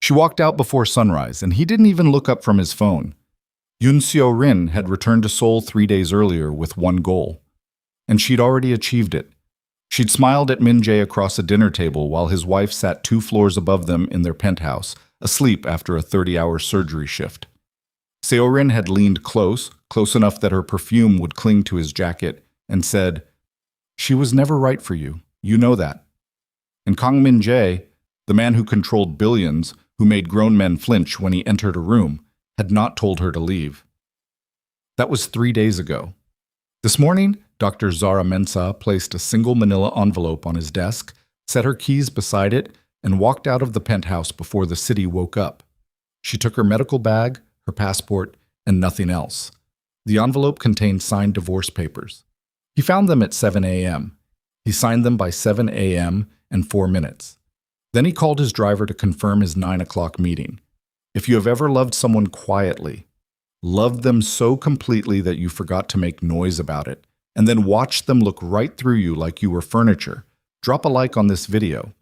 She walked out before sunrise, and he didn't even look up from his phone. Yoon Seo-rin had returned to Seoul 3 days earlier with one goal, and she'd already achieved it. She'd smiled at Min Jae across a dinner table while his wife sat 2 floors above them in their penthouse, asleep after a 30-hour surgery shift. Seo-rin had leaned close enough that her perfume would cling to his jacket, and said, "She was never right for you. You know that." And Kang Min Jae, the man who controlled billions, who made grown men flinch when he entered a room, had not told her to leave. That was 3 days ago. This morning, Dr. Zara Mensah placed a single manila envelope on his desk, set her keys beside it, and walked out of the penthouse before the city woke up. She took her medical bag, her passport, and nothing else. The envelope contained signed divorce papers. He found them at 7 a.m. He signed them by 7 a.m. and 4 minutes. Then he called his driver to confirm his 9 o'clock meeting. If you have ever loved someone quietly, loved them so completely that you forgot to make noise about it, and then watched them look right through you like you were furniture, drop a like on this video.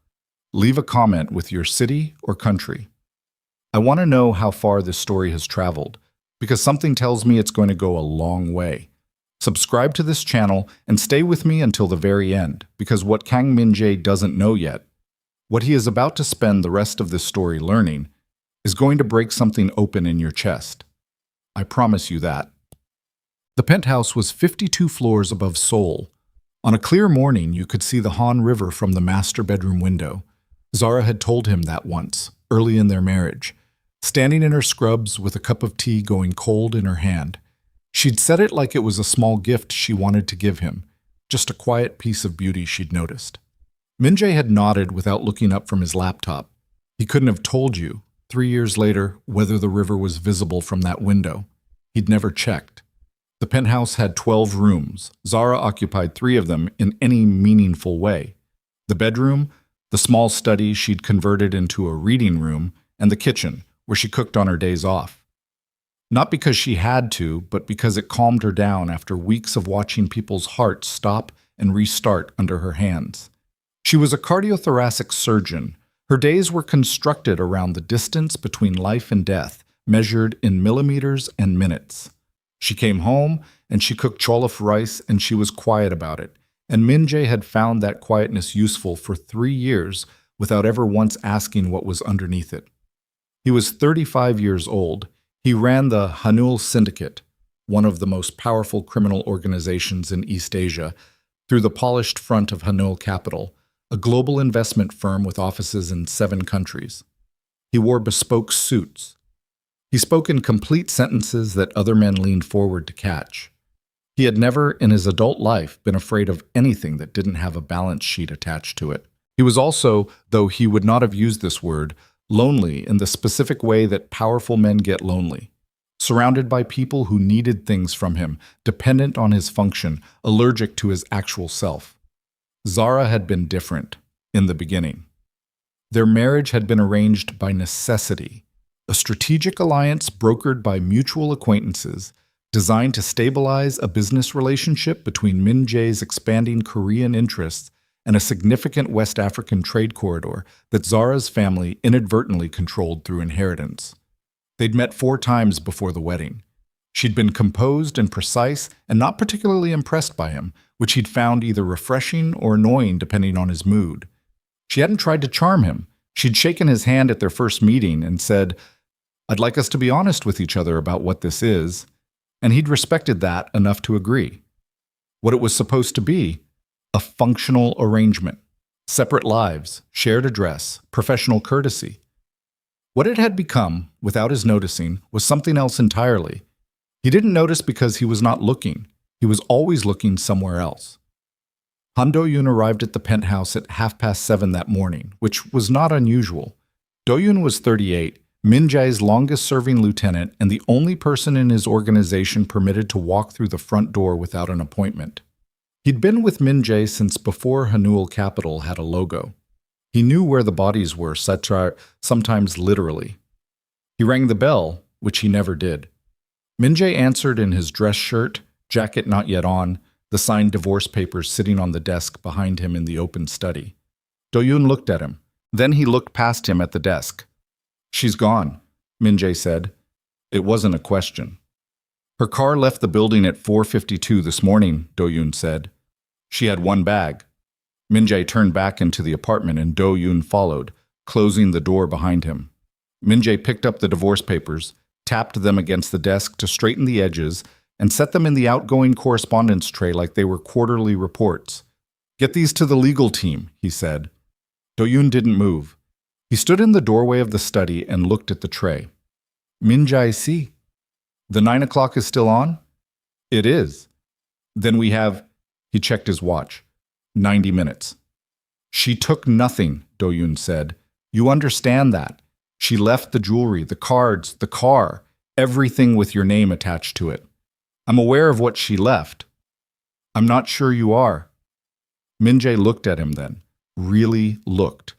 Leave a comment with your city or country. I want to know how far this story has traveled, because something tells me it's going to go a long way. Subscribe to this channel and stay with me until the very end, because what Kang Min Jae doesn't know yet, what he is about to spend the rest of this story learning, is going to break something open in your chest. I promise you that. The penthouse was 52 floors above Seoul. On a clear morning, you could see the Han River from the master bedroom window. Zara had told him that once, early in their marriage, standing in her scrubs with a cup of tea going cold in her hand. She'd said it like it was a small gift she wanted to give him, just a quiet piece of beauty she'd noticed. Min Jae had nodded without looking up from his laptop. He couldn't have told you, 3 years later, whether the river was visible from that window. He'd never checked. The penthouse had 12 rooms. Zara occupied 3 of them in any meaningful way. The bedroom, the small study she'd converted into a reading room, and the kitchen, where she cooked on her days off. Not because she had to, but because it calmed her down after weeks of watching people's hearts stop and restart under her hands. She was a cardiothoracic surgeon. Her days were constructed around the distance between life and death, measured in millimeters and minutes. She came home, and she cooked jollof rice, and she was quiet about it. And Min Jae had found that quietness useful for 3 years without ever once asking what was underneath it. He was 35 years old. He ran the Hanul Syndicate, one of the most powerful criminal organizations in East Asia, through the polished front of Hanul Capital, a global investment firm with offices in 7 countries. He wore bespoke suits. He spoke in complete sentences that other men leaned forward to catch. He had never, in his adult life, been afraid of anything that didn't have a balance sheet attached to it. He was also, though he would not have used this word, lonely in the specific way that powerful men get lonely. Surrounded by people who needed things from him, dependent on his function, allergic to his actual self. Zara had been different in the beginning. Their marriage had been arranged by necessity, a strategic alliance brokered by mutual acquaintances, designed to stabilize a business relationship between Min Jae's expanding Korean interests and a significant West African trade corridor that Zara's family inadvertently controlled through inheritance. They'd met 4 times before the wedding. She'd been composed and precise and not particularly impressed by him, which he'd found either refreshing or annoying depending on his mood. She hadn't tried to charm him. She'd shaken his hand at their first meeting and said, "I'd like us to be honest with each other about what this is," and he'd respected that enough to agree. What it was supposed to be, a functional arrangement, separate lives, shared address, professional courtesy. What it had become, without his noticing, was something else entirely. He didn't notice because he was not looking. He was always looking somewhere else. Han Do-yoon arrived at the penthouse at 7:30 that morning, which was not unusual. Do-yoon was 38, Min Jae's longest-serving lieutenant and the only person in his organization permitted to walk through the front door without an appointment. He'd been with Min Jae since before Hanul Capital had a logo. He knew where the bodies were, sometimes literally. He rang the bell, which he never did. Min Jae answered in his dress shirt, jacket not yet on, the signed divorce papers sitting on the desk behind him in the open study. Do-yoon looked at him. Then he looked past him at the desk. She's gone, Min-jae said. It wasn't a question. Her car left the building at 4:52 this morning, Do-yoon said. She had one bag. Min-jae turned back into the apartment and Do-yoon followed, closing the door behind him. Min-jae picked up the divorce papers, tapped them against the desk to straighten the edges, and set them in the outgoing correspondence tray like they were quarterly reports. Get these to the legal team, he said. Do-yoon didn't move. He stood in the doorway of the study and looked at the tray. Min-jae see. The 9 o'clock is still on? It is. Then we have, he checked his watch, 90 minutes. She took nothing, Do-yoon said. You understand that. She left the jewelry, the cards, the car, everything with your name attached to it. I'm aware of what she left. I'm not sure you are. Min-jae looked at him then, really looked.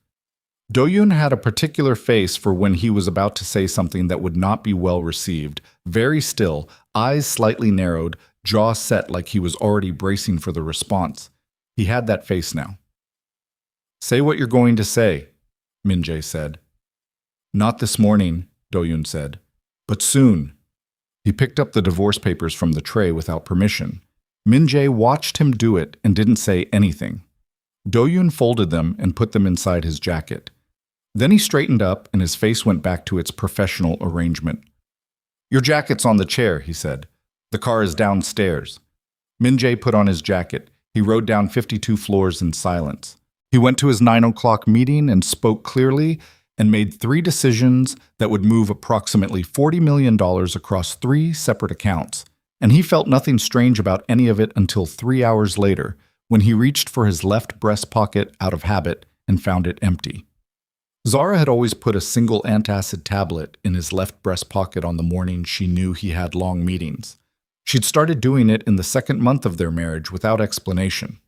Do-yoon had a particular face for when he was about to say something that would not be well received, very still, eyes slightly narrowed, jaw set like he was already bracing for the response. He had that face now. Say what you're going to say, Min-jae said. Not this morning, Do-yoon said, but soon. He picked up the divorce papers from the tray without permission. Min-jae watched him do it and didn't say anything. Do-yoon folded them and put them inside his jacket. Then he straightened up and his face went back to its professional arrangement. Your jacket's on the chair, he said. The car is downstairs. Min-jae put on his jacket. He rode down 52 floors in silence. He went to his 9 o'clock meeting and spoke clearly and made 3 decisions that would move approximately $40 million across 3 separate accounts. And he felt nothing strange about any of it until 3 hours later, when he reached for his left breast pocket out of habit and found it empty. Zara had always put a single antacid tablet in his left breast pocket on the morning she knew he had long meetings. She'd started doing it in the 2nd month of their marriage without explanation.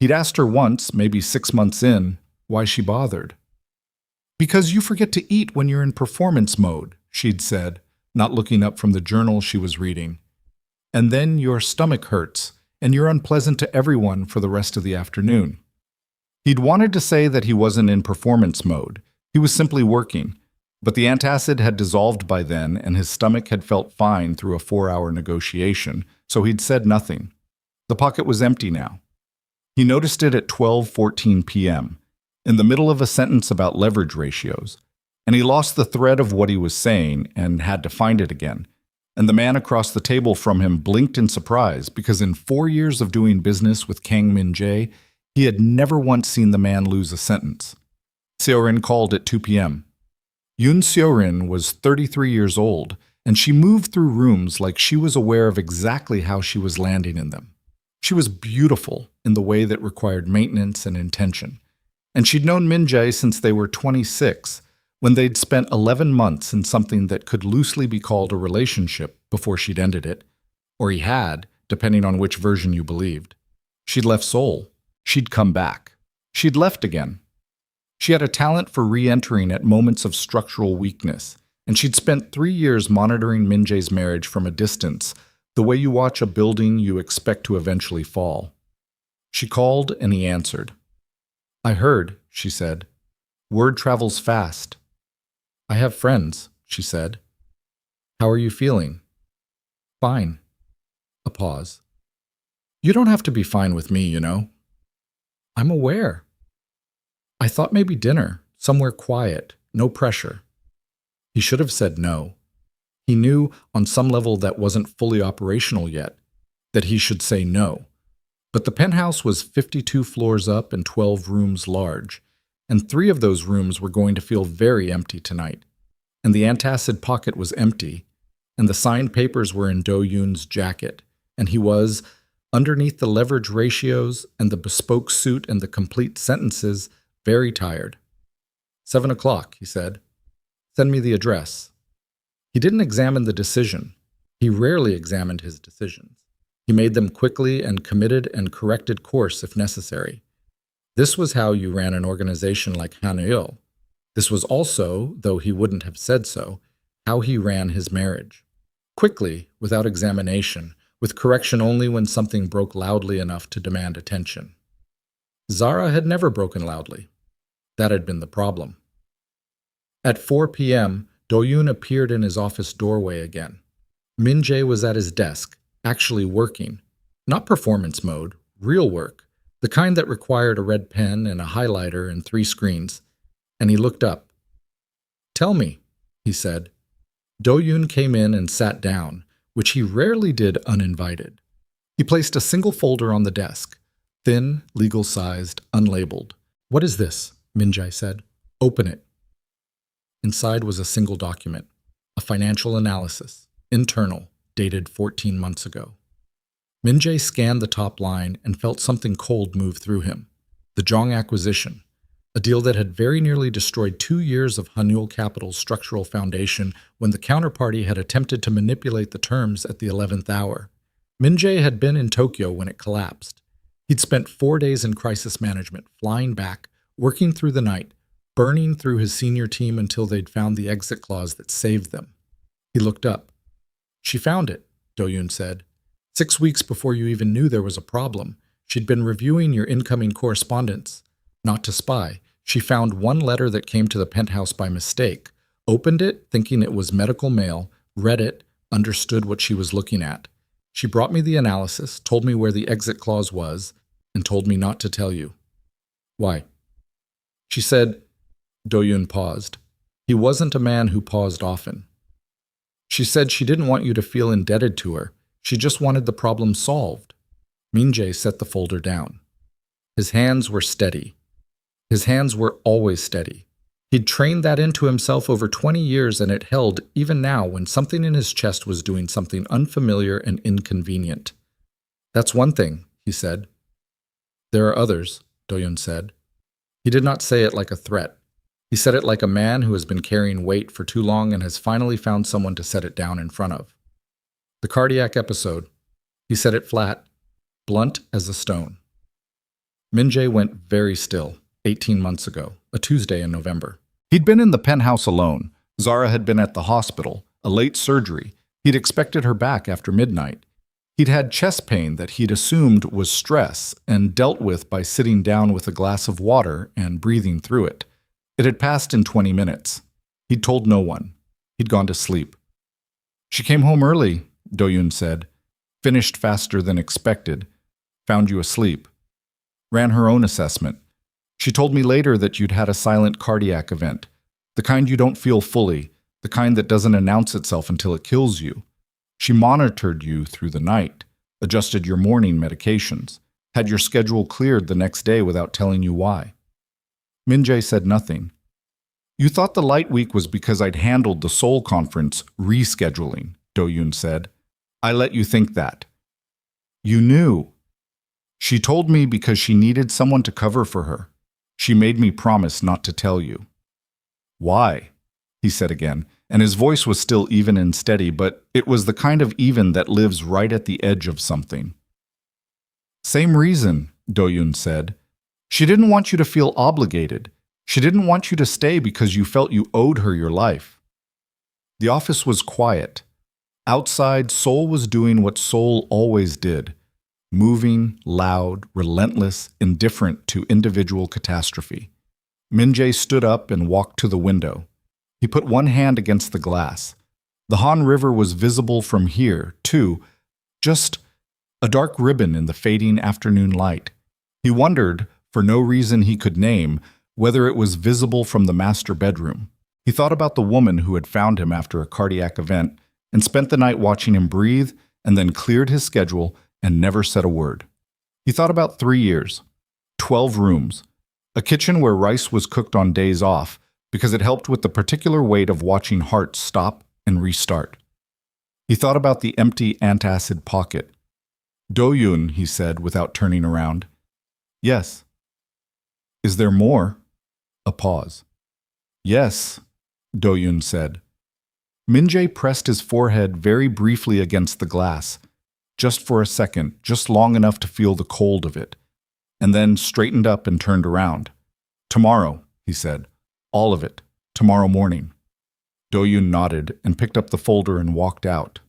He'd asked her once, maybe 6 months in, why she bothered. Because you forget to eat when you're in performance mode, she'd said, not looking up from the journal she was reading. And then your stomach hurts, and you're unpleasant to everyone for the rest of the afternoon. He'd wanted to say that he wasn't in performance mode. He was simply working, but the antacid had dissolved by then and his stomach had felt fine through a 4-hour negotiation, so he'd said nothing. The pocket was empty now. He noticed it at 12:14 p.m., in the middle of a sentence about leverage ratios, and he lost the thread of what he was saying and had to find it again. And the man across the table from him blinked in surprise because in 4 years of doing business with Kang Min-jae, he had never once seen the man lose a sentence. Seo-rin called at 2 p.m. Yoon Seo-rin was 33 years old, and she moved through rooms like she was aware of exactly how she was landing in them. She was beautiful in the way that required maintenance and intention. And she'd known Min-jae since they were 26, when they'd spent 11 months in something that could loosely be called a relationship before she'd ended it. Or he had, depending on which version you believed. She'd left Seoul. She'd come back. She'd left again. She had a talent for re-entering at moments of structural weakness, and she'd spent 3 years monitoring Min-jae's marriage from a distance, the way you watch a building you expect to eventually fall. She called and he answered. I heard, she said. Word travels fast. I have friends, she said. How are you feeling? Fine. A pause. You don't have to be fine with me, you know. I'm aware. I thought maybe dinner, somewhere quiet, no pressure. He should have said no. He knew on some level that wasn't fully operational yet, that he should say no. But the penthouse was 52 floors up and 12 rooms large, and 3 of those rooms were going to feel very empty tonight. And the antacid pocket was empty, and the signed papers were in Do-yoon's jacket, and he was, underneath the leverage ratios and the bespoke suit and the complete sentences, very tired. 7 o'clock, he said. Send me the address. He didn't examine the decision. He rarely examined his decisions. He made them quickly and committed and corrected course if necessary. This was how you ran an organization like Haneul. This was also, though he wouldn't have said so, how he ran his marriage. Quickly, without examination, with correction only when something broke loudly enough to demand attention. Zara had never broken loudly. That had been the problem. At 4 p.m., Do-yoon appeared in his office doorway again. Min-jae was at his desk, actually working. Not performance mode, real work, the kind that required a red pen and a highlighter and 3 screens. And he looked up. "Tell me," he said. Do-yoon came in and sat down, which he rarely did uninvited. He placed a single folder on the desk, thin, legal-sized, unlabeled. "What is this?" Min-jae said. "Open it." Inside was a single document, a financial analysis, internal, dated 14 months ago. Min-jae scanned the top line and felt something cold move through him. The Jong acquisition, a deal that had very nearly destroyed 2 years of Hanul Capital's structural foundation when the counterparty had attempted to manipulate the terms at the 11th hour. Min-jae had been in Tokyo when it collapsed. He'd spent 4 days in crisis management, flying back, working through the night, burning through his senior team until they'd found the exit clause that saved them. He looked up. "She found it," Do-yoon said. 6 weeks before you even knew there was a problem, she'd been reviewing your incoming correspondence. Not to spy, she found one letter that came to the penthouse by mistake, opened it thinking it was medical mail, read it, understood what she was looking at. She brought me the analysis, told me where the exit clause was, and told me not to tell you. "Why?" She said. Do-yoon paused. He wasn't a man who paused often. She said she didn't want you to feel indebted to her. She just wanted the problem solved. Min-jae set the folder down. His hands were steady. His hands were always steady. He'd trained that into himself over 20 years, and it held even now when something in his chest was doing something unfamiliar and inconvenient. "That's one thing," he said. "There are others," Do-yoon said. He did not say it like a threat. He said it like a man who has been carrying weight for too long and has finally found someone to set it down in front of. "The cardiac episode." He said it flat, blunt as a stone. Min-jae went very still, 18 months ago, a Tuesday in November. He'd been in the penthouse alone. Zara had been at the hospital, a late surgery. He'd expected her back after midnight. He'd had chest pain that he'd assumed was stress and dealt with by sitting down with a glass of water and breathing through it. It had passed in 20 minutes. He'd told no one. He'd gone to sleep. "She came home early," Do-yoon said. "Finished faster than expected. Found you asleep. Ran her own assessment. She told me later that you'd had a silent cardiac event. The kind you don't feel fully, the kind that doesn't announce itself until it kills you. She monitored you through the night, adjusted your morning medications, had your schedule cleared the next day without telling you why." Min-jae said nothing. "You thought the light week was because I'd handled the Seoul conference rescheduling," Do-yoon said. "I let you think that. You knew. She told me because she needed someone to cover for her. She made me promise not to tell you." "Why?" he said again, and his voice was still even and steady, but it was the kind of even that lives right at the edge of something. "Same reason," Do-yoon said. "She didn't want you to feel obligated. She didn't want you to stay because you felt you owed her your life." The office was quiet. Outside, Seoul was doing what Seoul always did, moving, loud, relentless, indifferent to individual catastrophe. Min-jae stood up and walked to the window. He put one hand against the glass. The Han River was visible from here, too, just a dark ribbon in the fading afternoon light. He wondered, for no reason he could name, whether it was visible from the master bedroom. He thought about the woman who had found him after a cardiac event and spent the night watching him breathe and then cleared his schedule and never said a word. He thought about 3 years, 12 rooms, a kitchen where rice was cooked on days off because it helped with the particular weight of watching hearts stop and restart. He thought about the empty antacid pocket. "Do-yoon," he said without turning around. "Yes." "Is there more?" A pause. "Yes," Do-yoon said. Min-jae pressed his forehead very briefly against the glass, just for a second, just long enough to feel the cold of it, and then straightened up and turned around. "Tomorrow," he said. "All of it. Tomorrow morning." Do-yoon nodded and picked up the folder and walked out.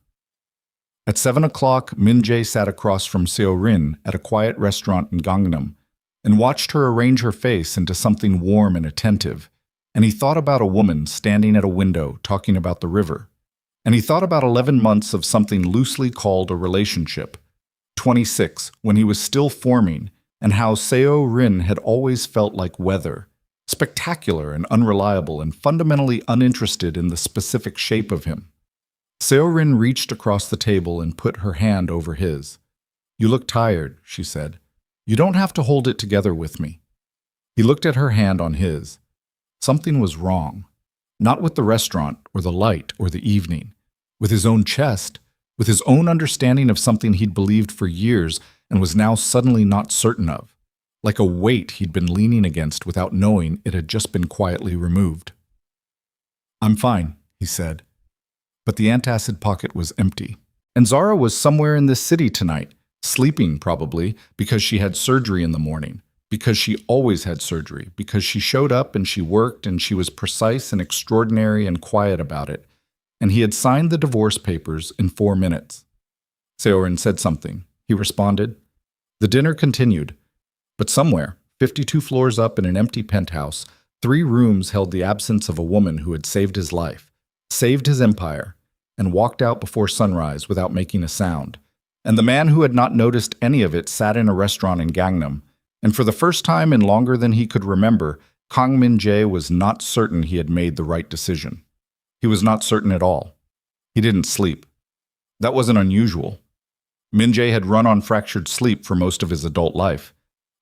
At 7 o'clock, Min-jae sat across from Seo-rin at a quiet restaurant in Gangnam and watched her arrange her face into something warm and attentive, And he thought about a woman standing at a window talking about the river. And he thought about 11 months of something loosely called a relationship. 26, when he was still forming, and how Seo Rin had always felt like weather, spectacular and unreliable and fundamentally uninterested in the specific shape of him. Seo Rin reached across the table and put her hand over his. "You look tired," she said. "You don't have to hold it together with me." He looked at her hand on his. Something was wrong. Not with the restaurant or the light or the evening. With his own chest, with his own understanding of something he'd believed for years and was now suddenly not certain of. Like a weight he'd been leaning against without knowing it had just been quietly removed. "I'm fine," he said. But the antacid pocket was empty. And Zara was somewhere in this city tonight, sleeping probably, because she had surgery in the morning, because she always had surgery, because she showed up and she worked and she was precise and extraordinary and quiet about it. And he had signed the divorce papers in 4 minutes. Seo Rin said something. He responded. The dinner continued. But somewhere, 52 floors up in an empty penthouse, 3 rooms held the absence of a woman who had saved his life, saved his empire, and walked out before sunrise without making a sound. And the man who had not noticed any of it sat in a restaurant in Gangnam, and for the first time in longer than he could remember, Kang Min-jae was not certain he had made the right decision. He was not certain at all. He didn't sleep. That wasn't unusual. Min-jae had run on fractured sleep for most of his adult life,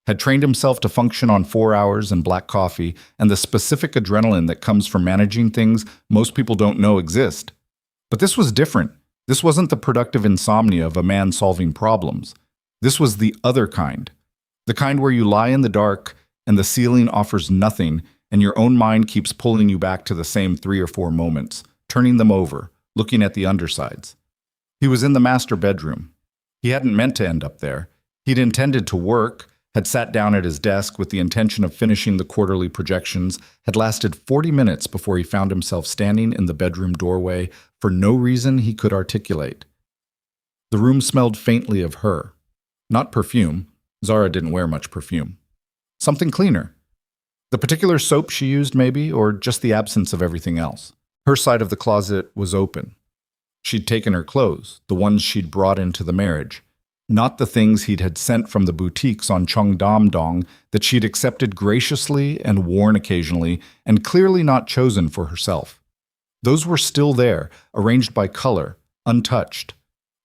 had trained himself to function on 4 hours and black coffee and the specific adrenaline that comes from managing things most people don't know exist. But this was different. This wasn't the productive insomnia of a man solving problems. This was the other kind. The kind where you lie in the dark and the ceiling offers nothing and your own mind keeps pulling you back to the same 3 or 4 moments, turning them over, looking at the undersides. He was in the master bedroom. He hadn't meant to end up there. He'd intended to work, had sat down at his desk with the intention of finishing the quarterly projections, had lasted 40 minutes before he found himself standing in the bedroom doorway for no reason he could articulate. The room smelled faintly of her. Not perfume. Zara didn't wear much perfume. Something cleaner. The particular soap she used, maybe, or just the absence of everything else. Her side of the closet was open. She'd taken her clothes, the ones she'd brought into the marriage. Not the things he'd had sent from the boutiques on Cheongdam-dong that she'd accepted graciously and worn occasionally, and clearly not chosen for herself. Those were still there, arranged by color, untouched.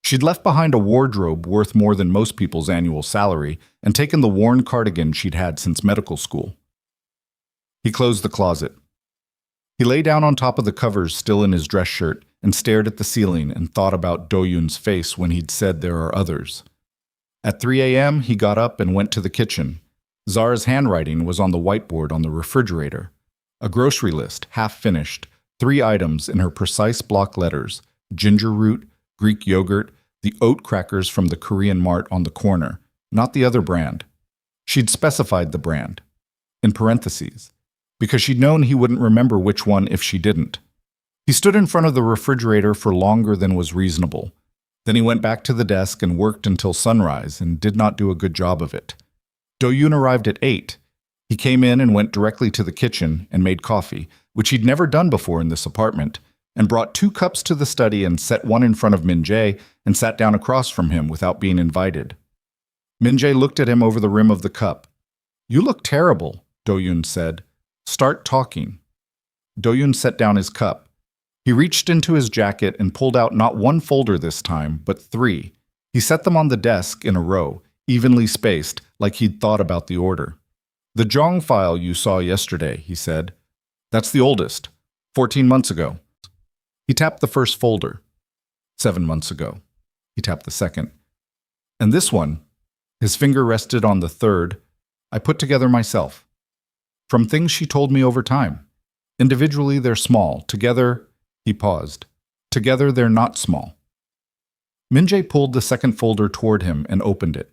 She'd left behind a wardrobe worth more than most people's annual salary, and taken the worn cardigan she'd had since medical school. He closed the closet. He lay down on top of the covers still in his dress shirt and stared at the ceiling and thought about Do-yoon's face when he'd said there are others. At 3 a.m., he got up and went to the kitchen. Zara's handwriting was on the whiteboard on the refrigerator. A grocery list, half finished, 3 items in her precise block letters, ginger root, Greek yogurt, the oat crackers from the Korean mart on the corner, not the other brand. She'd specified the brand, in parentheses, because she'd known he wouldn't remember which one if she didn't. He stood in front of the refrigerator for longer than was reasonable. Then he went back to the desk and worked until sunrise and did not do a good job of it. Do-yoon arrived at 8. He came in and went directly to the kitchen and made coffee, which he'd never done before in this apartment, and brought 2 cups to the study and set one in front of Min-jae and sat down across from him without being invited. Min-jae looked at him over the rim of the cup. "You look terrible," Do-yoon said. "Start talking." Do-yoon set down his cup. He reached into his jacket and pulled out not 1 folder this time, but 3. He set them on the desk in a row, evenly spaced, like he'd thought about the order. "The Jong file you saw yesterday," he said. "That's the oldest. 14 months ago." He tapped the first folder. 7 months ago. He tapped the second. "And this one," his finger rested on the 3rd, "I put together myself. From things she told me over time. Individually, they're small. Together," he paused. "Together, they're not small." Min-jae pulled the second folder toward him and opened it.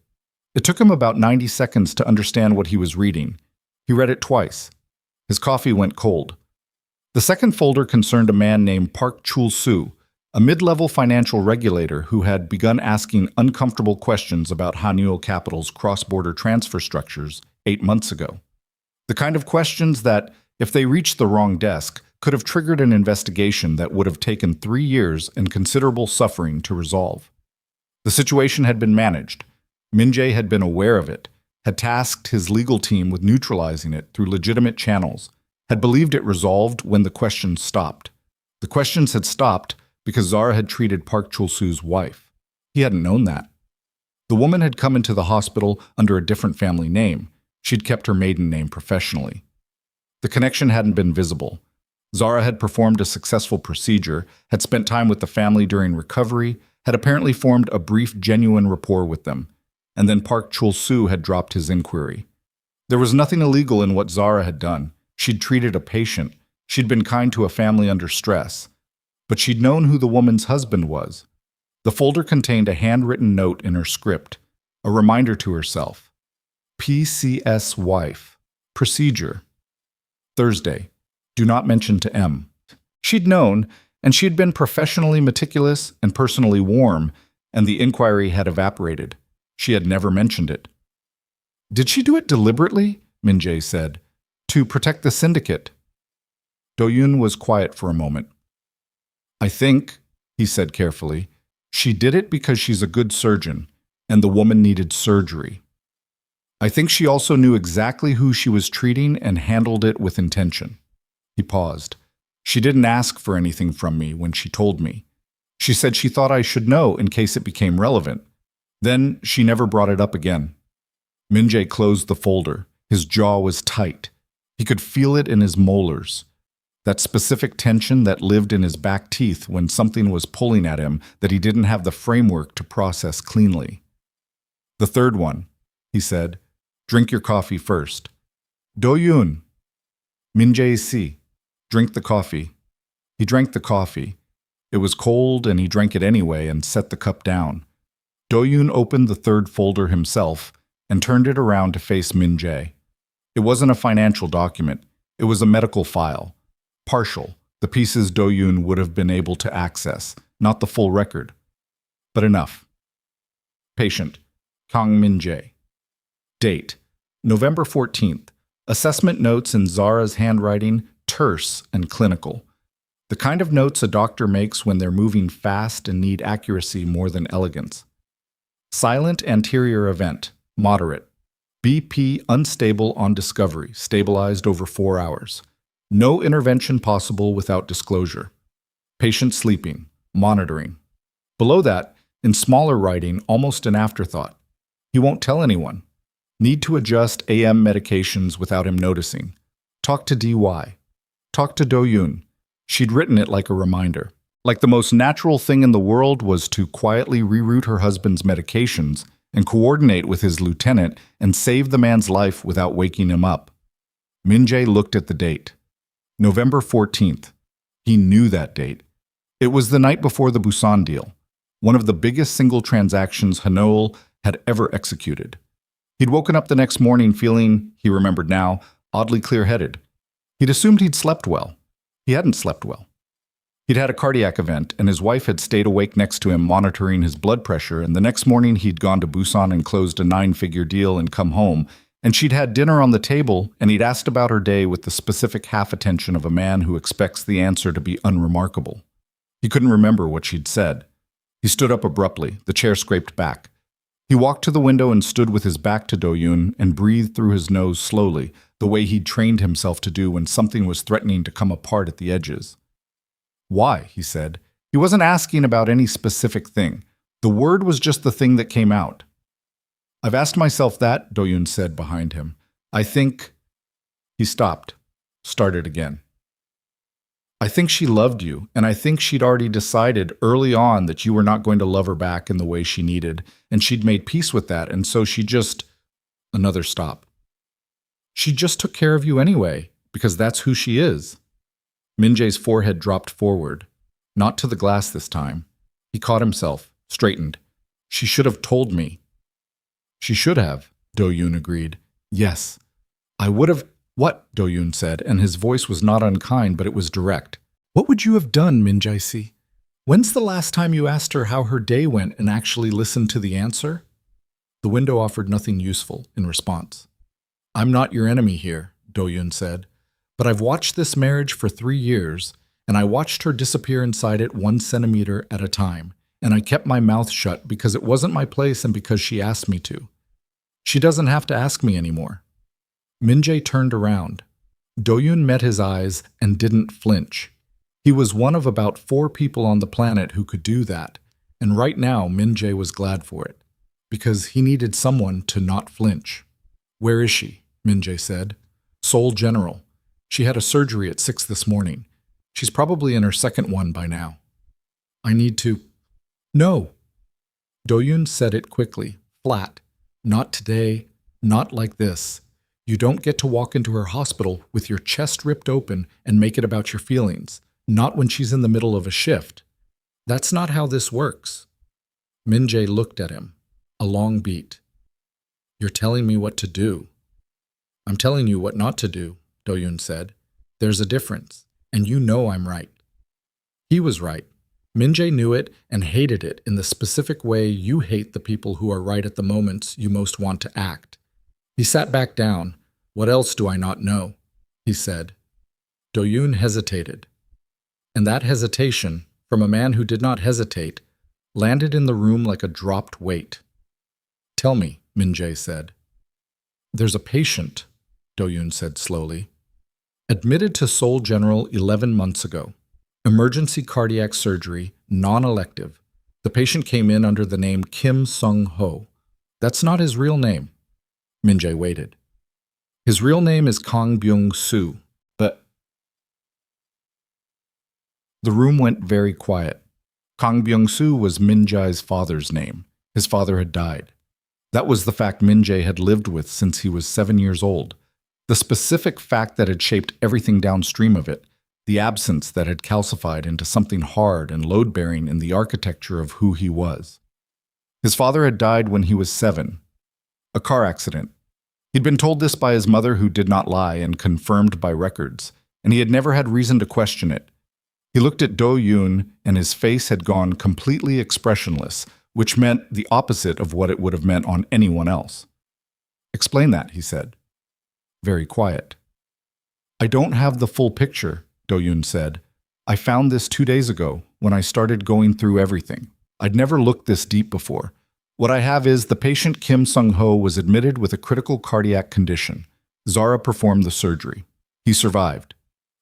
It took him about 90 seconds to understand what he was reading. He read it twice. His coffee went cold. The second folder concerned a man named Park Chul-soo, a mid-level financial regulator who had begun asking uncomfortable questions about Hanyul Capital's cross-border transfer structures 8 months ago. The kind of questions that, if they reached the wrong desk, could have triggered an investigation that would have taken 3 years and considerable suffering to resolve. The situation had been managed. Min-jae had been aware of it, had tasked his legal team with neutralizing it through legitimate channels, had believed it resolved when the questions stopped. The questions had stopped because Zara had treated Park Chul-soo's wife. He hadn't known that. The woman had come into the hospital under a different family name. She'd kept her maiden name professionally. The connection hadn't been visible. Zara had performed a successful procedure, had spent time with the family during recovery, had apparently formed a brief, genuine rapport with them, and then Park Chul-soo had dropped his inquiry. There was nothing illegal in what Zara had done. She'd treated a patient. She'd been kind to a family under stress. But she'd known who the woman's husband was. The folder contained a handwritten note in her script, a reminder to herself. PCS wife. Procedure. Thursday. Do not mention to M. She'd known, and she'd been professionally meticulous and personally warm, and the inquiry had evaporated. She had never mentioned it. Did she do it deliberately? Min-jae said. To protect the syndicate. Do-yoon was quiet for a moment. I think, he said carefully, she did it because she's a good surgeon, and the woman needed surgery. I think she also knew exactly who she was treating and handled it with intention. He paused. She didn't ask for anything from me when she told me. She said she thought I should know in case it became relevant. Then she never brought it up again. Min-jae closed the folder. His jaw was tight. He could feel it in his molars. That specific tension that lived in his back teeth when something was pulling at him that he didn't have the framework to process cleanly. The third one, he said. Drink your coffee first. Do-yoon. Min-jae-si. Drink the coffee. He drank the coffee. It was cold and he drank it anyway and set the cup down. Do-yoon opened the third folder himself and turned it around to face Min-jae. It wasn't a financial document. It was a medical file. Partial, the pieces Do-yoon would have been able to access, not the full record. But enough. Patient, Kang Min-jae. Date, November 14th. Assessment notes in Zara's handwriting, terse and clinical. The kind of notes a doctor makes when they're moving fast and need accuracy more than elegance. Silent anterior event, moderate. BP unstable on discovery, stabilized over 4 hours. No intervention possible without disclosure. Patient sleeping, monitoring. Below that, in smaller writing, almost an afterthought. He won't tell anyone. Need to adjust AM medications without him noticing. Talk to DY. Talk to Do-yoon. She'd written it like a reminder. Like the most natural thing in the world was to quietly reroute her husband's medications and coordinate with his lieutenant and save the man's life without waking him up. Min-jae looked at the date. November 14th. He knew that date. It was the night before the Busan deal, one of the biggest single transactions Hanoel had ever executed. He'd woken up the next morning feeling, he remembered now, oddly clear-headed. He'd assumed he'd slept well. He hadn't slept well. He'd had a cardiac event, and his wife had stayed awake next to him monitoring his blood pressure, and the next morning he'd gone to Busan and closed a 9-figure deal and come home, and she'd had dinner on the table, and he'd asked about her day with the specific half-attention of a man who expects the answer to be unremarkable. He couldn't remember what she'd said. He stood up abruptly, the chair scraped back. He walked to the window and stood with his back to Do-yoon and breathed through his nose slowly, the way he'd trained himself to do when something was threatening to come apart at the edges. Why, he said. He wasn't asking about any specific thing. The word was just the thing that came out. I've asked myself that, Do-yoon said behind him. I think... He stopped, started again. I think she loved you, and I think she'd already decided early on that you were not going to love her back in the way she needed, and she'd made peace with that, and so she just... Another stop. She just took care of you anyway, because that's who she is. Min-jae's forehead dropped forward, not to the glass this time. He caught himself, straightened. She should have told me. She should have, Do-yoon agreed. Yes. I would have... What? Do-yoon said, and his voice was not unkind, but it was direct. What would you have done, Min-jae-si? When's the last time you asked her how her day went and actually listened to the answer? The window offered nothing useful in response. I'm not your enemy here, Do-yoon said. But I've watched this marriage for 3 years, and I watched her disappear inside it 1 centimeter at a time, and I kept my mouth shut because it wasn't my place and because she asked me to. She doesn't have to ask me anymore. Min-jae turned around. Do-yoon met his eyes and didn't flinch. He was one of about 4 people on the planet who could do that, and right now Min-jae was glad for it, because he needed someone to not flinch. "Where is she?" Min-jae said. "Seoul General. She had a surgery at 6 this morning. She's probably in her second one by now." "I need to—" "No." Do-yoon said it quickly, flat. "Not today, not like this. You don't get to walk into her hospital with your chest ripped open and make it about your feelings, not when she's in the middle of a shift. That's not how this works." Min-jae looked at him, a long beat. "You're telling me what to do." "I'm telling you what not to do," Do-yoon said. "There's a difference, and you know I'm right." He was right. Min-jae knew it and hated it in the specific way you hate the people who are right at the moments you most want to act. He sat back down. "What else do I not know?" he said. Do-yoon hesitated. And that hesitation, from a man who did not hesitate, landed in the room like a dropped weight. "Tell me," Min-jae said. "There's a patient," Do-yoon said slowly. "Admitted to Seoul General 11 months ago. Emergency cardiac surgery, non-elective. The patient came in under the name Kim Sung-ho. That's not his real name." Min-jae waited. "His real name is Kang Byung-soo, but—" The room went very quiet. Kang Byung-soo was Min-jae's father's name. His father had died. That was the fact Min-jae had lived with since he was 7 years old. The specific fact that had shaped everything downstream of it, the absence that had calcified into something hard and load-bearing in the architecture of who he was. His father had died when he was 7. A car accident. He'd been told this by his mother, who did not lie, and confirmed by records, and he had never had reason to question it. He looked at Do-yoon, and his face had gone completely expressionless, which meant the opposite of what it would have meant on anyone else. "Explain that," he said. Very quiet. "I don't have the full picture," Do-yoon said. "I found this 2 days ago, when I started going through everything. I'd never looked this deep before. What I have is the patient Kim Sung-ho was admitted with a critical cardiac condition. Zara performed the surgery. He survived."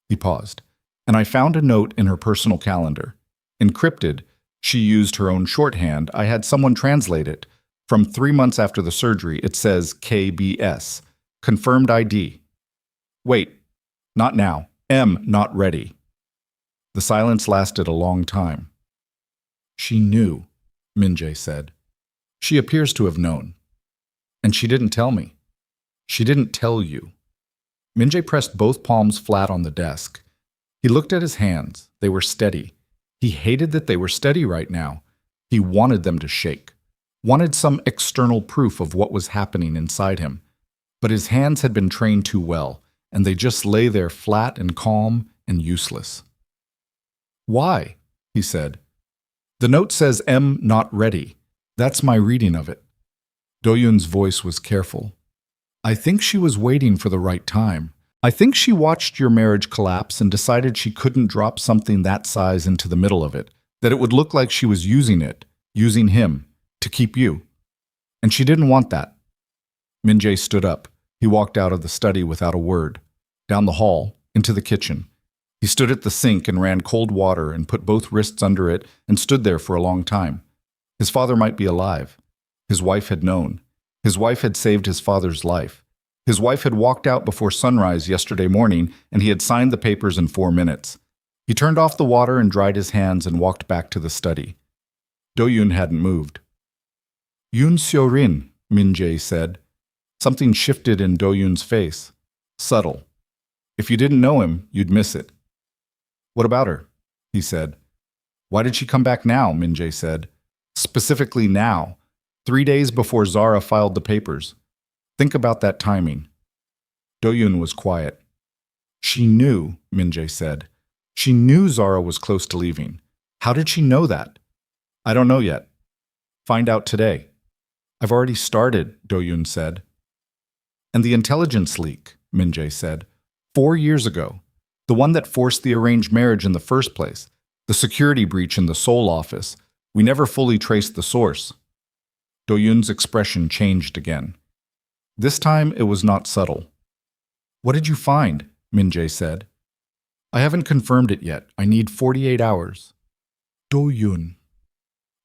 He paused. "And I found a note in her personal calendar. Encrypted, she used her own shorthand. I had someone translate it. From 3 months after the surgery, it says KBS. Confirmed ID. Wait, not now. M, not ready." The silence lasted a long time. "She knew," Min-jae said. "She appears to have known. And she didn't tell me." "She didn't tell you." Min-jae pressed both palms flat on the desk. He looked at his hands. They were steady. He hated that they were steady right now. He wanted them to shake. Wanted some external proof of what was happening inside him. But his hands had been trained too well, and they just lay there flat and calm and useless. "Why?" he said. "The note says M not ready. That's my reading of it." Do-yoon's voice was careful. "I think she was waiting for the right time. I think she watched your marriage collapse and decided she couldn't drop something that size into the middle of it, that it would look like she was using it, using him, to keep you. And she didn't want that." Min-jae stood up. He walked out of the study without a word, down the hall, into the kitchen. He stood at the sink and ran cold water and put both wrists under it and stood there for a long time. His father might be alive. His wife had known. His wife had saved his father's life. His wife had walked out before sunrise yesterday morning, and he had signed the papers in 4 minutes. He turned off the water and dried his hands and walked back to the study. Do-yoon hadn't moved. "Yoon Seo-rin," Min-jae said. Something shifted in Do-yoon's face. Subtle. If you didn't know him, you'd miss it. "What about her?" he said. "Why did she come back now?" Min-jae said. "Specifically now, 3 days before Zara filed the papers. Think about that timing." Do-yoon was quiet. "She knew," Min-jae said. "She knew Zara was close to leaving. How did she know that?" "I don't know yet. Find out today." "I've already started," Do-yoon said. "And the intelligence leak," Min-jae said. 4 years ago. The one that forced the arranged marriage in the first place. The security breach in the Seoul office. We never fully traced the source. Do-yoon's expression changed again. This time it was not subtle. What did you find? Min-jae said. I haven't confirmed it yet. I need 48 hours. Do-yoon.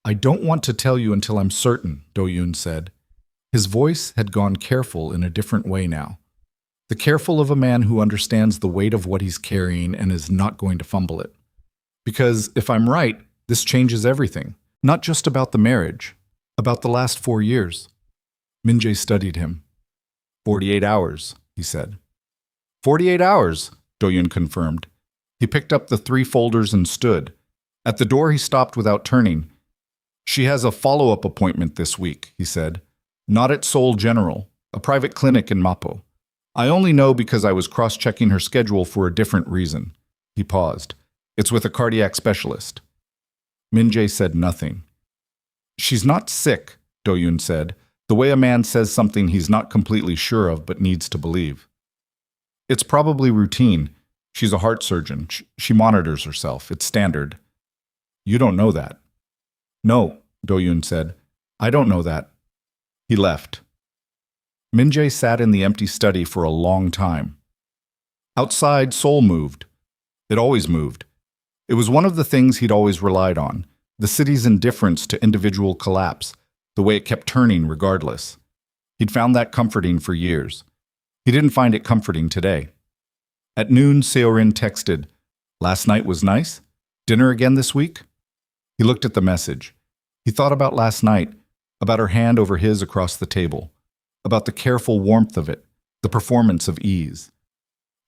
I don't want to tell you until I'm certain, Do-yoon said. His voice had gone careful in a different way now. The careful of a man who understands the weight of what he's carrying and is not going to fumble it. Because, if I'm right, this changes everything. Not just about the marriage, about the last 4 years. Min-jae studied him. 48 hours, he said. 48 hours, Do-yoon confirmed. He picked up the 3 folders and stood. At the door he stopped without turning. She has a follow-up appointment this week, he said. Not at Seoul General, a private clinic in Mapo. I only know because I was cross-checking her schedule for a different reason. He paused. It's with a cardiac specialist. Min-jae said nothing. She's not sick, Do-yoon said, the way a man says something he's not completely sure of but needs to believe. It's probably routine. She's a heart surgeon. She monitors herself. It's standard. You don't know that. No, Do-yoon said. I don't know that. He left. Min-jae sat in the empty study for a long time. Outside, Seoul moved. It always moved. It was one of the things he'd always relied on, the city's indifference to individual collapse, the way it kept turning regardless. He'd found that comforting for years. He didn't find it comforting today. At noon, Seorin texted, "Last night was nice? Dinner again this week?" He looked at the message. He thought about last night, about her hand over his across the table, about the careful warmth of it, the performance of ease.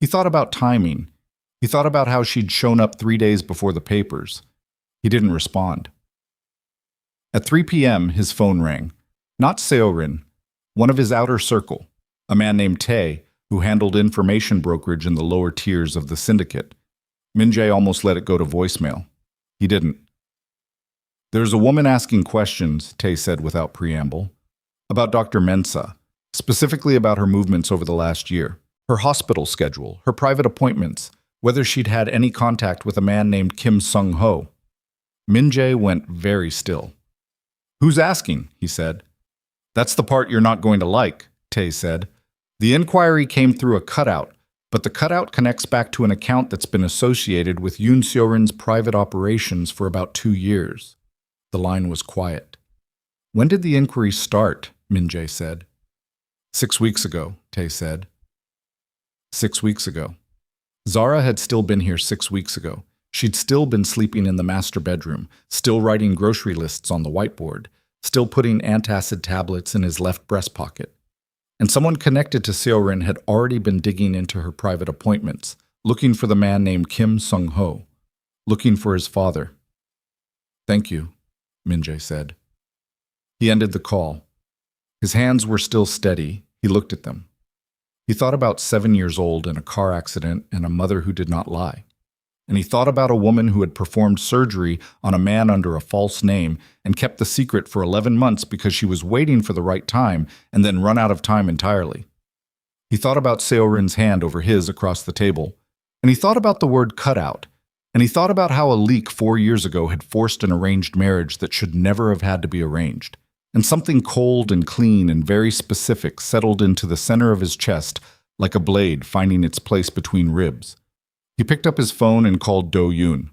He thought about timing. He thought about how she'd shown up 3 days before the papers. He didn't respond. At 3 p.m., his phone rang. Not Seorin, one of his outer circle, a man named Tae, who handled information brokerage in the lower tiers of the syndicate. Min-jae almost let it go to voicemail. He didn't. There's a woman asking questions, Tae said without preamble, about Dr. Mensah, specifically about her movements over the last year, her hospital schedule, her private appointments, whether she'd had any contact with a man named Kim Sung-ho. Min-jae went very still. Who's asking? He said. That's the part you're not going to like, Tae said. The inquiry came through a cutout, but the cutout connects back to an account that's been associated with Yoon Seo-rin's private operations for about 2 years. The line was quiet. When did the inquiry start? Min-jae said. 6 weeks ago, Tae said. 6 weeks ago. Zara had still been here 6 weeks ago. She'd still been sleeping in the master bedroom, still writing grocery lists on the whiteboard, still putting antacid tablets in his left breast pocket. And someone connected to Seo-rin had already been digging into her private appointments, looking for the man named Kim Sung-ho, looking for his father. Thank you, Min-jae said. He ended the call. His hands were still steady. He looked at them. He thought about 7 years old in a car accident and a mother who did not lie. And he thought about a woman who had performed surgery on a man under a false name and kept the secret for 11 months because she was waiting for the right time and then run out of time entirely. He thought about Seo-rin's hand over his across the table, and he thought about the word cutout, and he thought about how a leak 4 years ago had forced an arranged marriage that should never have had to be arranged. And something cold and clean and very specific settled into the center of his chest like a blade finding its place between ribs. He picked up his phone and called Do-yoon.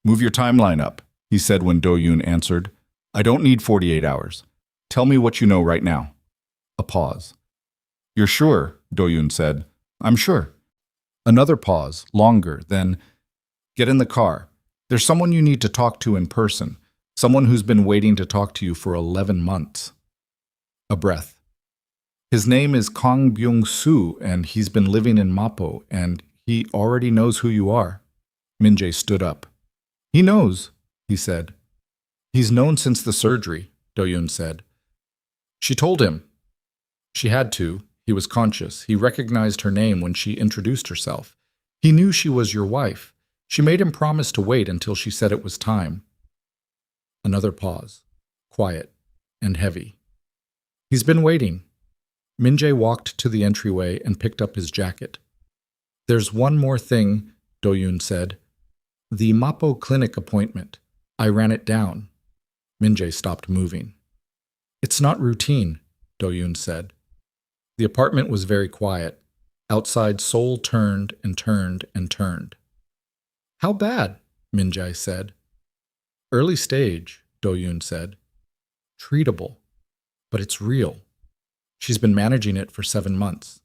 Move your timeline up, he said when Do-yoon answered. I don't need 48 hours. Tell me what you know right now. A pause. You're sure, Do-yoon said. I'm sure. Another pause, longer, then, get in the car. There's someone you need to talk to in person. Someone who's been waiting to talk to you for 11 months. A breath. His name is Kang Byung-soo, and he's been living in Mapo, and he already knows who you are. Min-jae stood up. He knows, he said. He's known since the surgery, Do-yoon said. She told him. She had to. He was conscious. He recognized her name when she introduced herself. He knew she was your wife. She made him promise to wait until she said it was time. Another pause, quiet and heavy. He's been waiting. Min-jae walked to the entryway and picked up his jacket. There's one more thing, Do-yoon said. The Mapo clinic appointment. I ran it down. Min-jae stopped moving. It's not routine, Do-yoon said. The apartment was very quiet. Outside, Seoul turned and turned and turned. How bad? Min-jae said. Early stage, Do-yoon said. Treatable. But it's real. She's been managing it for 7 months.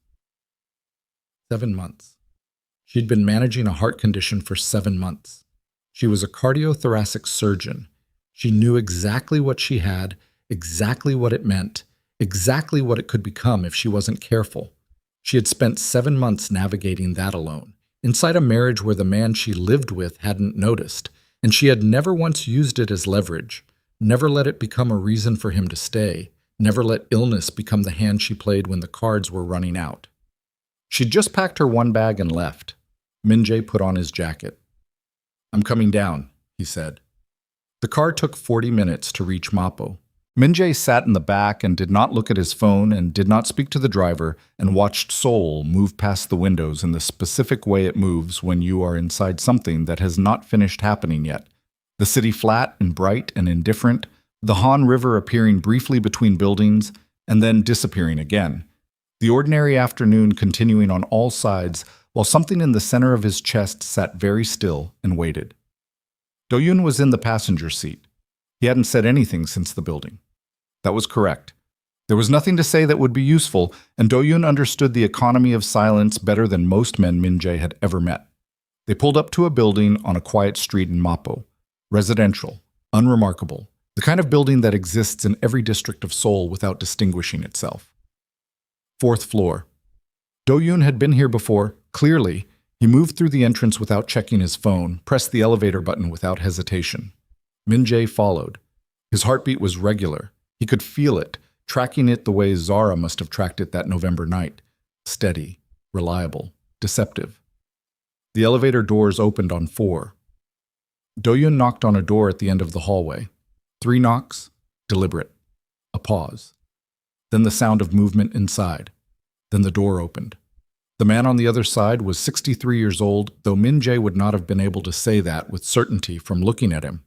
7 months. She'd been managing a heart condition for 7 months. She was a cardiothoracic surgeon. She knew exactly what she had, exactly what it meant, exactly what it could become if she wasn't careful. She had spent 7 months navigating that alone, inside a marriage where the man she lived with hadn't noticed, and she had never once used it as leverage, never let it become a reason for him to stay, never let illness become the hand she played when the cards were running out. She'd just packed her one bag and left. Min-jae put on his jacket. I'm coming down, he said. The car took 40 minutes to reach Mapo. Min-jae sat in the back and did not look at his phone and did not speak to the driver and watched Seoul move past the windows in the specific way it moves when you are inside something that has not finished happening yet. The city flat and bright and indifferent, the Han River appearing briefly between buildings and then disappearing again. The ordinary afternoon continuing on all sides while something in the center of his chest sat very still and waited. Do-yoon was in the passenger seat. He hadn't said anything since the building. That was correct. There was nothing to say that would be useful, and Do-yoon understood the economy of silence better than most men Min-jae had ever met. They pulled up to a building on a quiet street in Mapo. Residential, unremarkable, the kind of building that exists in every district of Seoul without distinguishing itself. 4th floor. Do-yoon had been here before, clearly. He moved through the entrance without checking his phone, pressed the elevator button without hesitation. Min-jae followed. His heartbeat was regular. He could feel it, tracking it the way Zara must have tracked it that November night. Steady, reliable, deceptive. The elevator doors opened on 4. Do-yoon knocked on a door at the end of the hallway. 3 knocks, deliberate. A pause. Then the sound of movement inside. Then the door opened. The man on the other side was 63 years old, though Min-jae would not have been able to say that with certainty from looking at him.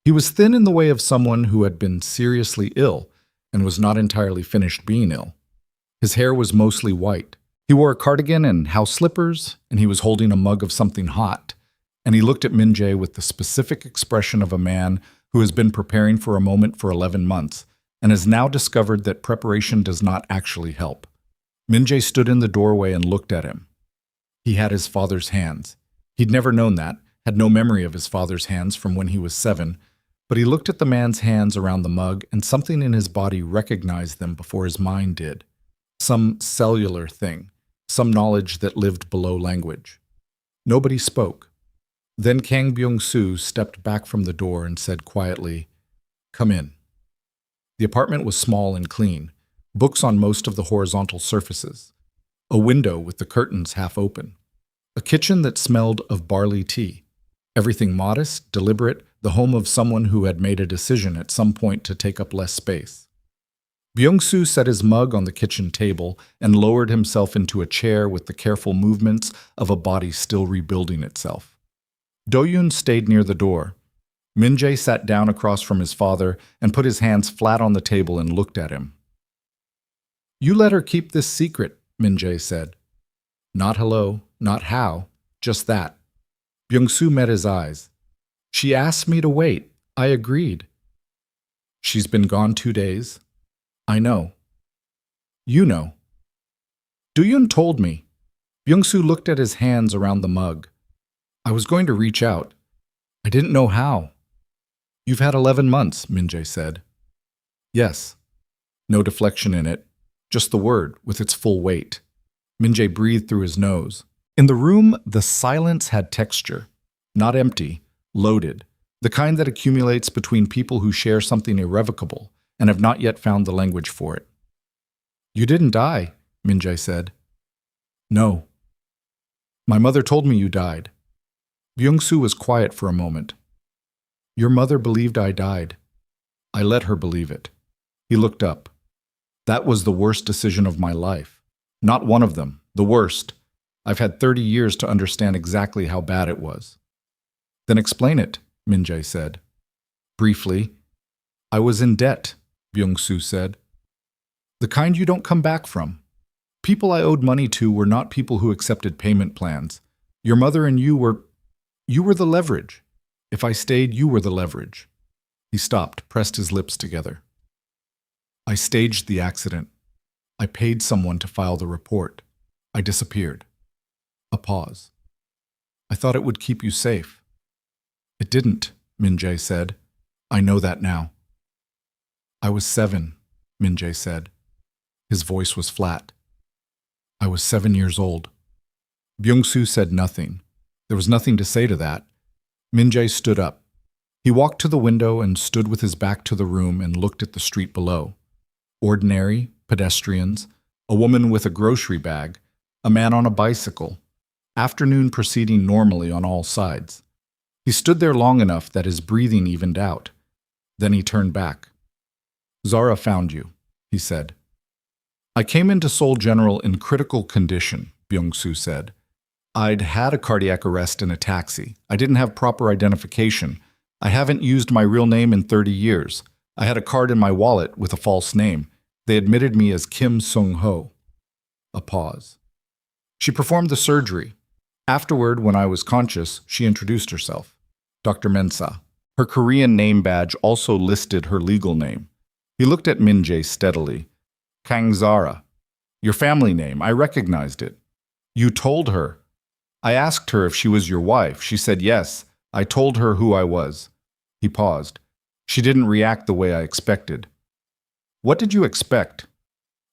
He was thin in the way of someone who had been seriously ill and was not entirely finished being ill. His hair was mostly white. He wore a cardigan and house slippers, and he was holding a mug of something hot. And he looked at Min-jae with the specific expression of a man who has been preparing for a moment for 11 months and has now discovered that preparation does not actually help. Min-jae stood in the doorway and looked at him. He had his father's hands. He'd never known that, had no memory of his father's hands from when he was 7, but he looked at the man's hands around the mug and something in his body recognized them before his mind did. Some cellular thing, some knowledge that lived below language. Nobody spoke. Then Kang Byung-soo stepped back from the door and said quietly, "Come in." The apartment was small and clean, books on most of the horizontal surfaces, a window with the curtains half open, a kitchen that smelled of barley tea, everything modest, deliberate, the home of someone who had made a decision at some point to take up less space. Byung-soo set his mug on the kitchen table and lowered himself into a chair with the careful movements of a body still rebuilding itself. Do-yoon stayed near the door. Min-jae sat down across from his father and put his hands flat on the table and looked at him. "You let her keep this secret," Min-jae said. Not hello, not how, just that. Byung-soo met his eyes. "She asked me to wait. I agreed." "She's been gone 2 days." "I know." "You know." "Do-yoon told me." Byung-soo looked at his hands around the mug. "I was going to reach out. I didn't know how." "You've had 11 months, Min-jae said. "Yes." No deflection in it, just the word with its full weight. Min-jae breathed through his nose. In the room, the silence had texture. Not empty, loaded. The kind that accumulates between people who share something irrevocable and have not yet found the language for it. "You didn't die," Min-jae said. "No." "My mother told me you died." Byung-soo was quiet for a moment. "Your mother believed I died. I let her believe it." He looked up. "That was the worst decision of my life. Not one of them, the worst. I've had 30 years to understand exactly how bad it was. Then explain it, Min-jae said. Briefly, I was in debt, Byung-soo said. The kind you don't come back from. People I owed money to were not people who accepted payment plans. Your mother and you were the leverage. If I stayed, you were the leverage. He stopped, pressed his lips together. I staged the accident. I paid someone to file the report. I disappeared. A pause. I thought it would keep you safe. It didn't, Min-jae said. I know that now. I was 7, Min-jae said. His voice was flat. I was 7 years old. Byung-soo said nothing. There was nothing to say to that. Min-jae stood up. He walked to the window and stood with his back to the room and looked at the street below. Ordinary, pedestrians, a woman with a grocery bag, a man on a bicycle, afternoon proceeding normally on all sides. He stood there long enough that his breathing evened out. Then he turned back. Zara found you, he said. I came into Seoul General in critical condition, Byung-soo said. I'd had a cardiac arrest in a taxi. I didn't have proper identification. I haven't used my real name in 30 years. I had a card in my wallet with a false name. They admitted me as Kim Sung-ho. A pause. She performed the surgery. Afterward, when I was conscious, she introduced herself. Dr. Mensa. Her Korean name badge also listed her legal name. He looked at Min-jae steadily. Kang Zara. Your family name. I recognized it. You told her. I asked her if she was your wife. She said yes. I told her who I was. He paused. She didn't react the way I expected. What did you expect?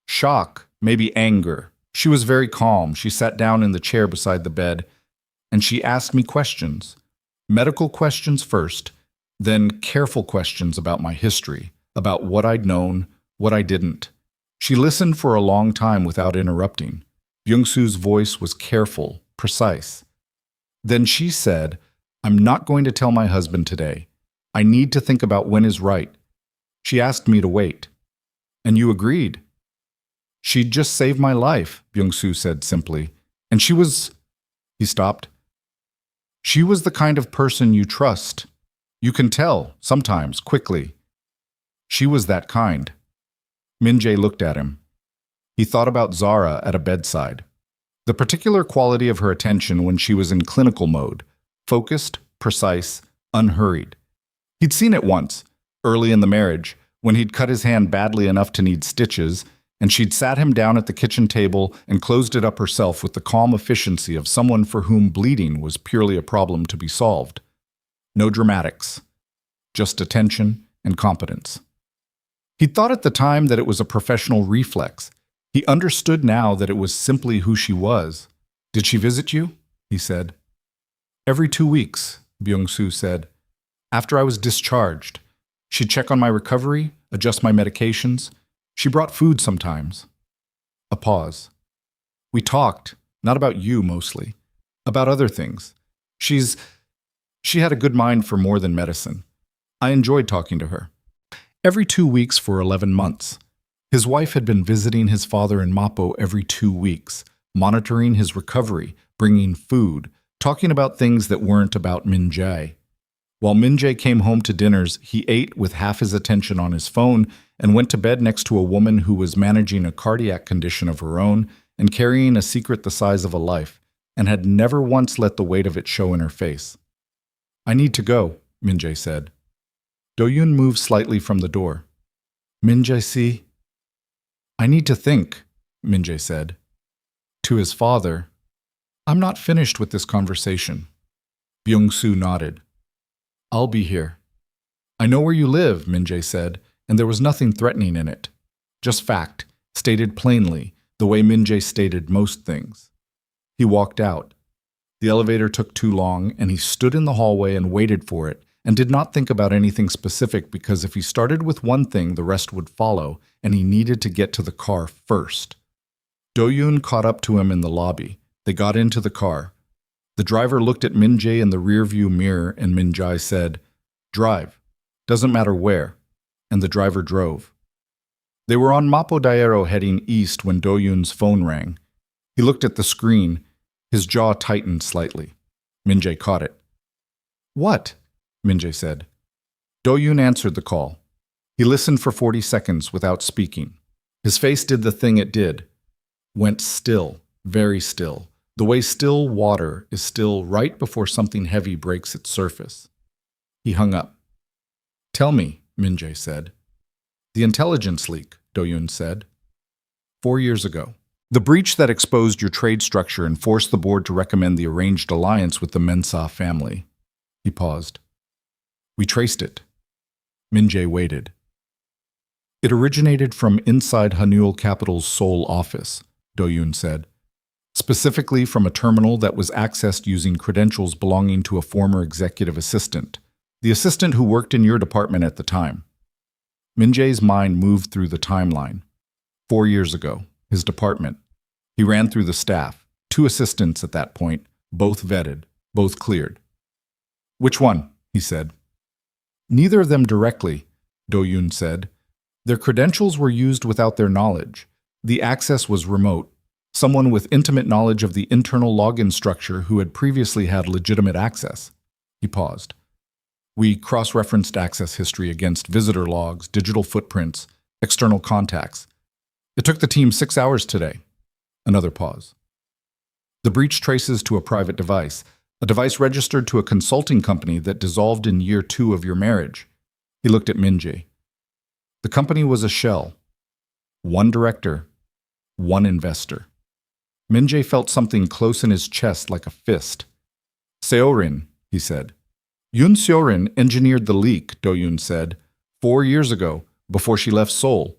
Shock, maybe anger. She was very calm. She sat down in the chair beside the bed, and she asked me questions. Medical questions first, then careful questions about my history, about what I'd known, what I didn't. She listened for a long time without interrupting. Byung-soo's voice was careful, precise. Then she said, I'm not going to tell my husband today. I need to think about when is right. She asked me to wait. And you agreed. She'd just saved my life, Byung-soo said simply. And she was... He stopped. She was the kind of person you trust. You can tell, sometimes, quickly. She was that kind. Min-jae looked at him. He thought about Zara at a bedside. The particular quality of her attention when she was in clinical mode, focused, precise, unhurried. He'd seen it once, early in the marriage, when he'd cut his hand badly enough to need stitches, and she'd sat him down at the kitchen table and closed it up herself with the calm efficiency of someone for whom bleeding was purely a problem to be solved. No dramatics, just attention and competence. He'd thought at the time that it was a professional reflex. He understood now that it was simply who she was. Did she visit you? He said. Every 2 weeks, Byung-soo said. After I was discharged. She'd check on my recovery, adjust my medications. She brought food sometimes. A pause. We talked, not about you mostly, about other things. She had a good mind for more than medicine. I enjoyed talking to her. Every 2 weeks for 11 months. His wife had been visiting his father in Mapo every 2 weeks, monitoring his recovery, bringing food, talking about things that weren't about Min-jae. While Min-jae came home to dinners, he ate with half his attention on his phone and went to bed next to a woman who was managing a cardiac condition of her own and carrying a secret the size of a life, and had never once let the weight of it show in her face. I need to go, Min-jae said. Do-yoon moved slightly from the door. Min-jae, see? I need to think, Min-jae said. To his father, I'm not finished with this conversation. Byung-soo nodded. I'll be here. I know where you live, Min-jae said, and there was nothing threatening in it. Just fact, stated plainly, the way Min-jae stated most things. He walked out. The elevator took too long, and he stood in the hallway and waited for it, and did not think about anything specific because if he started with one thing, the rest would follow, and he needed to get to the car first. Do-yoon caught up to him in the lobby. They got into the car. The driver looked at Min-jae in the rearview mirror, and Min-jae said, Drive. Doesn't matter where. And the driver drove. They were on Mapo Daero heading east when Do-yoon's phone rang. He looked at the screen. His jaw tightened slightly. Min-jae caught it. "What?" Min-jae said. Do-yoon answered the call. He listened for 40 seconds without speaking. His face did the thing it did. Went still, very still, the way still water is still right before something heavy breaks its surface. He hung up. "Tell me," Min-jae said. "The intelligence leak," Do-yoon said. 4 years ago. The breach that exposed your trade structure and forced the board to recommend the arranged alliance with the Mensah family." He paused. "We traced it." Min-jae waited. "It originated from inside Hanul Capital's Seoul office," Do-yoon said. "Specifically from a terminal that was accessed using credentials belonging to a former executive assistant, the assistant who worked in your department at the time." Min-jae's mind moved through the timeline. 4 years ago, his department. He ran through the staff, 2 assistants at that point, both vetted, both cleared. "Which one?" he said. "Neither of them directly," Do-yoon said. "Their credentials were used without their knowledge. The access was remote. Someone with intimate knowledge of the internal login structure who had previously had legitimate access." He paused. "We cross-referenced access history against visitor logs, digital footprints, external contacts. It took the team 6 hours today." Another pause. "The breach traces to a private device, a device registered to a consulting company that dissolved in year 2 of your marriage." He looked at Min-jae. "The company was a shell. 1 director, 1 investor." Min-jae felt something close in his chest like a fist. "Seorin," he said. "Yoon Seorin engineered the leak," Do-yoon said, 4 years ago, before she left Seoul.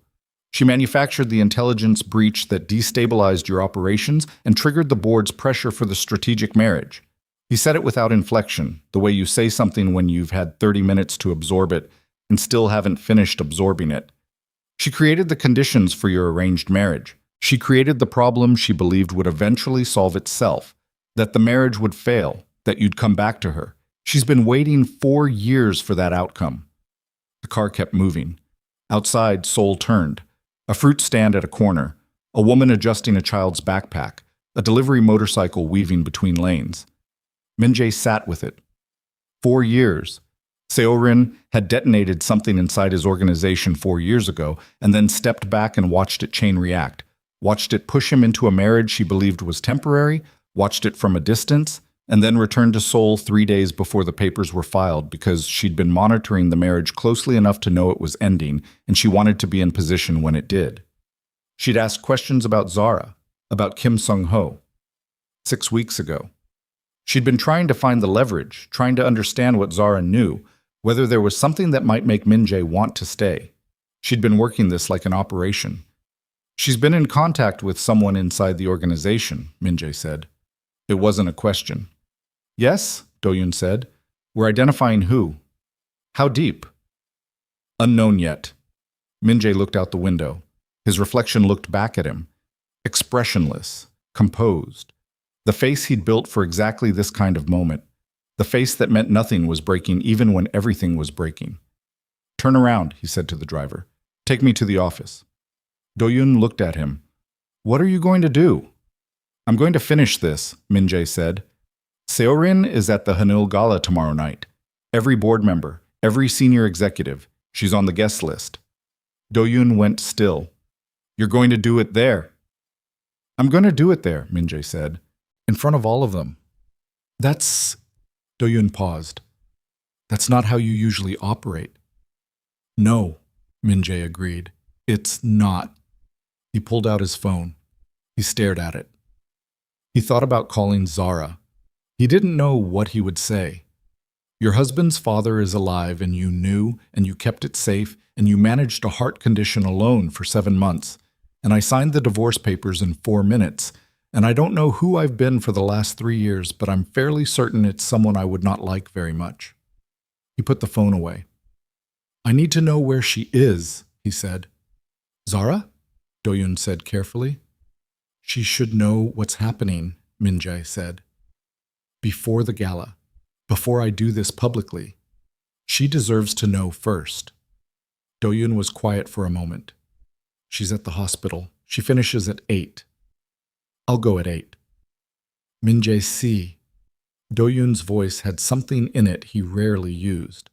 She manufactured the intelligence breach that destabilized your operations and triggered the board's pressure for the strategic marriage. He said it without inflection, the way you say something when you've had 30 minutes to absorb it and still haven't finished absorbing it. She created the conditions for your arranged marriage. She created the problem she believed would eventually solve itself, that the marriage would fail, that you'd come back to her. She's been waiting 4 years for that outcome. The car kept moving. Outside, Seoul turned. A fruit stand at a corner, a woman adjusting a child's backpack, a delivery motorcycle weaving between lanes. Min-jae sat with it. 4 years. Seorin had detonated something inside his organization 4 years ago and then stepped back and watched it chain react, watched it push him into a marriage she believed was temporary, watched it from a distance, and then returned to Seoul 3 days before the papers were filed because she'd been monitoring the marriage closely enough to know it was ending, and she wanted to be in position when it did. She'd asked questions about Zara, about Kim Sung-ho. 6 weeks ago. She'd been trying to find the leverage, trying to understand what Zara knew, whether there was something that might make Min-jae want to stay. She'd been working this like an operation. "She's been in contact with someone inside the organization," Min-jae said. It wasn't a question. "Yes," Do-yoon said. "We're identifying who." "How deep?" "Unknown yet." Min-jae looked out the window. His reflection looked back at him. Expressionless, composed. The face he'd built for exactly this kind of moment. The face that meant nothing was breaking even when everything was breaking. "Turn around," he said to the driver. "Take me to the office." Do-yoon looked at him. "What are you going to do?" "I'm going to finish this," Min-jae said. "Seorin is at the Hanul Gala tomorrow night. Every board member, every senior executive. She's on the guest list." Do-yoon went still. "You're going to do it there." "I'm going to do it there," Min-jae said. "In front of all of them." "That's..." Do-yoon paused. "That's not how you usually operate." "No," Min-jae agreed. "It's not." He pulled out his phone. He stared at it. He thought about calling Zara. He didn't know what he would say. "Your husband's father is alive and you knew, and you kept it safe, and you managed a heart condition alone for 7 months. And I signed the divorce papers in 4 minutes. And I don't know who I've been for the last 3 years, but I'm fairly certain it's someone I would not like very much." He put the phone away. "I need to know where she is," he said. "Zara?" Do-yoon said carefully. "She should know what's happening," Min-jae said. "Before the gala, before I do this publicly. She deserves to know first." Do-yoon was quiet for a moment. "She's at the hospital. She finishes at 8. I'll go at 8. Min-jae see. Do-yoon's voice had something in it he rarely used,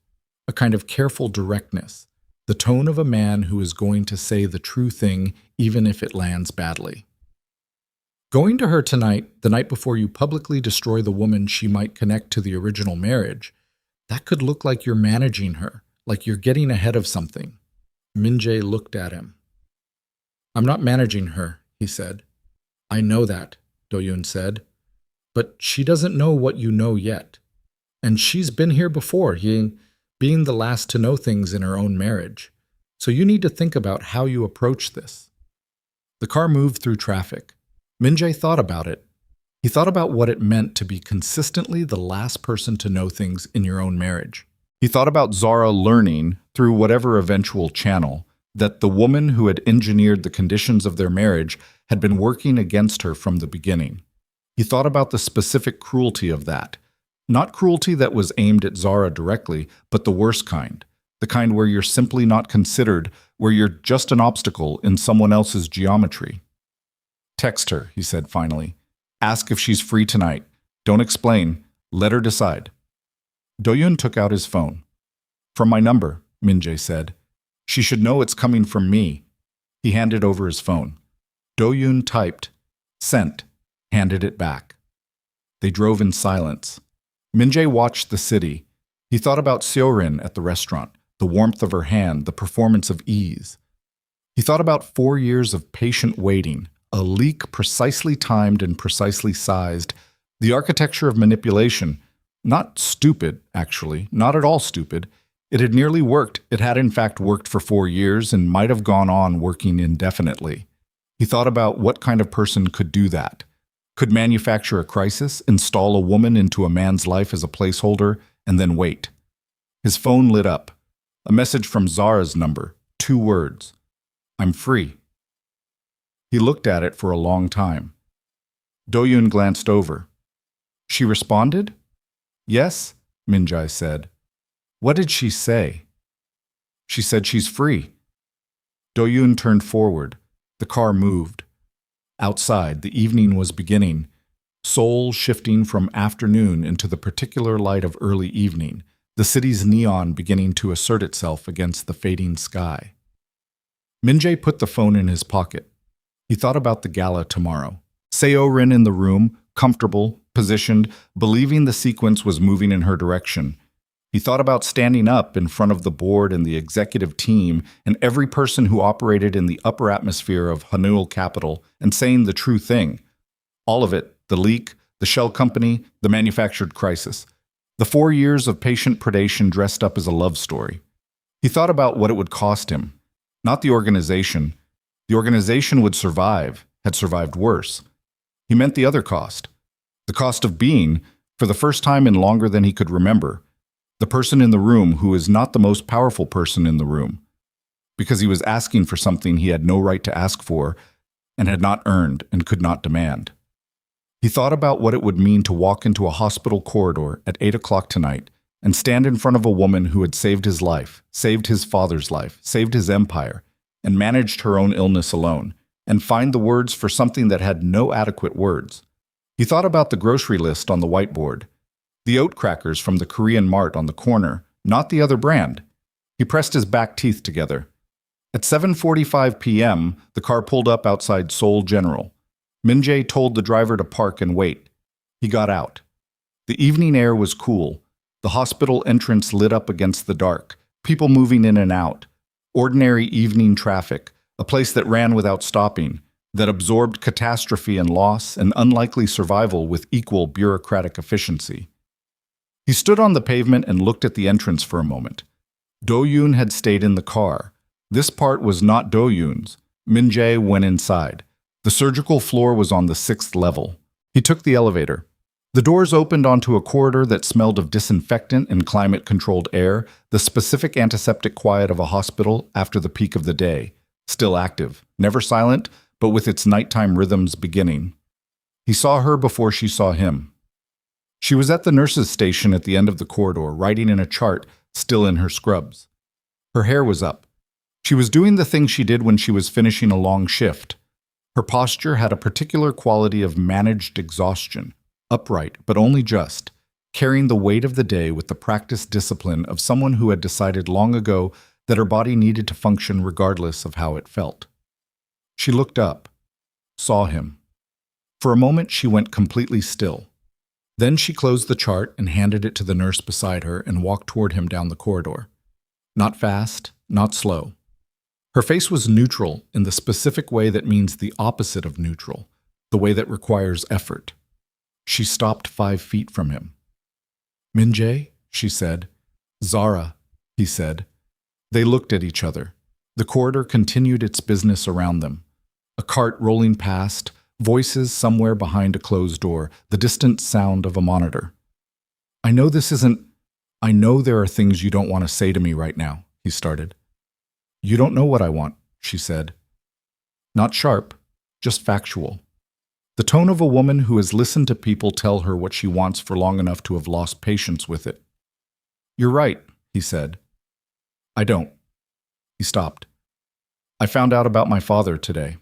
a kind of careful directness, the tone of a man who is going to say the true thing even if it lands badly. Going to her tonight, the night before you publicly destroy the woman she might connect to the original marriage, that could look like you're managing her, like you're getting ahead of something. Min-jae looked at him. I'm not managing her, he said. I know that, Do-yoon said. But she doesn't know what you know yet. And she's been here before, being the last to know things in her own marriage. So you need to think about how you approach this. The car moved through traffic. Min-jae thought about it. He thought about what it meant to be consistently the last person to know things in your own marriage. He thought about Zara learning, through whatever eventual channel, that the woman who had engineered the conditions of their marriage had been working against her from the beginning. He thought about the specific cruelty of that. Not cruelty that was aimed at Zara directly, but the worst kind. The kind where you're simply not considered, where you're just an obstacle in someone else's geometry. Text her, he said finally. Ask if she's free tonight. Don't explain. Let her decide. Do-yoon took out his phone. From my number, Min-jae said. She should know it's coming from me. He handed over his phone. Do-yoon typed, sent, handed it back. They drove in silence. Min-jae watched the city. He thought about Seo-rin at the restaurant, the warmth of her hand, the performance of ease. He thought about 4 years of patient waiting, a leak precisely timed and precisely sized, the architecture of manipulation. Not stupid, actually, not at all stupid. It had nearly worked. It had in fact worked for 4 years and might have gone on working indefinitely. He thought about what kind of person could do that. Could manufacture a crisis, install a woman into a man's life as a placeholder, and then wait. His phone lit up. A message from Zara's number, 2 words. I'm free. He looked at it for a long time. Do-yoon glanced over. She responded? Yes, Min-jae said. What did she say? She said she's free. Do-yoon turned forward. The car moved. Outside, the evening was beginning, Seoul shifting from afternoon into the particular light of early evening, the city's neon beginning to assert itself against the fading sky. Min-jae put the phone in his pocket. He thought about the gala tomorrow. Seo-rin in the room, comfortable, positioned, believing the sequence was moving in her direction. He thought about standing up in front of the board and the executive team and every person who operated in the upper atmosphere of Hanul Capital and saying the true thing. All of it, the leak, the shell company, the manufactured crisis. The 4 years of patient predation dressed up as a love story. He thought about what it would cost him. Not the organization. The organization would survive, had survived worse. He meant the other cost. The cost of being, for the first time in longer than he could remember, the person in the room who is not the most powerful person in the room, because he was asking for something he had no right to ask for and had not earned and could not demand. He thought about what it would mean to walk into a hospital corridor at 8 o'clock tonight and stand in front of a woman who had saved his life, saved his father's life, saved his empire, and managed her own illness alone, and find the words for something that had no adequate words. He thought about the grocery list on the whiteboard, the oat crackers from the Korean mart on the corner, not the other brand. He pressed his back teeth together. At 7:45 p.m., the car pulled up outside Seoul General. Min-jae told the driver to park and wait. He got out. The evening air was cool. The hospital entrance lit up against the dark, people moving in and out. Ordinary evening traffic, a place that ran without stopping, that absorbed catastrophe and loss and unlikely survival with equal bureaucratic efficiency. He stood on the pavement and looked at the entrance for a moment. Do-yoon had stayed in the car. This part was not Do-yoon's. Min-jae went inside. The surgical floor was on the 6th level. He took the elevator. The doors opened onto a corridor that smelled of disinfectant and climate-controlled air, the specific antiseptic quiet of a hospital after the peak of the day. Still active, never silent, but with its nighttime rhythms beginning. He saw her before she saw him. She was at the nurse's station at the end of the corridor, writing in a chart, still in her scrubs. Her hair was up. She was doing the thing she did when she was finishing a long shift. Her posture had a particular quality of managed exhaustion. upright, but only just, carrying the weight of the day with the practiced discipline of someone who had decided long ago that her body needed to function regardless of how it felt. She looked up, saw him. For a moment, she went completely still. Then she closed the chart and handed it to the nurse beside her and walked toward him down the corridor. Not fast, not slow. Her face was neutral in the specific way that means the opposite of neutral, the way that requires effort. She stopped 5 feet from him. "Min-jae," she said. "Zara," he said. They looked at each other. The corridor continued its business around them. A cart rolling past, voices somewhere behind a closed door, the distant sound of a monitor. I know there are things you don't want to say to me right now," he started. "You don't know what I want," she said. Not sharp, just factual. The tone of a woman who has listened to people tell her what she wants for long enough to have lost patience with it. "You're right," he said. "I don't." He stopped. "I found out about my father today."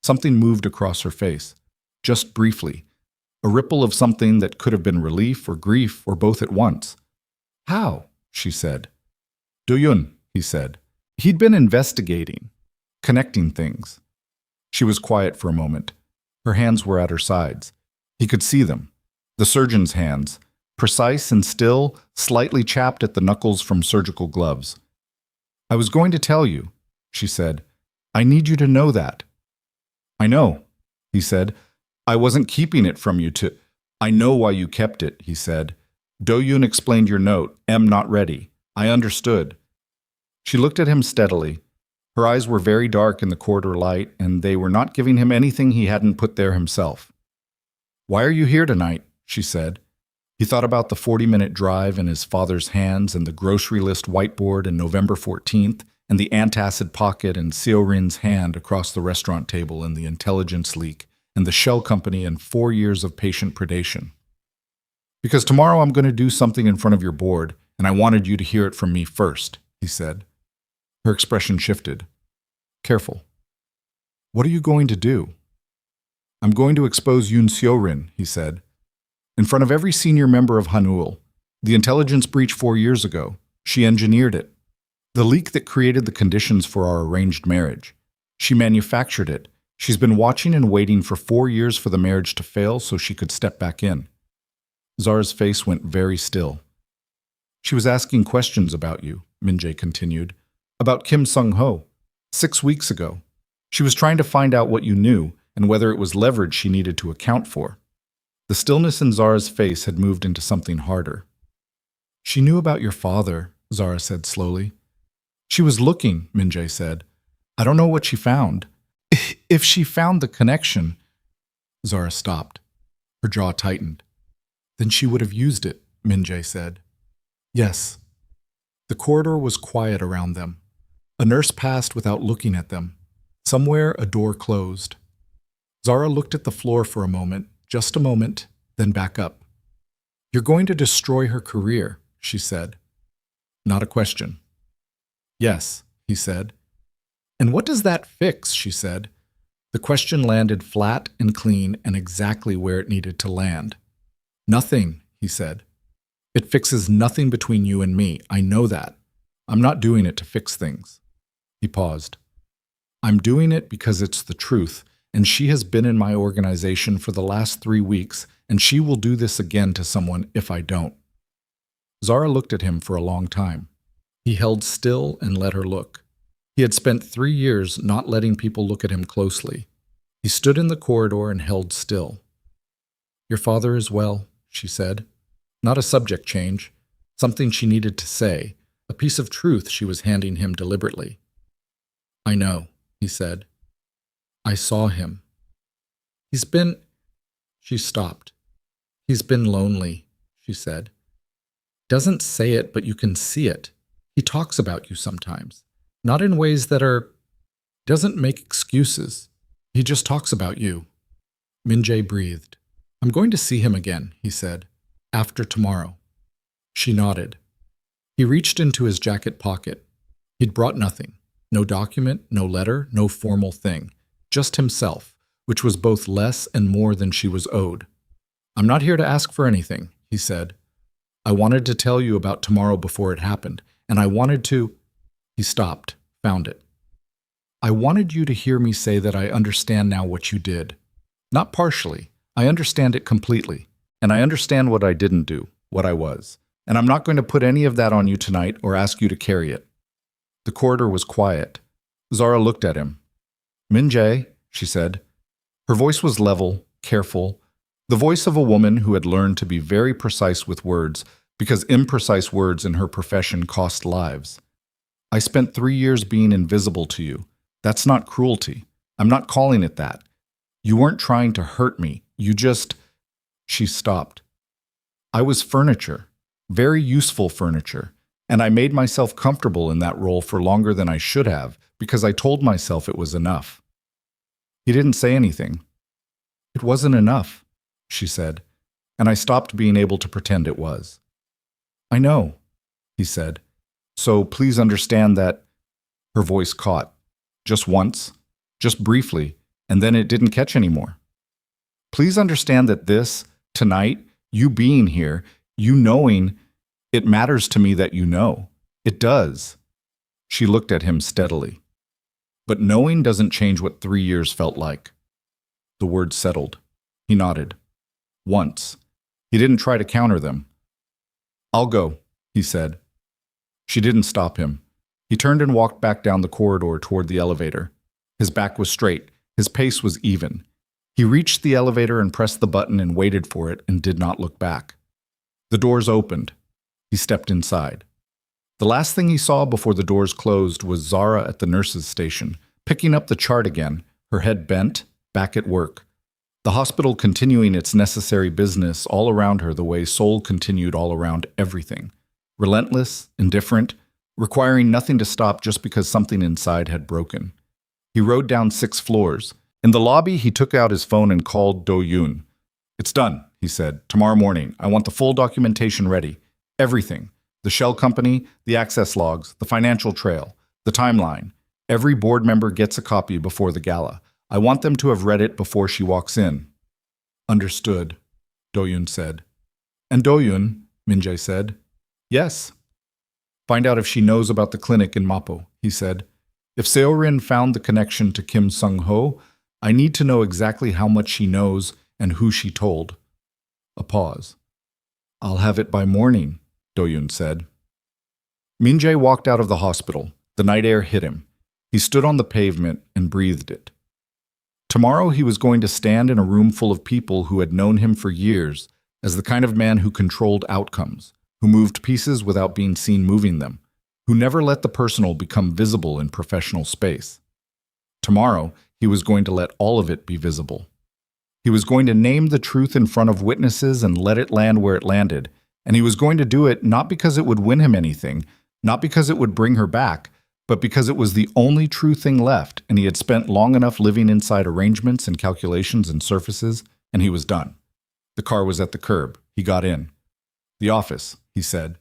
Something moved across her face, just briefly, a ripple of something that could have been relief or grief or both at once. "How?" she said. "Do-yun," he said. He'd been investigating, connecting things. She was quiet for a moment. Her hands were at her sides. He could see them, the surgeon's hands, precise and still, slightly chapped at the knuckles from surgical gloves. "I was going to tell you," she said. "I need you to know that." "I know," he said. "I wasn't keeping it from you to—" "I know why you kept it," he said. "Do-yun explained your note. Not ready. I understood." She looked at him steadily. Her eyes were very dark in the corridor light, and they were not giving him anything he hadn't put there himself. "Why are you here tonight?" she said. He thought about the 40-minute drive in his father's hands and the grocery list whiteboard in November 14th, and the antacid pocket in Seo-rin's hand across the restaurant table in the intelligence leak, and the shell company and 4 years of patient predation. "Because tomorrow I'm going to do something in front of your board, and I wanted you to hear it from me first," he said. Her expression shifted. "Careful." "What are you going to do?" "I'm going to expose Yoon Seo-rin," he said. "In front of every senior member of Hanul. The intelligence breach 4 years ago. She engineered it. The leak that created the conditions for our arranged marriage. She manufactured it. She's been watching and waiting for 4 years for the marriage to fail so she could step back in." Zara's face went very still. "She was asking questions about you," Min-jae continued. "About Kim Sung-ho. 6 weeks ago. She was trying to find out what you knew and whether it was leverage she needed to account for." The stillness in Zara's face had moved into something harder. "She knew about your father," Zara said slowly. "She was looking," Min-jae said. "I don't know what she found. If she found the connection—" Zara stopped. Her jaw tightened. "Then she would have used it," Min-jae said. "Yes." The corridor was quiet around them. A nurse passed without looking at them. Somewhere a door closed. Zara looked at the floor for a moment, just a moment, then back up. "You're going to destroy her career," she said. Not a question. "Yes," he said. "And what does that fix?" she said. The question landed flat and clean and exactly where it needed to land. "Nothing," he said. "It fixes nothing between you and me. I know that. I'm not doing it to fix things." He paused. "I'm doing it because it's the truth, and she has been in my organization for the last 3 weeks, and she will do this again to someone if I don't." Zara looked at him for a long time. He held still and let her look. He had spent 3 years not letting people look at him closely. He stood in the corridor and held still. "Your father is well," she said. Not a subject change, something she needed to say, a piece of truth she was handing him deliberately. "I know," he said. "I saw him. He's been—" She stopped. "He's been lonely," she said. "Doesn't say it, but you can see it. He talks about you sometimes. Not in ways that are— doesn't make excuses. He just talks about you." Min-jae breathed. "I'm going to see him again," he said. "After tomorrow." She nodded. He reached into his jacket pocket. He'd brought nothing. No document, no letter, no formal thing. Just himself, which was both less and more than she was owed. I'm not here to ask for anything, he said. I wanted to tell you about tomorrow before it happened, and I wanted to... He stopped, found it. I wanted you to hear me say that I understand now what you did. Not partially. I understand it completely. And I understand what I didn't do, what I was. And I'm not going to put any of that on you tonight or ask you to carry it. The corridor was quiet. Zara looked at him. Min-jae, she said. Her voice was level, careful, the voice of a woman who had learned to be very precise with words because imprecise words in her profession cost lives. I spent 3 years being invisible to you. That's not cruelty. I'm not calling it that. You weren't trying to hurt me. You just... She stopped. I was furniture, very useful furniture, and I made myself comfortable in that role for longer than I should have because I told myself it was enough. He didn't say anything. It wasn't enough, she said, and I stopped being able to pretend it was. I know, he said, so please understand that... Her voice caught. Just once, just briefly, and then it didn't catch anymore. Please understand that this, tonight, you being here, you knowing, it matters to me that you know. It does. She looked at him steadily. But knowing doesn't change what 3 years felt like. The words settled. He nodded. Once. He didn't try to counter them. I'll go, he said. She didn't stop him. He turned and walked back down the corridor toward the elevator. His back was straight. His pace was even. He reached the elevator and pressed the button and waited for it and did not look back. The doors opened. He stepped inside. The last thing he saw before the doors closed was Zara at the nurse's station, picking up the chart again, her head bent, back at work. The hospital continuing its necessary business all around her the way Seoul continued all around everything. Relentless, indifferent, requiring nothing to stop just because something inside had broken. He rode down 6 floors. In the lobby, he took out his phone and called Do-yoon. It's done, he said. Tomorrow morning. I want the full documentation ready. Everything. The shell company, the access logs, the financial trail, the timeline. Every board member gets a copy before the gala. I want them to have read it before she walks in. Understood, Do-yoon said. And Do-yoon, Min-jae said. Yes. Find out if she knows about the clinic in Mapo, he said. If Seo-rin found the connection to Kim Sung-ho, I need to know exactly how much she knows and who she told. A pause. I'll have it by morning, Do-yoon said. Min-jae walked out of the hospital. The night air hit him. He stood on the pavement and breathed it. Tomorrow he was going to stand in a room full of people who had known him for years as the kind of man who controlled outcomes, who moved pieces without being seen moving them, who never let the personal become visible in professional space. Tomorrow, he was going to let all of it be visible. He was going to name the truth in front of witnesses and let it land where it landed, and he was going to do it not because it would win him anything, not because it would bring her back, but because it was the only true thing left, and he had spent long enough living inside arrangements and calculations and surfaces, and he was done. The car was at the curb. He got in. The office, he said.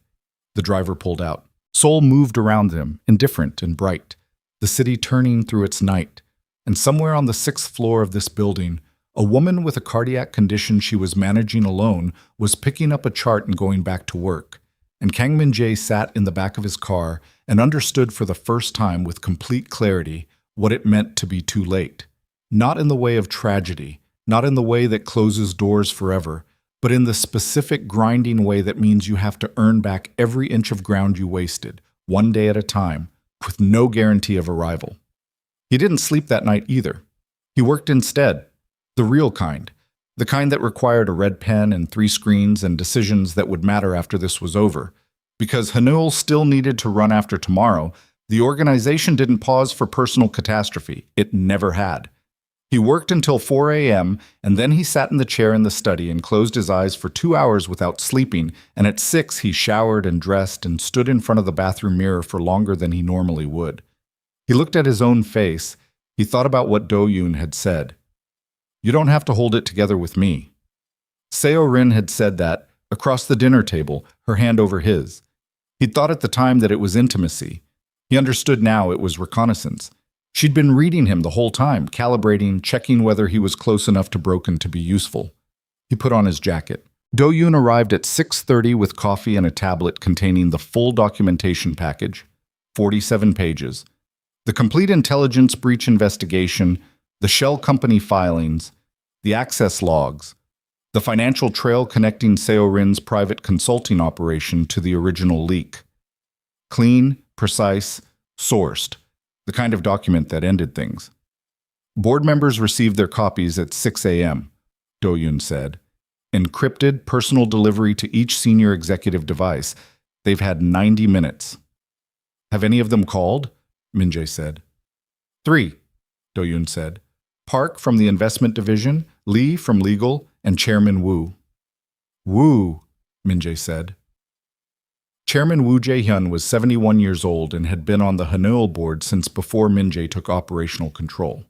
The driver pulled out. Seoul moved around them, indifferent and bright, the city turning through its night, and somewhere on the 6th floor of this building, a woman with a cardiac condition she was managing alone was picking up a chart and going back to work, and Kang Min-jae sat in the back of his car and understood for the first time with complete clarity what it meant to be too late. Not in the way of tragedy, not in the way that closes doors forever, but in the specific grinding way that means you have to earn back every inch of ground you wasted, one day at a time, with no guarantee of arrival. He didn't sleep that night either. He worked instead, the real kind, the kind that required a red pen and 3 screens and decisions that would matter after this was over. Because Hanul still needed to run after tomorrow, the organization didn't pause for personal catastrophe. It never had. He worked until 4 a.m., and then he sat in the chair in the study and closed his eyes for 2 hours without sleeping, and at 6 he showered and dressed and stood in front of the bathroom mirror for longer than he normally would. He looked at his own face. He thought about what Do-yoon had said. You don't have to hold it together with me. Seo-rin had said that, across the dinner table, her hand over his. He'd thought at the time that it was intimacy. He understood now it was reconnaissance. She'd been reading him the whole time, calibrating, checking whether he was close enough to Broken to be useful. He put on his jacket. Do-yoon arrived at 6:30 with coffee and a tablet containing the full documentation package, 47 pages, the complete intelligence breach investigation, the shell company filings, the access logs, the financial trail connecting Seo-rin's private consulting operation to the original leak. Clean, precise, sourced, the kind of document that ended things. Board members received their copies at 6 a.m., Do-yoon said. Encrypted personal delivery to each senior executive device. They've had 90 minutes. Have any of them called? Min-jae said. 3, Do-yoon said. Park from the investment division, Lee from legal, and Chairman Woo. Woo, Min-jae said. Chairman Woo Jae-hyun was 71 years old and had been on the Haneul board since before Min-jae took operational control.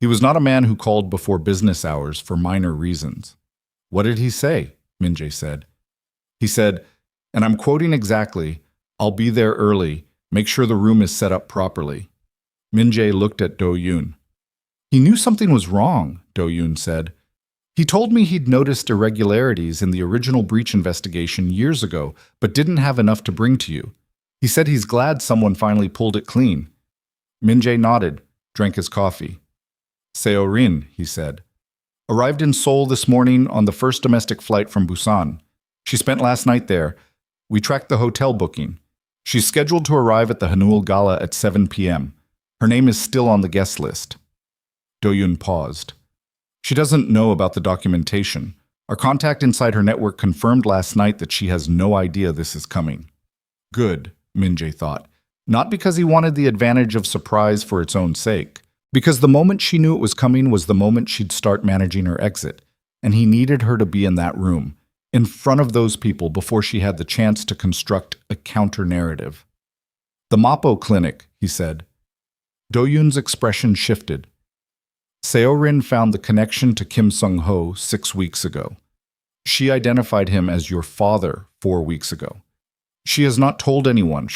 He was not a man who called before business hours for minor reasons. What did he say? Min-jae said. He said, and I'm quoting exactly, "I'll be there early. Make sure the room is set up properly." Min-jae looked at Do-yoon. He knew something was wrong, Do-yoon said. He told me he'd noticed irregularities in the original breach investigation years ago, but didn't have enough to bring to you. He said he's glad someone finally pulled it clean. Min-jae nodded, drank his coffee. Seo-rin, he said. Arrived in Seoul this morning on the first domestic flight from Busan. She spent last night there. We tracked the hotel booking. She's scheduled to arrive at the Haneul Gala at 7 p.m. Her name is still on the guest list. Do-yoon paused. She doesn't know about the documentation. Our contact inside her network confirmed last night that she has no idea this is coming. Good, Min-jae thought. Not because he wanted the advantage of surprise for its own sake. Because the moment she knew it was coming was the moment she'd start managing her exit, and he needed her to be in that room, in front of those people before she had the chance to construct a counter-narrative. The Mapo Clinic, he said. Do-yoon's expression shifted. Seo-rin found the connection to Kim Sung-ho 6 weeks ago. She identified him as your father 4 weeks ago. She has not told anyone.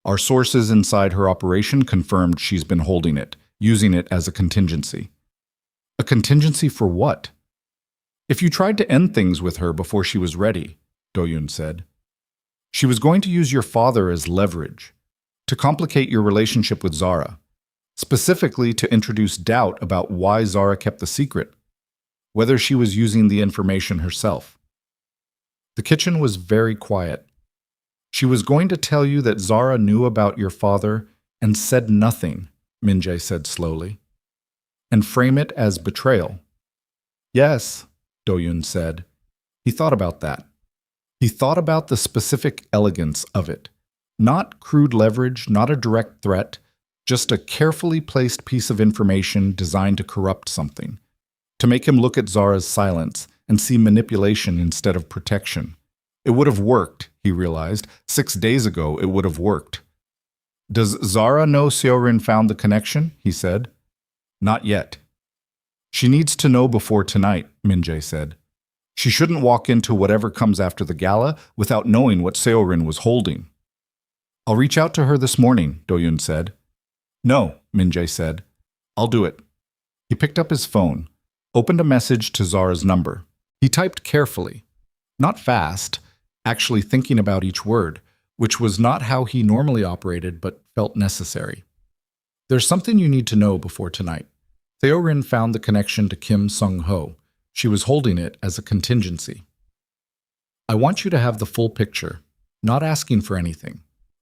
Our sources inside her operation confirmed she's been holding it, using it as a contingency. A contingency for what? If you tried to end things with her before she was ready, Do-yoon said. She was going to use your father as leverage, to complicate your relationship with Zara, specifically to introduce doubt about why Zara kept the secret, whether she was using the information herself. The kitchen was very quiet. She was going to tell you that Zara knew about your father and said nothing, Min-jae said slowly, and frame it as betrayal. Yes, Do-yoon said. He thought about that. He thought about the specific elegance of it. Not crude leverage, not a direct threat, just a carefully placed piece of information designed to corrupt something, to make him look at Zara's silence and see manipulation instead of protection. It would have worked, he realized. 6 days ago, it would have worked. Does Zara know Seo-rin found the connection? He said. Not yet. She needs to know before tonight, Min-jae said. She shouldn't walk into whatever comes after the gala without knowing what Seo-rin was holding. I'll reach out to her this morning, Do-yoon said. No, Min-jae said. I'll do it. He picked up his phone, opened a message to Zara's number. He typed carefully, not fast, actually thinking about each word, which was not how he normally operated but felt necessary. There's something you need to know before tonight. Seo-rin found the connection to Kim Sung-ho. She was holding it as a contingency. I want you to have the full picture, not asking for anything,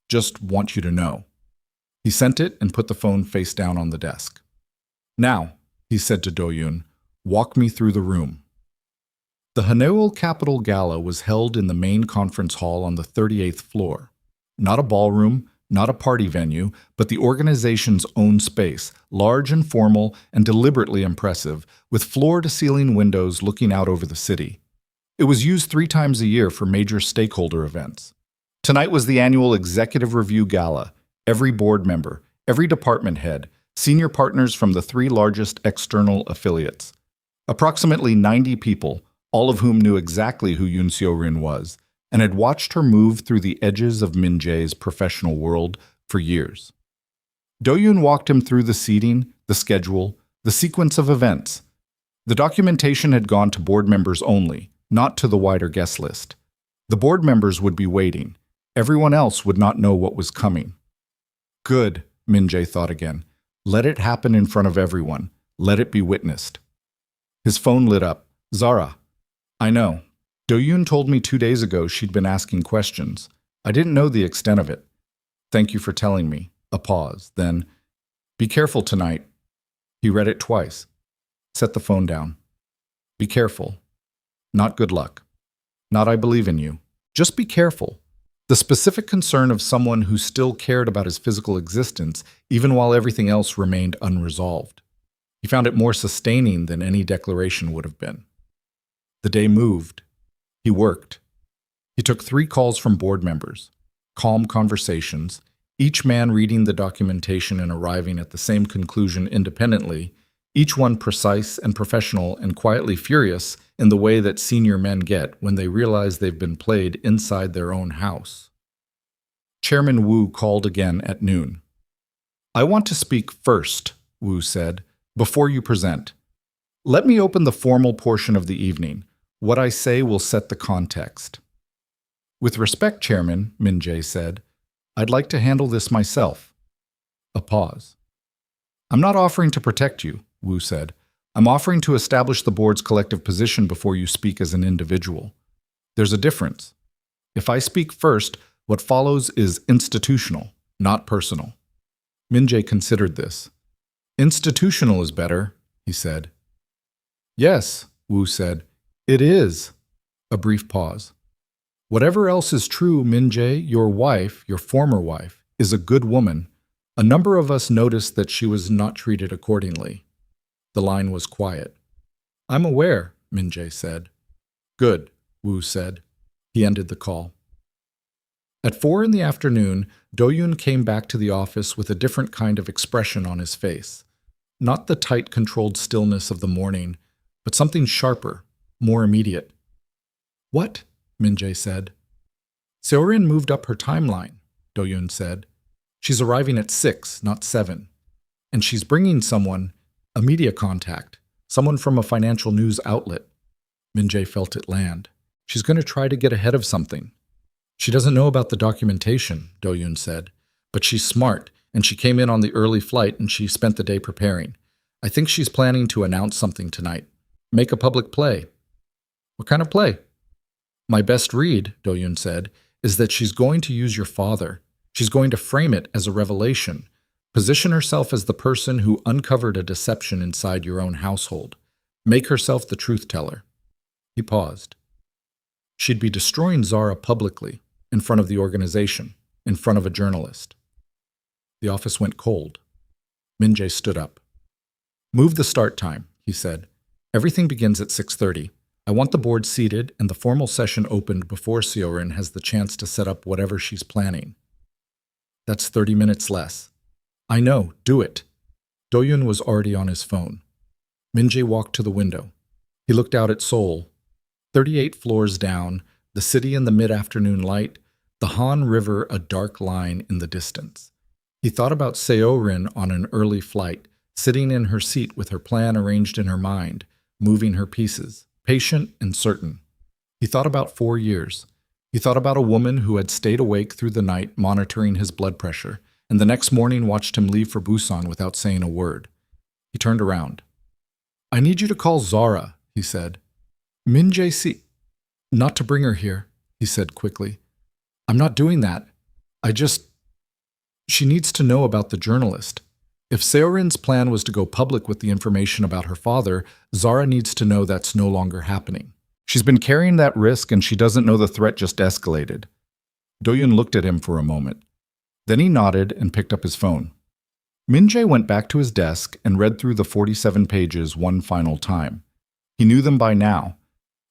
just want you to know. He sent it and put the phone face down on the desk. Now, he said to Do-yoon, walk me through the room. The Haneul Capital Gala was held in the main conference hall on the 38th floor. Not a ballroom, not a party venue, but the organization's own space, large and formal and deliberately impressive, with floor-to-ceiling windows looking out over the city. It was used 3 times a year for major stakeholder events. Tonight was the annual Executive Review Gala. Every board member, every department head, senior partners from the 3 largest external affiliates. Approximately 90 people, all of whom knew exactly who Yoon Seo-rin was, and had watched her move through the edges of Min-jae's professional world for years. Do-yoon walked him through the seating, the schedule, the sequence of events. The documentation had gone to board members only, not to the wider guest list. The board members would be waiting. Everyone else would not know what was coming. Good, Min-jae thought again. Let it happen in front of everyone. Let it be witnessed. His phone lit up. Zara. I know. Do-yoon told me 2 days ago she'd been asking questions. I didn't know the extent of it. Thank you for telling me. A pause. Then, be careful tonight. He read it twice. Set the phone down. Be careful. Not good luck. Not I believe in you. Just be careful. The specific concern of someone who still cared about his physical existence, even while everything else remained unresolved. He found it more sustaining than any declaration would have been. The day moved. He worked. He took 3 calls from board members. Calm conversations, each man reading the documentation and arriving at the same conclusion independently, each one precise and professional and quietly furious in the way that senior men get when they realize they've been played inside their own house. Chairman Wu called again at noon. I want to speak first, Wu said, before you present. Let me open the formal portion of the evening. What I say will set the context. With respect, Chairman, Min-jae said, I'd like to handle this myself. A pause. I'm not offering to protect you, Wu said. I'm offering to establish the board's collective position before you speak as an individual. There's a difference. If I speak first, what follows is institutional, not personal. Min-jae considered this. Institutional is better, he said. Yes, Wu said. It is. A brief pause. Whatever else is true, Min-jae, your wife, your former wife, is a good woman. A number of us noticed that she was not treated accordingly. The line was quiet. I'm aware, Min-jae said. Good, Wu said. He ended the call. At 4 in the afternoon, Do-yoon came back to the office with a different kind of expression on his face. Not the tight, controlled stillness of the morning, but something sharper, more immediate. What? Min-jae said. Seorin moved up her timeline, Do-yoon said. She's arriving at 6, not 7. And she's bringing someone, a media contact, someone from a financial news outlet. Min-jae felt it land. She's going to try to get ahead of something. She doesn't know about the documentation, Do-yoon said, but she's smart, and she came in on the early flight and she spent the day preparing. I think she's planning to announce something tonight. Make a public play. What kind of play? My best read, Do-yoon said, is that she's going to use your father. She's going to frame it as a revelation. Position herself as the person who uncovered a deception inside your own household. Make herself the truth teller. He paused. She'd be destroying Zara publicly, in front of the organization, in front of a journalist. The office went cold. Min-jae stood up. Move the start time, he said. Everything begins at 6:30. I want the board seated and the formal session opened before Seorin has the chance to set up whatever she's planning. That's 30 minutes less. I know, do it. Do-yoon was already on his phone. Min-jae walked to the window. He looked out at Seoul. 38 floors down, the city in the mid-afternoon light, the Han River a dark line in the distance. He thought about Seorin on an early flight, sitting in her seat with her plan arranged in her mind, moving her pieces. Patient and certain. He thought about 4 years. He thought about a woman who had stayed awake through the night monitoring his blood pressure, and the next morning watched him leave for Busan without saying a word. He turned around. I need you to call Zara, he said. Min-jae see. Not to bring her here, he said quickly. I'm not doing that. She needs to know about the journalist. If Seorin's plan was to go public with the information about her father, Zara needs to know that's no longer happening. She's been carrying that risk and she doesn't know the threat just escalated. Do-yoon looked at him for a moment. Then he nodded and picked up his phone. Min-jae went back to his desk and read through the 47 pages one final time. He knew them by now,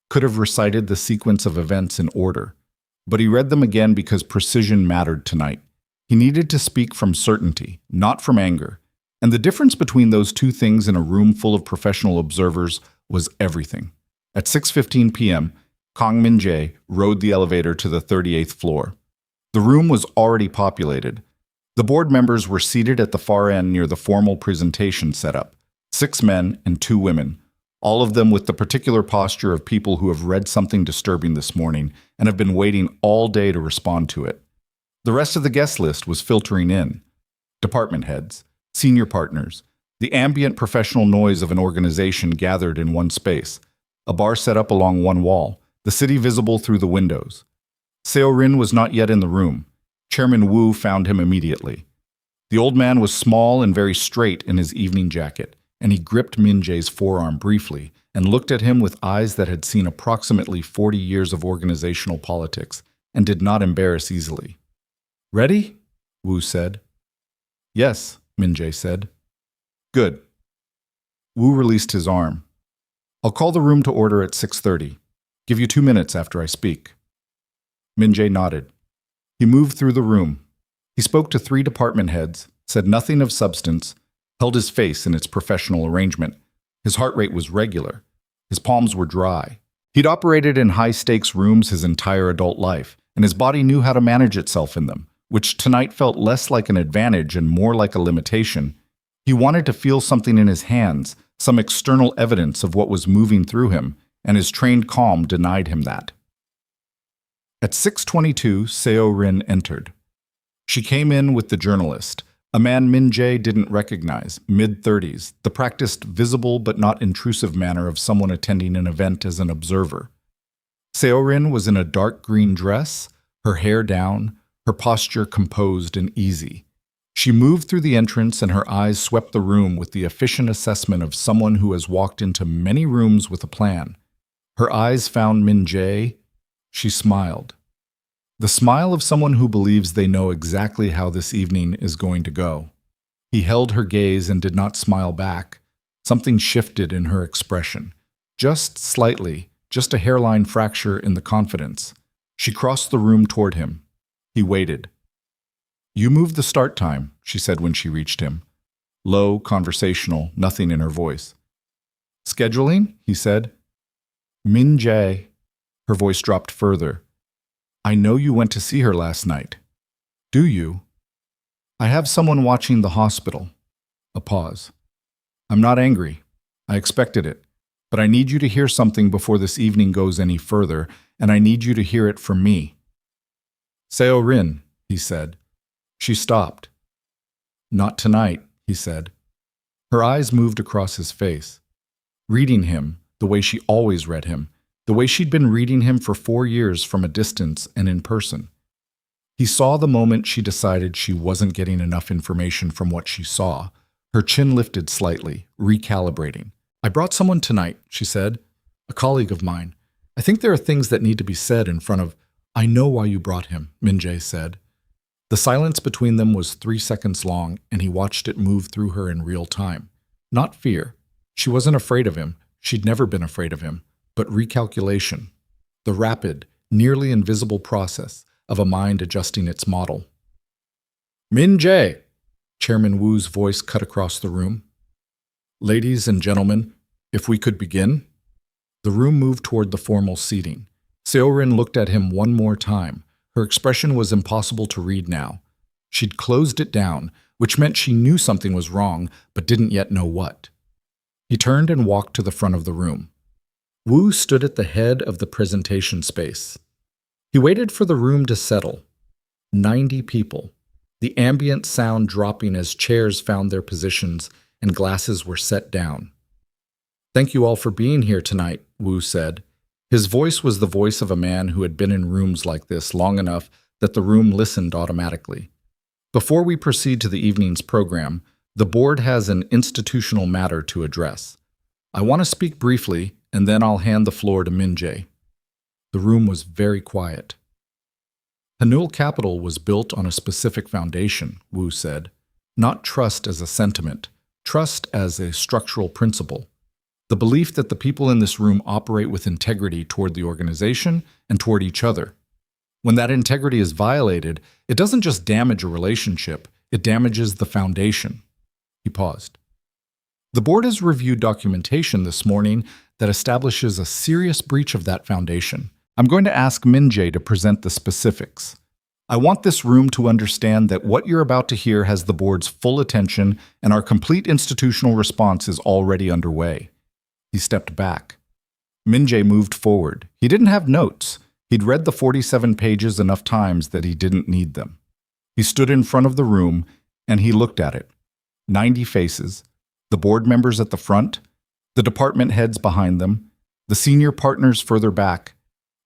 could have recited the sequence of events in order, but he read them again because precision mattered tonight. He needed to speak from certainty, not from anger. And the difference between those two things in a room full of professional observers was everything. At 6:15 p.m., Kang Min-jae rode the elevator to the 38th floor. The room was already populated. The board members were seated at the far end near the formal presentation setup, 6 men and 2 women, all of them with the particular posture of people who have read something disturbing this morning and have been waiting all day to respond to it. The rest of the guest list was filtering in. Department heads, senior partners, the ambient professional noise of an organization gathered in one space, a bar set up along one wall, the city visible through the windows. Seo Rin was not yet in the room. Chairman Wu found him immediately. The old man was small and very straight in his evening jacket, and he gripped Min Jae's forearm briefly and looked at him with eyes that had seen approximately 40 years of organizational politics and did not embarrass easily. "Ready?" Wu said. "Yes," Min Jae said. "Good." Wu released his arm. "I'll call the room to order at 6:30. Give you 2 minutes after I speak." Min Jae nodded. He moved through the room. He spoke to 3 department heads, said nothing of substance, held his face in its professional arrangement. His heart rate was regular. His palms were dry. He'd operated in high-stakes rooms his entire adult life, and his body knew how to manage itself in them, which tonight felt less like an advantage and more like a limitation. He wanted to feel something in his hands, some external evidence of what was moving through him, and his trained calm denied him that. At 6:22, Seo Rin entered. She came in with the journalist, a man Min Jae didn't recognize, mid-30s, the practiced, visible but not intrusive manner of someone attending an event as an observer. Seo Rin was in a dark green dress, her hair down, her posture composed and easy. She moved through the entrance and her eyes swept the room with the efficient assessment of someone who has walked into many rooms with a plan. Her eyes found Min Jae. She smiled. The smile of someone who believes they know exactly how this evening is going to go. He held her gaze and did not smile back. Something shifted in her expression. Just slightly, just a hairline fracture in the confidence. She crossed the room toward him. He waited. "You moved the start time," she said when she reached him. Low, conversational, nothing in her voice. "Scheduling?" he said. "Min Jae." Her voice dropped further. "I know you went to see her last night." "Do you?" "I have someone watching the hospital." A pause. "I'm not angry. I expected it. But I need you to hear something before this evening goes any further, and I need you to hear it from me." "Seo Rin," he said. She stopped. "Not tonight," he said. Her eyes moved across his face. Reading him, the way she always read him, the way she'd been reading him for 4 years from a distance and in person. He saw the moment she decided she wasn't getting enough information from what she saw. Her chin lifted slightly, recalibrating. "I brought someone tonight," she said. "A colleague of mine. I think there are things that need to be said in front of—" "I know why you brought him," Min Jae said. The silence between them was 3 seconds long, and he watched it move through her in real time. Not fear. She wasn't afraid of him. She'd never been afraid of him. But recalculation. The rapid, nearly invisible process of a mind adjusting its model. "Min Jae!" Chairman Wu's voice cut across the room. "Ladies and gentlemen, if we could begin?" The room moved toward the formal seating. Seo Rin looked at him one more time. Her expression was impossible to read now. She'd closed it down, which meant she knew something was wrong, but didn't yet know what. He turned and walked to the front of the room. Wu stood at the head of the presentation space. He waited for the room to settle. 90 people. The ambient sound dropping as chairs found their positions and glasses were set down. "Thank you all for being here tonight," Wu said. His voice was the voice of a man who had been in rooms like this long enough that the room listened automatically. "Before we proceed to the evening's program, the board has an institutional matter to address. I want to speak briefly, and then I'll hand the floor to Min Jae." The room was very quiet. "Hanul Capital was built on a specific foundation," Wu said. "Not trust as a sentiment, trust as a structural principle. The belief that the people in this room operate with integrity toward the organization and toward each other. When that integrity is violated, it doesn't just damage a relationship, it damages the foundation." He paused. "The board has reviewed documentation this morning that establishes a serious breach of that foundation. I'm going to ask Min Jae to present the specifics. I want this room to understand that what you're about to hear has the board's full attention and our complete institutional response is already underway." He stepped back. Min-jae moved forward. He didn't have notes. He'd read the 47 pages enough times that he didn't need them. He stood in front of the room, and he looked at it. 90 faces, the board members at the front, the department heads behind them, the senior partners further back,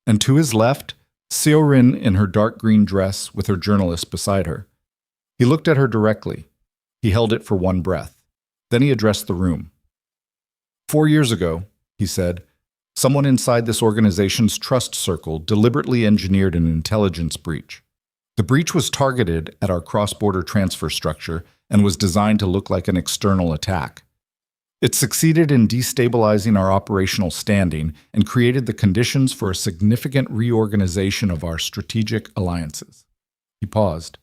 and to his left, Seo-rin in her dark green dress with her journalist beside her. He looked at her directly. He held it for one breath. Then he addressed the room. 4 years ago, he said, someone inside this organization's trust circle deliberately engineered an intelligence breach. The breach was targeted at our cross-border transfer structure and was designed to look like an external attack. It succeeded in destabilizing our operational standing and created the conditions for a significant reorganization of our strategic alliances. He paused.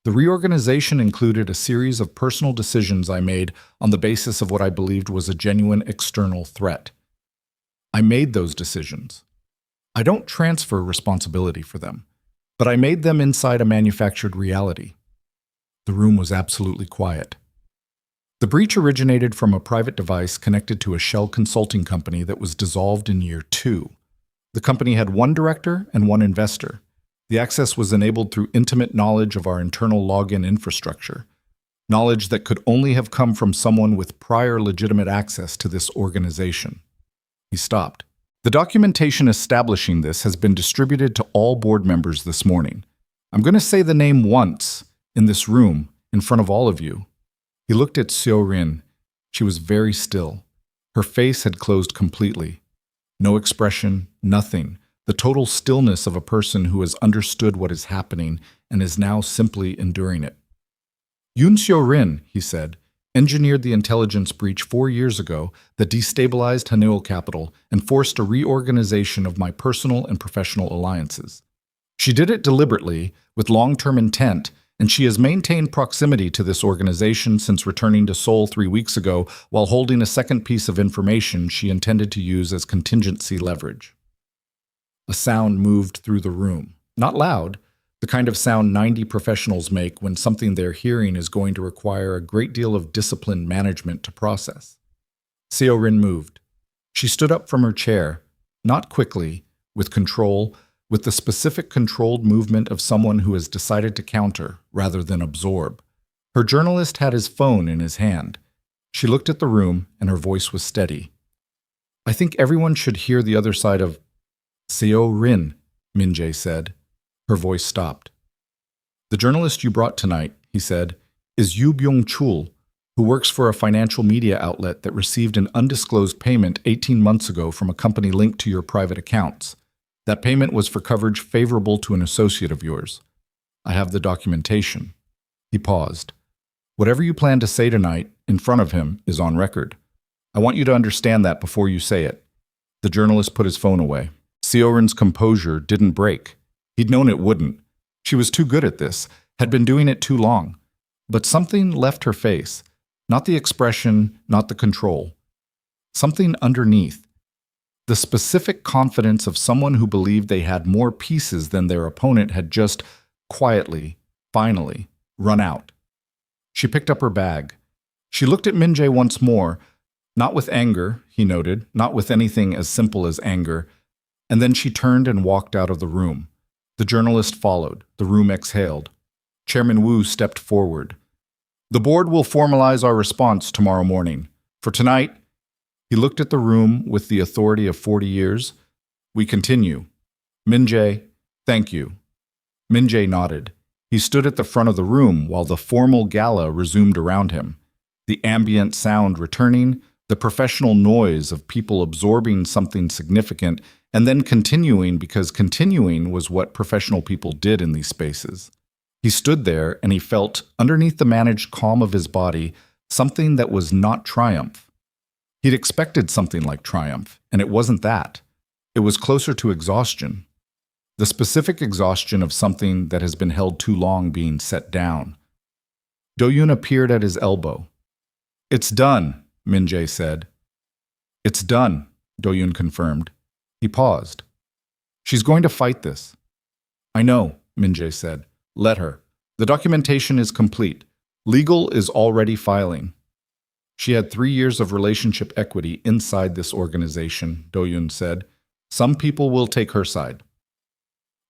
The reorganization included a series of personal decisions I made on the basis of what I believed was a genuine external threat. I made those decisions. I don't transfer responsibility for them, but I made them inside a manufactured reality. The room was absolutely quiet. The breach originated from a private device connected to a shell consulting company that was dissolved in year 2. The company had one director and one investor. The access was enabled through intimate knowledge of our internal login infrastructure, knowledge that could only have come from someone with prior legitimate access to this organization. He stopped. The documentation establishing this has been distributed to all board members this morning. I'm going to say the name once in this room in front of all of you. He looked at Seo-rin. She was very still. Her face had closed completely. No expression, nothing. The total stillness of a person who has understood what is happening and is now simply enduring it. Yoon Seo-rin, he said, engineered the intelligence breach 4 years ago that destabilized Hanul Capital and forced a reorganization of my personal and professional alliances. She did it deliberately, with long-term intent, and she has maintained proximity to this organization since returning to Seoul 3 weeks ago while holding a second piece of information she intended to use as contingency leverage. A sound moved through the room. Not loud, the kind of sound 90 professionals make when something they're hearing is going to require a great deal of disciplined management to process. Seo-rin moved. She stood up from her chair, not quickly, with control, with the specific controlled movement of someone who has decided to counter rather than absorb. Her journalist had his phone in his hand. She looked at the room, and her voice was steady. I think everyone should hear the other side of Seo-rin, Min-jae said. Her voice stopped. The journalist you brought tonight, he said, is Yoo Byung-chul, who works for a financial media outlet that received an undisclosed payment 18 months ago from a company linked to your private accounts. That payment was for coverage favorable to an associate of yours. I have the documentation. He paused. Whatever you plan to say tonight, in front of him, is on record. I want you to understand that before you say it. The journalist put his phone away. Seo-rin's composure didn't break. He'd known it wouldn't. She was too good at this, had been doing it too long. But something left her face. Not the expression, not the control. Something underneath. The specific confidence of someone who believed they had more pieces than their opponent had just, quietly, finally, run out. She picked up her bag. She looked at Min-jae once more, not with anger, he noted, not with anything as simple as anger, and then she turned and walked out of the room. The journalist followed. The room exhaled. Chairman Wu stepped forward. The board will formalize our response tomorrow morning. For tonight, he looked at the room with the authority of 40 years. We continue. Min-jae, thank you. Min-jae nodded. He stood at the front of the room while the formal gala resumed around him. The ambient sound returning, the professional noise of people absorbing something significant, and then continuing because continuing was what professional people did in these spaces. He stood there and he felt, underneath the managed calm of his body, something that was not triumph. He'd expected something like triumph, and it wasn't that. It was closer to exhaustion. The specific exhaustion of something that has been held too long being set down. Do-yoon appeared at his elbow. It's done, Min-jae said. It's done, Do-yoon confirmed. He paused. She's going to fight this. I know, Min-jae said. Let her. The documentation is complete. Legal is already filing. She had 3 years of relationship equity inside this organization, Do-yoon said. Some people will take her side.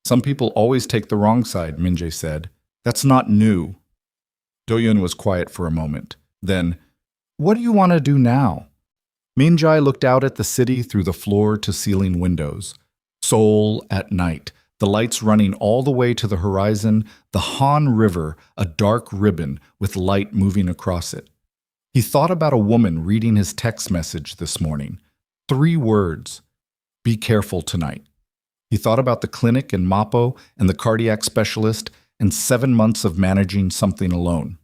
Some people always take the wrong side, Min-jae said. That's not new. Do-yoon was quiet for a moment. Then, what do you want to do now? Min-jae looked out at the city through the floor-to-ceiling windows. Seoul at night, the lights running all the way to the horizon, the Han River, a dark ribbon with light moving across it. He thought about a woman reading his text message this morning. 3 words. Be careful tonight. He thought about the clinic in Mapo and the cardiac specialist and 7 months of managing something alone.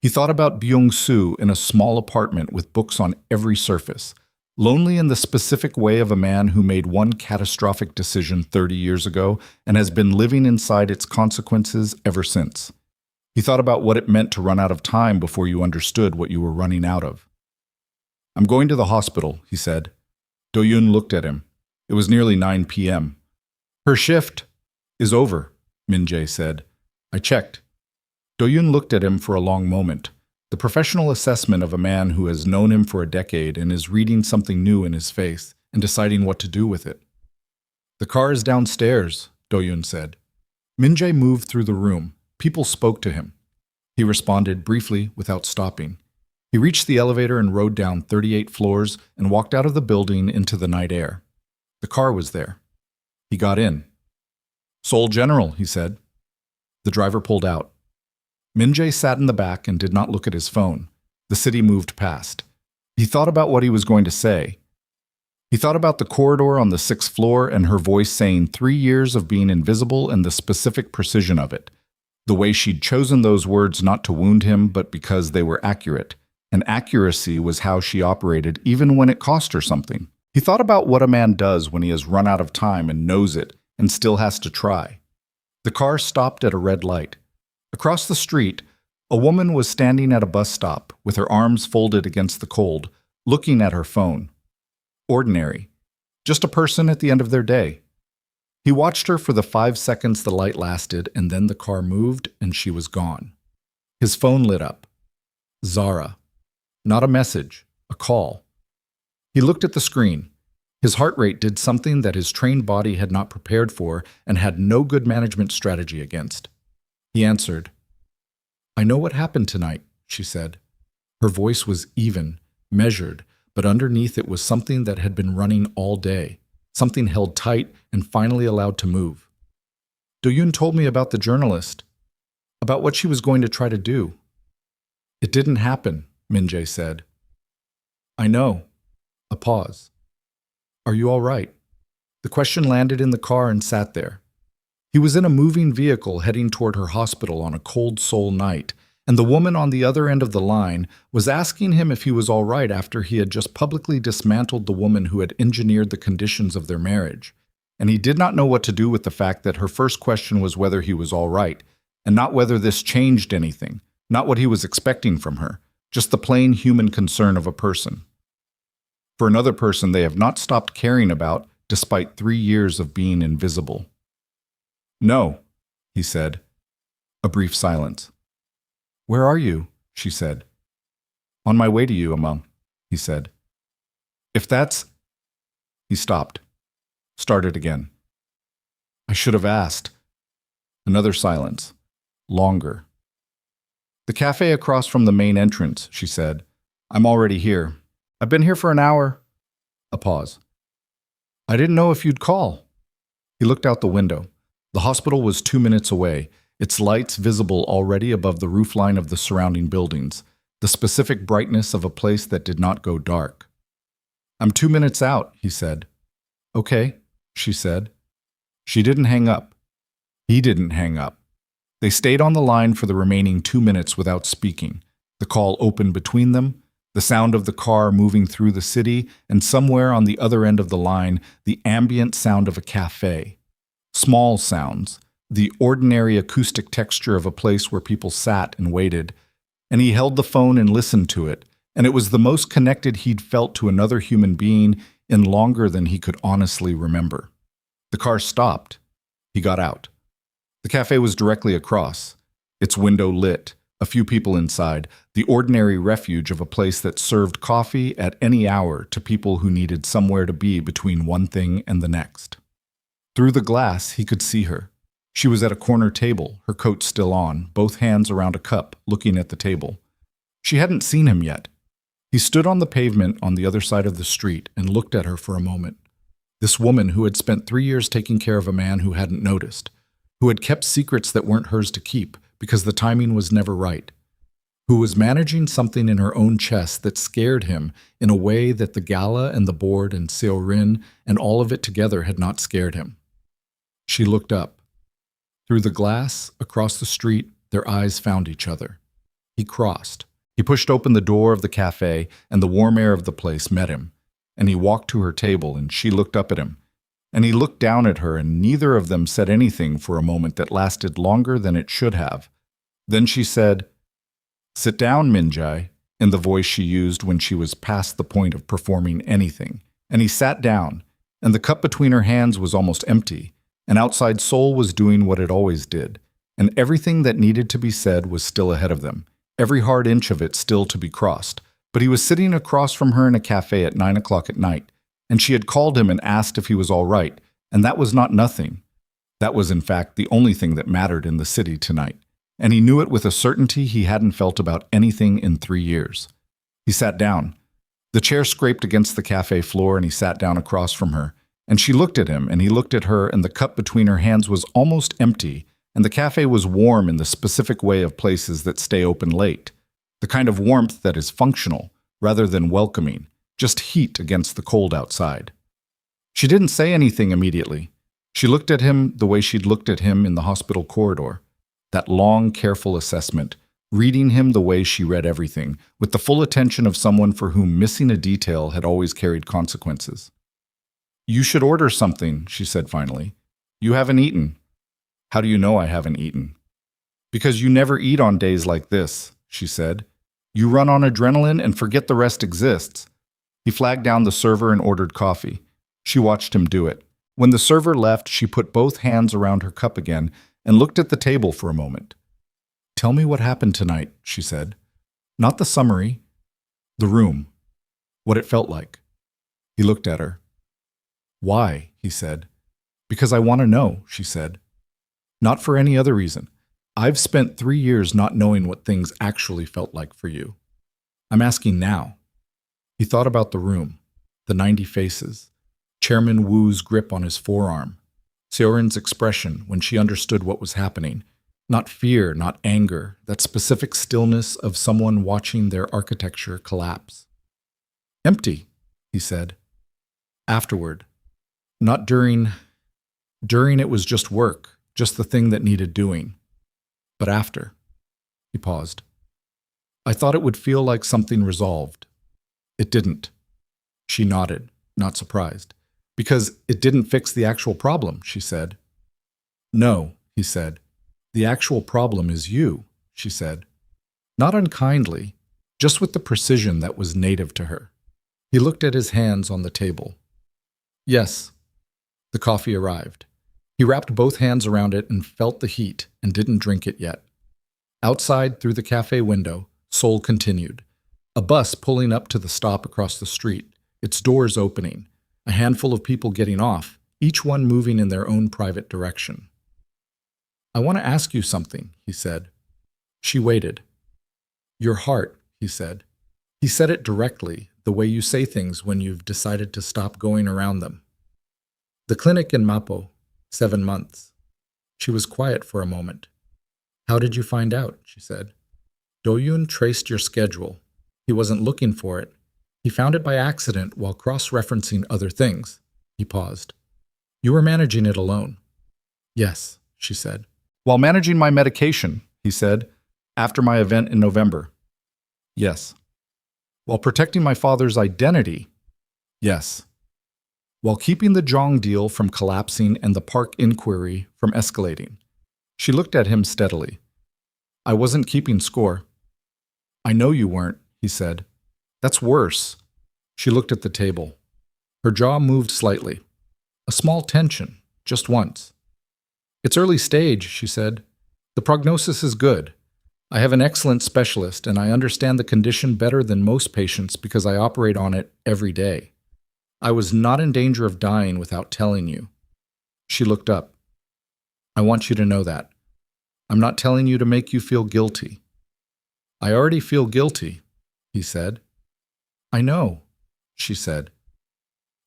He thought about Byung-soo in a small apartment with books on every surface, lonely in the specific way of a man who made one catastrophic decision 30 years ago and has been living inside its consequences ever since. He thought about what it meant to run out of time before you understood what you were running out of. I'm going to the hospital, he said. Do-yoon looked at him. It was nearly 9 p.m. Her shift is over, Min-jae said. I checked. Do-yoon looked at him for a long moment, the professional assessment of a man who has known him for a decade and is reading something new in his face and deciding what to do with it. The car is downstairs, Do-yoon said. Min-jae moved through the room. People spoke to him. He responded briefly without stopping. He reached the elevator and rode down 38 floors and walked out of the building into the night air. The car was there. He got in. Seoul General, he said. The driver pulled out. Min-jae sat in the back and did not look at his phone. The city moved past. He thought about what he was going to say. He thought about the corridor on the 6th floor and her voice saying 3 years of being invisible and the specific precision of it. The way she'd chosen those words not to wound him, but because they were accurate. And accuracy was how she operated even when it cost her something. He thought about what a man does when he has run out of time and knows it and still has to try. The car stopped at a red light. Across the street, a woman was standing at a bus stop with her arms folded against the cold, looking at her phone. Ordinary. Just a person at the end of their day. He watched her for the 5 seconds the light lasted, and then the car moved and she was gone. His phone lit up. Zara. Not a message, a call. He looked at the screen. His heart rate did something that his trained body had not prepared for and had no good management strategy against. He answered. I know what happened tonight, she said. Her voice was even, measured, but underneath it was something that had been running all day, something held tight and finally allowed to move. Do-yoon told me about the journalist, about what she was going to try to do. It didn't happen, Min-jae said. I know. A pause. Are you all right? The question landed in the car and sat there. He was in a moving vehicle heading toward her hospital on a cold Seoul night, and the woman on the other end of the line was asking him if he was all right after he had just publicly dismantled the woman who had engineered the conditions of their marriage. And he did not know what to do with the fact that her first question was whether he was all right, and not whether this changed anything, not what he was expecting from her, just the plain human concern of a person. For another person they have not stopped caring about despite 3 years of being invisible. No, he said. A brief silence. Where are you? She said. On my way to you, Among, he said. If that's... He stopped. Started again. I should have asked. Another silence. Longer. The cafe across from the main entrance, she said. I'm already here. I've been here for an hour. A pause. I didn't know if you'd call. He looked out the window. The hospital was 2 minutes away, its lights visible already above the roofline of the surrounding buildings, the specific brightness of a place that did not go dark. I'm 2 minutes out, he said. Okay, she said. She didn't hang up. He didn't hang up. They stayed on the line for the remaining 2 minutes without speaking. The call opened between them, the sound of the car moving through the city, and somewhere on the other end of the line, the ambient sound of a cafe. Small sounds, the ordinary acoustic texture of a place where people sat and waited. And he held the phone and listened to it, and it was the most connected he'd felt to another human being in longer than he could honestly remember. The car stopped. He got out. The cafe was directly across, its window lit, A few people inside, the ordinary refuge of a place that served coffee at any hour to people who needed somewhere to be between one thing and the next. Through the glass, he could see her. She was at a corner table, her coat still on, both hands around a cup, looking at the table. She hadn't seen him yet. He stood on the pavement on the other side of the street and looked at her for a moment. This woman who had spent 3 years taking care of a man who hadn't noticed, who had kept secrets that weren't hers to keep because the timing was never right, who was managing something in her own chest that scared him in a way that the gala and the board and Seorin and all of it together had not scared him. She looked up. Through the glass, across the street, their eyes found each other. He crossed. He pushed open the door of the cafe, and the warm air of the place met him. And he walked to her table, and she looked up at him. And he looked down at her, and neither of them said anything for a moment that lasted longer than it should have. Then she said, "Sit down, Min-jae," in the voice she used when she was past the point of performing anything. And he sat down, and the cup between her hands was almost empty, and outside Seoul was doing what it always did, and everything that needed to be said was still ahead of them, every hard inch of it still to be crossed. But he was sitting across from her in a cafe at 9 o'clock at night, and she had called him and asked if he was all right, and that was not nothing. That was, in fact, the only thing that mattered in the city tonight, and he knew it with a certainty he hadn't felt about anything in 3 years. He sat down. The chair scraped against the cafe floor, and he sat down across from her, and she looked at him, and he looked at her, and the cup between her hands was almost empty, and the cafe was warm in the specific way of places that stay open late, the kind of warmth that is functional rather than welcoming, just heat against the cold outside. She didn't say anything immediately. She looked at him the way she'd looked at him in the hospital corridor, that long, careful assessment, reading him the way she read everything, with the full attention of someone for whom missing a detail had always carried consequences. "You should order something," she said finally. "You haven't eaten." "How do you know I haven't eaten?" "Because you never eat on days like this," she said. "You run on adrenaline and forget the rest exists." He flagged down the server and ordered coffee. She watched him do it. When the server left, she put both hands around her cup again and looked at the table for a moment. "Tell me what happened tonight," she said. "Not the summary. The room. What it felt like." He looked at her. "Why?" he said. "Because I want to know," she said. "Not for any other reason. I've spent 3 years not knowing what things actually felt like for you. I'm asking now." He thought about the room, the 90 faces, Chairman Wu's grip on his forearm, Seorin's expression when she understood what was happening. Not fear, not anger, that specific stillness of someone watching their architecture collapse. "Empty," he said. "Afterward. Not during. During it was just work, just the thing that needed doing. But after." He paused. "I thought it would feel like something resolved. It didn't." She nodded, not surprised. "Because it didn't fix the actual problem," she said. "No," he said. "The actual problem is you," she said. Not unkindly, just with the precision that was native to her. He looked at his hands on the table. "Yes." The coffee arrived. He wrapped both hands around it and felt the heat and didn't drink it yet. Outside, through the cafe window, Seoul continued. A bus pulling up to the stop across the street, its doors opening, a handful of people getting off, each one moving in their own private direction. "I want to ask you something," he said. She waited. "Your heart," he said. He said it directly, the way you say things when you've decided to stop going around them. "The clinic in Mapo, 7 months." She was quiet for a moment. "How did you find out?" she said. "Do-yoon traced your schedule. He wasn't looking for it. He found it by accident while cross-referencing other things." He paused. "You were managing it alone." "Yes," she said. "While managing my medication," he said, "after my event in November." "Yes." "While protecting my father's identity." "Yes." "While keeping the Jong deal from collapsing and the Park inquiry from escalating." She looked at him steadily. "I wasn't keeping score." "I know you weren't," he said. "That's worse." She looked at the table. Her jaw moved slightly. A small tension, just once. "It's early stage," she said. "The prognosis is good. I have an excellent specialist, and I understand the condition better than most patients because I operate on it every day. I was not in danger of dying without telling you." She looked up. "I want you to know that. I'm not telling you to make you feel guilty." "I already feel guilty," he said. "I know," she said.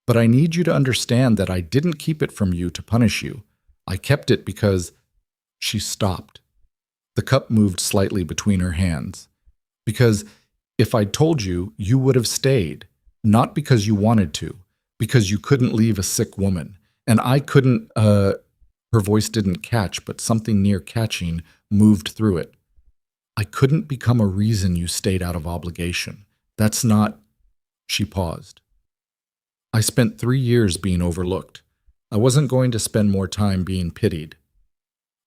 "But I need you to understand that I didn't keep it from you to punish you. I kept it because—" She stopped. The cup moved slightly between her hands. "Because if I'd told you, you would have stayed. Not because you wanted to, because you couldn't leave a sick woman. And I couldn't, Her voice didn't catch, but something near catching moved through it. "I couldn't become a reason you stayed out of obligation. That's not—" She paused. "I spent 3 years being overlooked. I wasn't going to spend more time being pitied."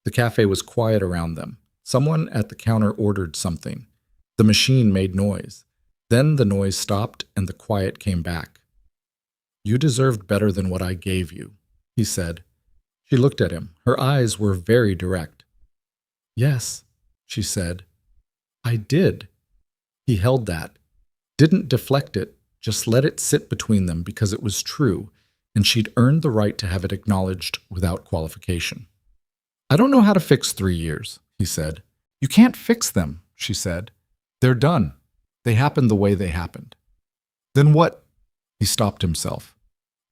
The cafe was quiet around them. Someone at the counter ordered something. The machine made noise. Then the noise stopped and the quiet came back. "You deserved better than what I gave you," he said. She looked at him. Her eyes were very direct. "Yes," she said. "I did." He held that. Didn't deflect it, just let it sit between them because it was true, and she'd earned the right to have it acknowledged without qualification. "I don't know how to fix 3 years," he said. "You can't fix them," she said. "They're done. They happened the way they happened." "Then what—" He stopped himself.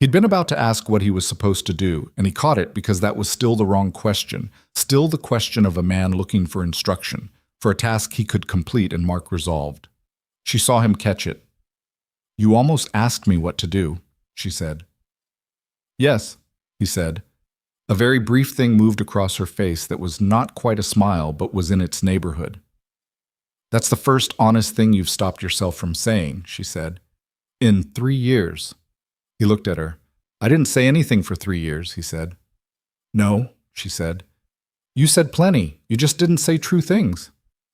He'd been about to ask what he was supposed to do, and he caught it because that was still the wrong question, still the question of a man looking for instruction, for a task he could complete and mark resolved. She saw him catch it. "You almost asked me what to do," she said. "Yes," he said. A very brief thing moved across her face that was not quite a smile, but was in its neighborhood. "That's the first honest thing you've stopped yourself from saying," she said. "In 3 years." He looked at her. "I didn't say anything for 3 years," he said. "No," she said. "You said plenty. You just didn't say true things."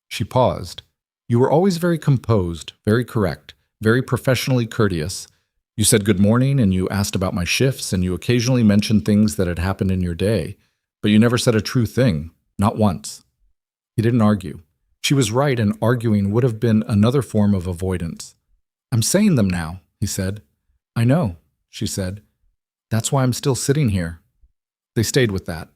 She paused. "You were always very composed, very correct, very professionally courteous. You said good morning, and you asked about my shifts, and you occasionally mentioned things that had happened in your day, but you never said a true thing, not once." He didn't argue. She was right, and arguing would have been another form of avoidance. "I'm saying them now," he said. "I know," she said. "That's why I'm still sitting here." They stayed with that.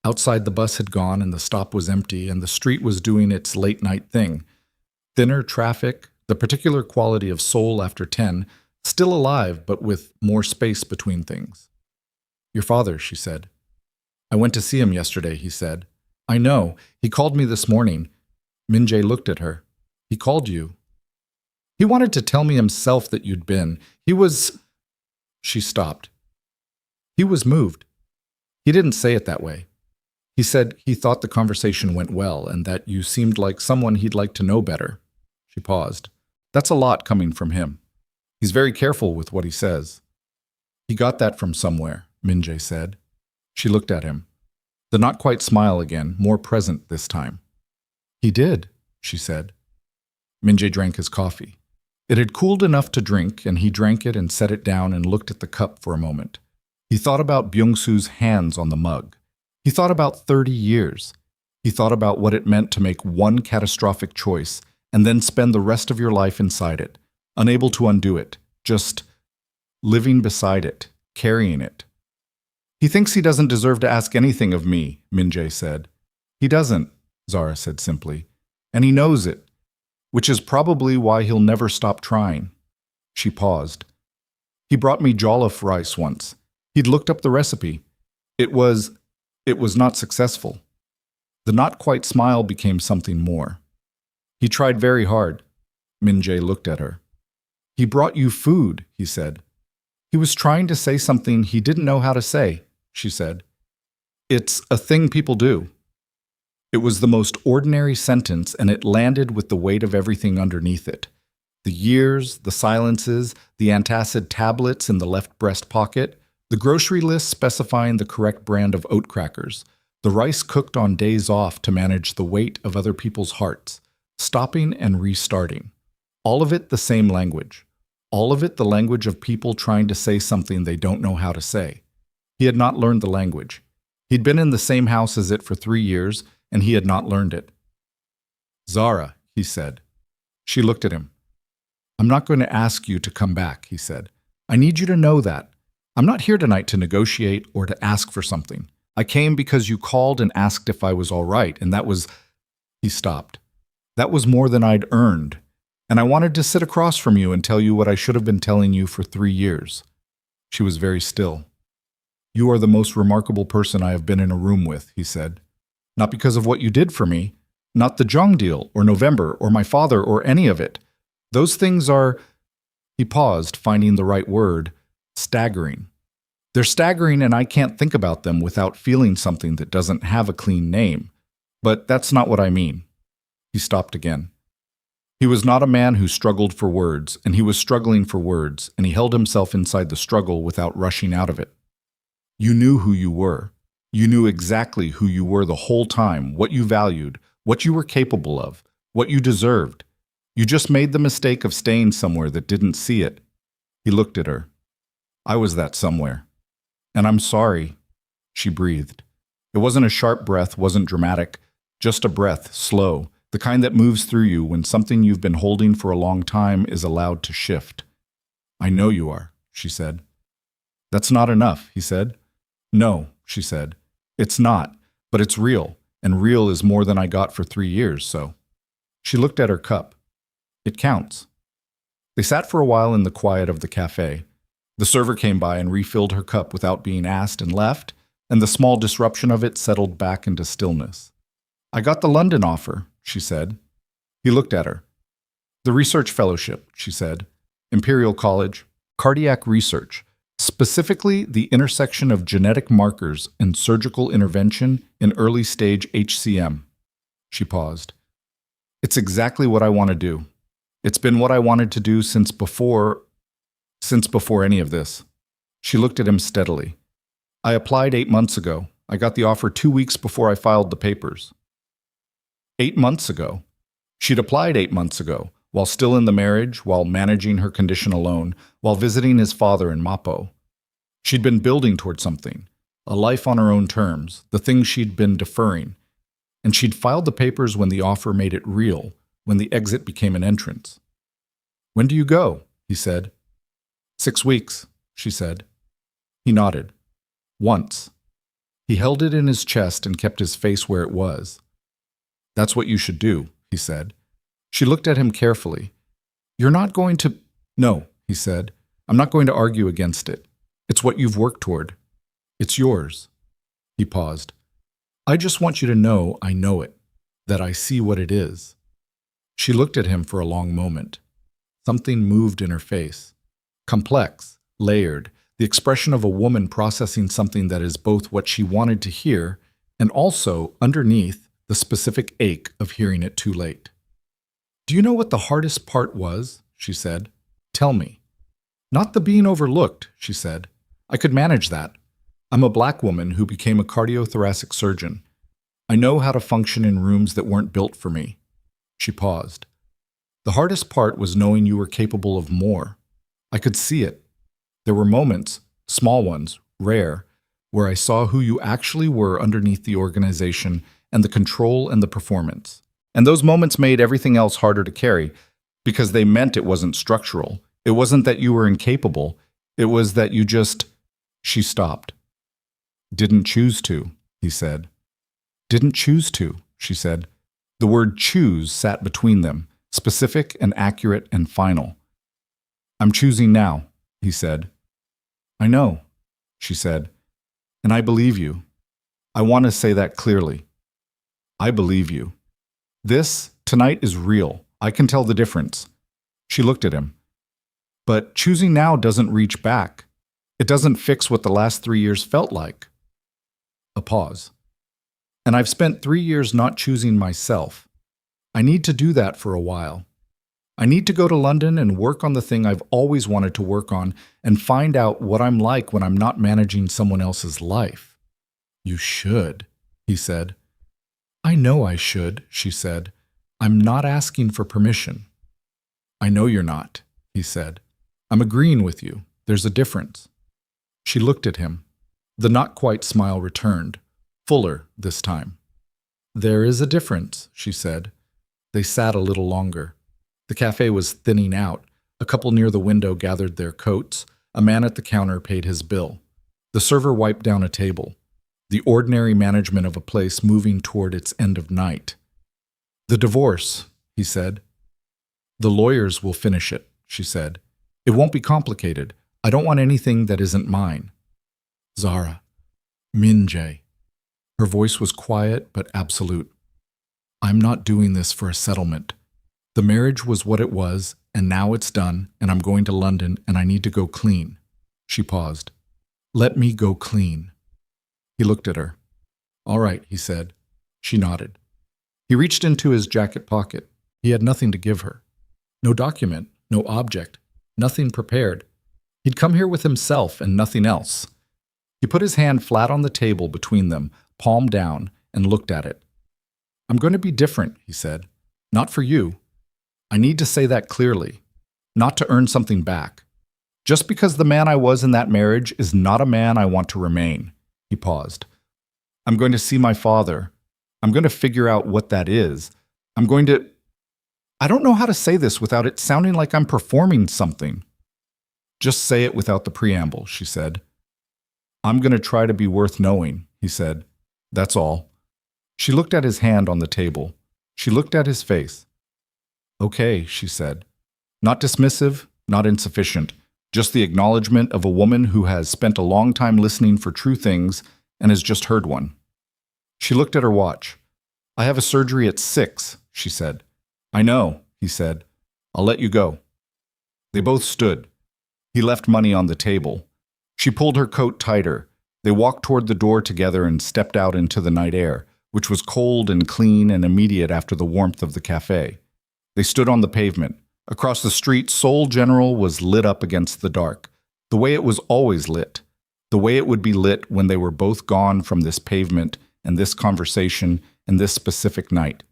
Outside, the bus had gone, and the stop was empty, and the street was doing its late-night thing. Thinner traffic, the particular quality of soul after 10, still alive, but with more space between things. "Your father," she said. "I went to see him yesterday," he said. "I know. He called me this morning." Min-jae looked at her. "He called you." "He wanted to tell me himself that you'd been. He was—" She stopped. "He was moved. He didn't say it that way. He said he thought the conversation went well and that you seemed like someone he'd like to know better." She paused. "That's a lot coming from him. He's very careful with what he says." "He got that from somewhere," Min-jae said. She looked at him. The not-quite smile again, more present this time. "He did," she said. Min-jae drank his coffee. It had cooled enough to drink, and he drank it and set it down and looked at the cup for a moment. He thought about Byung-soo's hands on the mug. He thought about 30 years. He thought about what it meant to make one catastrophic choice and then spend the rest of your life inside it, unable to undo it, just living beside it, carrying it. "He thinks he doesn't deserve to ask anything of me," Min-jae said. "He doesn't," Zara said simply. "And he knows it, which is probably why he'll never stop trying." She paused. "He brought me jollof rice once. He'd looked up the recipe. It was not successful." The not-quite smile became something more. "He tried very hard." Min-jae looked at her. "He brought you food," he said. "He was trying to say something he didn't know how to say," she said. "It's a thing people do." It was the most ordinary sentence, and it landed with the weight of everything underneath it. The years, the silences, the antacid tablets in the left breast pocket, the grocery list specifying the correct brand of oat crackers, the rice cooked on days off to manage the weight of other people's hearts, stopping and restarting. All of it the same language. All of it the language of people trying to say something they don't know how to say. He had not learned the language. He'd been in the same house as it for 3 years, and he had not learned it. Zara, he said. She looked at him. I'm not going to ask you to come back, he said. I need you to know that. I'm not here tonight to negotiate or to ask for something. I came because you called and asked if I was all right, and that was... He stopped. That was more than I'd earned, and I wanted to sit across from you and tell you what I should have been telling you for 3 years. She was very still. You are the most remarkable person I have been in a room with, he said. Not because of what you did for me, not the Jong deal, or November, or my father, or any of it. Those things are... He paused, finding the right word, staggering. They're staggering, and I can't think about them without feeling something that doesn't have a clean name. But that's not what I mean. He stopped again. He was not a man who struggled for words, and he was struggling for words, and he held himself inside the struggle without rushing out of it. You knew who you were. You knew exactly who you were the whole time, what you valued, what you were capable of, what you deserved. You just made the mistake of staying somewhere that didn't see it. He looked at her. I was that somewhere. And I'm sorry, she breathed. It wasn't a sharp breath, wasn't dramatic, just a breath, slow, the kind that moves through you when something you've been holding for a long time is allowed to shift. I know you are, she said. That's not enough, he said. No, she said. It's not, but it's real, and real is more than I got for 3 years, so. She looked at her cup. It counts. They sat for a while in the quiet of the cafe. The server came by and refilled her cup without being asked and left, and the small disruption of it settled back into stillness. I got the London offer, she said. He looked at her. The research fellowship, she said. Imperial College, cardiac research, specifically the intersection of genetic markers and surgical intervention in early stage HCM. She paused. It's exactly what I want to do. It's been what I wanted to do since before any of this. She looked at him steadily. I applied 8 months ago. I got the offer 2 weeks before I filed the papers. 8 months ago. She'd applied 8 months ago, while still in the marriage, while managing her condition alone, while visiting his father in Mapo. She'd been building toward something, a life on her own terms, the thing she'd been deferring. And she'd filed the papers when the offer made it real, when the exit became an entrance. When do you go? He said. 6 weeks, she said. He nodded. Once. He held it in his chest and kept his face where it was. That's what you should do, he said. She looked at him carefully. You're not going to... No, he said. I'm not going to argue against it. It's what you've worked toward. It's yours. He paused. I just want you to know I know it, that I see what it is. She looked at him for a long moment. Something moved in her face. Complex, layered, the expression of a woman processing something that is both what she wanted to hear and also, underneath, the specific ache of hearing it too late. Do you know what the hardest part was? She said. Tell me. Not the being overlooked, she said. I could manage that. I'm a black woman who became a cardiothoracic surgeon. I know how to function in rooms that weren't built for me. She paused. The hardest part was knowing you were capable of more. I could see it. There were moments, small ones, rare, where I saw who you actually were underneath the organization and the control and the performance. And those moments made everything else harder to carry because they meant it wasn't structural. It wasn't that you were incapable. It was that you just... She stopped. Didn't choose to, he said. Didn't choose to, she said. The word choose sat between them, specific and accurate and final. I'm choosing now, he said. I know, she said. And I believe you. I want to say that clearly. I believe you. This, tonight, is real. I can tell the difference. She looked at him. But choosing now doesn't reach back. It doesn't fix what the last 3 years felt like. A pause. And I've spent 3 years not choosing myself. I need to do that for a while. I need to go to London and work on the thing I've always wanted to work on and find out what I'm like when I'm not managing someone else's life. You should, he said. I know I should, she said. I'm not asking for permission. I know you're not, he said. I'm agreeing with you. There's a difference. She looked at him. The not-quite smile returned, fuller this time. There is a difference, she said. They sat a little longer. The cafe was thinning out. A couple near the window gathered their coats. A man at the counter paid his bill. The server wiped down a table. The ordinary management of a place moving toward its end of night. "The divorce," he said. "The lawyers will finish it," she said. "It won't be complicated. I don't want anything that isn't mine." "Zara. Min Jae." Her voice was quiet but absolute. "I'm not doing this for a settlement. The marriage was what it was, and now it's done, and I'm going to London, and I need to go clean." She paused. "Let me go clean." He looked at her. "All right," he said. She nodded. He reached into his jacket pocket. He had nothing to give her. No document, no object, nothing prepared. He'd come here with himself and nothing else. He put his hand flat on the table between them, palm down, and looked at it. "I'm going to be different," he said. "Not for you. I need to say that clearly. Not to earn something back. Just because the man I was in that marriage is not a man I want to remain." He paused. "I'm going to see my father. I'm going to figure out what that is. I'm going to... I don't know how to say this without it sounding like I'm performing something." "Just say it without the preamble," she said. "I'm going to try to be worth knowing," he said. "That's all." She looked at his hand on the table. She looked at his face. "Okay," she said. Not dismissive, not insufficient. Just the acknowledgement of a woman who has spent a long time listening for true things and has just heard one. She looked at her watch. "I have a surgery at 6, she said. "I know," he said. "I'll let you go." They both stood. He left money on the table. She pulled her coat tighter. They walked toward the door together and stepped out into the night air, which was cold and clean and immediate after the warmth of the cafe. They stood on the pavement. Across the street, Seoul General was lit up against the dark, the way it was always lit, the way it would be lit when they were both gone from this pavement and this conversation and this specific night.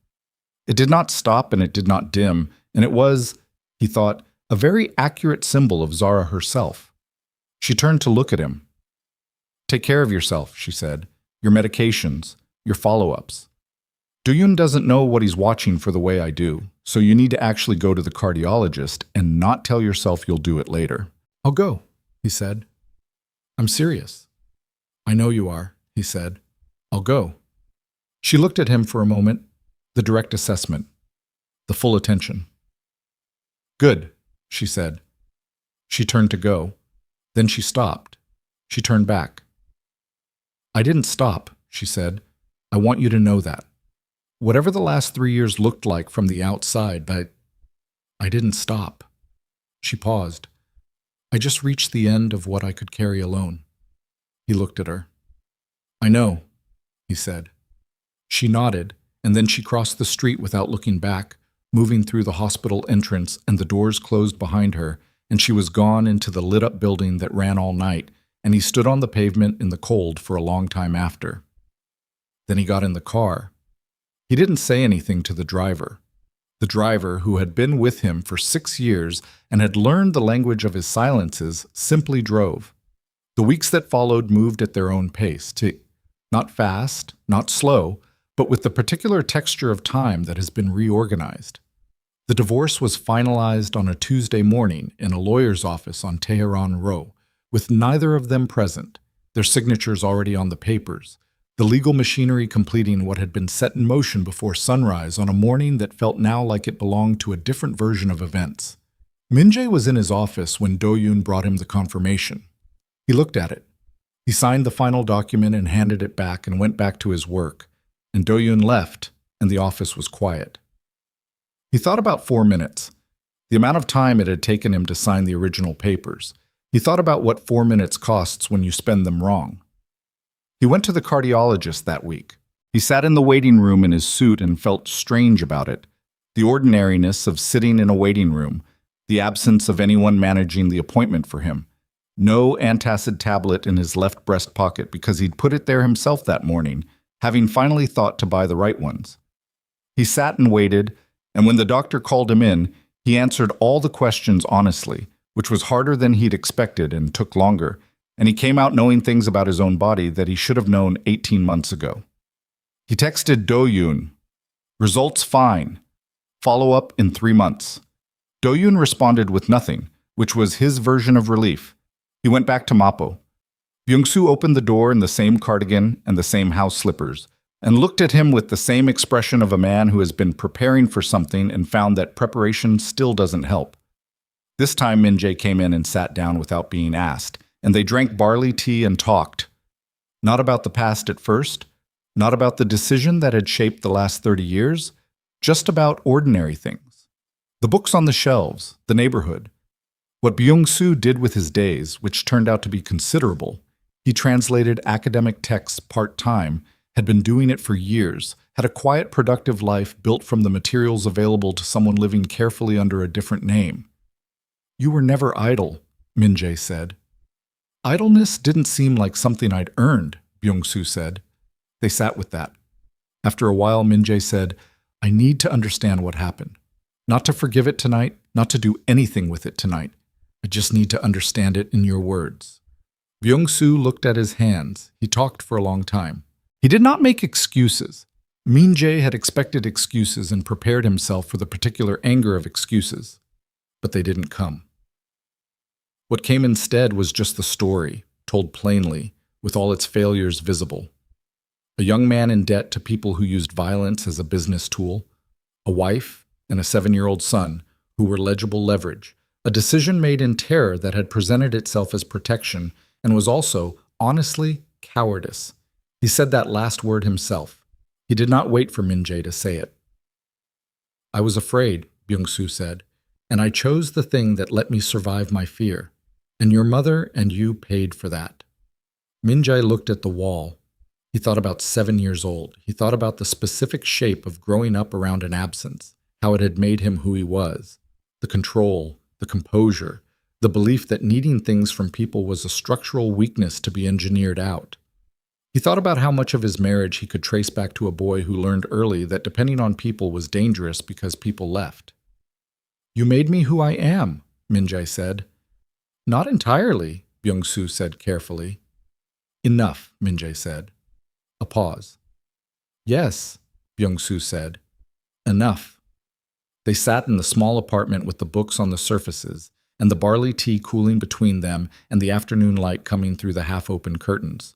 It did not stop and it did not dim, and it was, he thought, a very accurate symbol of Zara herself. She turned to look at him. "Take care of yourself," she said. "Your medications, your follow-ups. Do-yoon doesn't know what he's watching for the way I do, so you need to actually go to the cardiologist and not tell yourself you'll do it later." "I'll go," he said. "I'm serious." "I know you are," he said. "I'll go." She looked at him for a moment, the direct assessment, the full attention. "Good," she said. She turned to go. Then she stopped. She turned back. "I didn't stop," she said. "I want you to know that. Whatever the last 3 years looked like from the outside, but I didn't stop." She paused. "I just reached the end of what I could carry alone." He looked at her. "I know," he said. She nodded, and then she crossed the street without looking back, moving through the hospital entrance, and the doors closed behind her, and she was gone into the lit-up building that ran all night, and he stood on the pavement in the cold for a long time after. Then he got in the car. He didn't say anything to the driver. The driver, who had been with him for 6 years and had learned the language of his silences, simply drove. The weeks that followed moved at their own pace, not fast, not slow, but with the particular texture of time that has been reorganized. The divorce was finalized on a Tuesday morning in a lawyer's office on Tehran Row, with neither of them present, their signatures already on the papers, the legal machinery completing what had been set in motion before sunrise on a morning that felt now like it belonged to a different version of events. Min Jae was in his office when Do-yoon brought him the confirmation. He looked at it. He signed the final document and handed it back and went back to his work, and Do-yoon left, and the office was quiet. He thought about 4 minutes, the amount of time it had taken him to sign the original papers. He thought about what 4 minutes costs when you spend them wrong. He went to the cardiologist that week. He sat in the waiting room in his suit and felt strange about it. The ordinariness of sitting in a waiting room, the absence of anyone managing the appointment for him. No antacid tablet in his left breast pocket because he'd put it there himself that morning, having finally thought to buy the right ones. He sat and waited, and when the doctor called him in, he answered all the questions honestly, which was harder than he'd expected and took longer, and he came out knowing things about his own body that he should have known 18 months ago. He texted Do-yoon, "Results fine. Follow up in 3 months. Do-yoon responded with nothing, which was his version of relief. He went back to Mappo. Byung-soo opened the door in the same cardigan and the same house slippers, and looked at him with the same expression of a man who has been preparing for something and found that preparation still doesn't help. This time Min-jae came in and sat down without being asked, and they drank barley tea and talked. Not about the past at first, not about the decision that had shaped the last 30 years, just about ordinary things. The books on the shelves, the neighborhood. What Byung-soo did with his days, which turned out to be considerable. He translated academic texts part-time, had been doing it for years, had a quiet, productive life built from the materials available to someone living carefully under a different name. "You were never idle," Min-jae said. "Idleness didn't seem like something I'd earned," Byung-soo said. They sat with that. After a while, Min-jae said, "I need to understand what happened. Not to forgive it tonight, not to do anything with it tonight. I just need to understand it in your words." Byung-soo looked at his hands. He talked for a long time. He did not make excuses. Min-jae had expected excuses and prepared himself for the particular anger of excuses. But they didn't come. What came instead was just the story, told plainly, with all its failures visible. A young man in debt to people who used violence as a business tool, a wife and a 7-year-old son who were legible leverage, a decision made in terror that had presented itself as protection and was also, honestly, cowardice. He said that last word himself. He did not wait for Min-jae to say it. "I was afraid," Byung-soo said, "and I chose the thing that let me survive my fear. And your mother and you paid for that." Min-jae looked at the wall. He thought about 7 years old. He thought about the specific shape of growing up around an absence, how it had made him who he was. The control, the composure, the belief that needing things from people was a structural weakness to be engineered out. He thought about how much of his marriage he could trace back to a boy who learned early that depending on people was dangerous because people left. "You made me who I am," Min-jae said. "Not entirely," Byung-soo said carefully. "Enough," Min-jae said. A pause. "Yes," Byung-soo said. "Enough." They sat in the small apartment with the books on the surfaces, and the barley tea cooling between them and the afternoon light coming through the half-open curtains.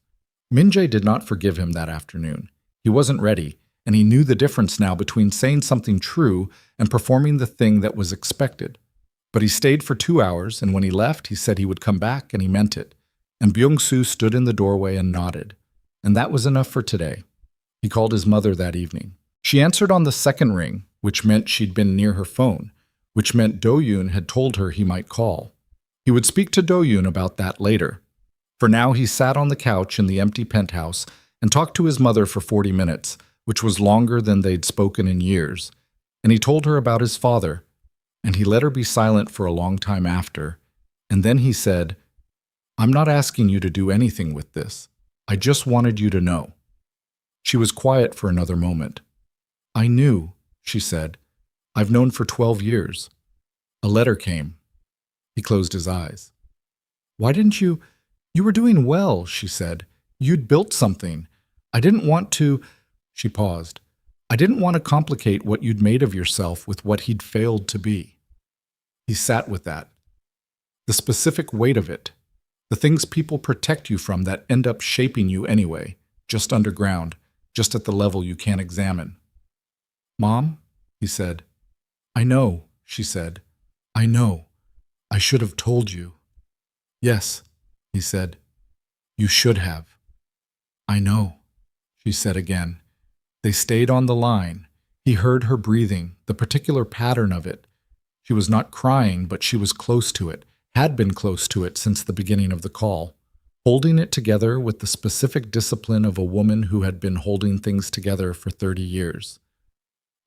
Min-jae did not forgive him that afternoon. He wasn't ready, and he knew the difference now between saying something true and performing the thing that was expected. But he stayed for 2 hours, and when he left, he said he would come back, and he meant it. And Byung-soo stood in the doorway and nodded. And that was enough for today. He called his mother that evening. She answered on the second ring, which meant she'd been near her phone, which meant Do-yoon had told her he might call. He would speak to Do-yoon about that later. For now, he sat on the couch in the empty penthouse and talked to his mother for 40 minutes, which was longer than they'd spoken in years. And he told her about his father, and he let her be silent for a long time after. And then he said, "I'm not asking you to do anything with this. I just wanted you to know." She was quiet for another moment. "I knew," she said. "I've known for 12 years. A letter came." He closed his eyes. "Why didn't you? You were doing well," she said. "You'd built something. I didn't want to—" She paused. "I didn't want to complicate what you'd made of yourself with what he'd failed to be." He sat with that. The specific weight of it. The things people protect you from that end up shaping you anyway, just underground, just at the level you can't examine. "Mom," he said. "I know," she said. "I know. I should have told you." "Yes," he said. "You should have." "I know," she said again. They stayed on the line. He heard her breathing, the particular pattern of it. She was not crying, but she was close to it, had been close to it since the beginning of the call, holding it together with the specific discipline of a woman who had been holding things together for 30 years.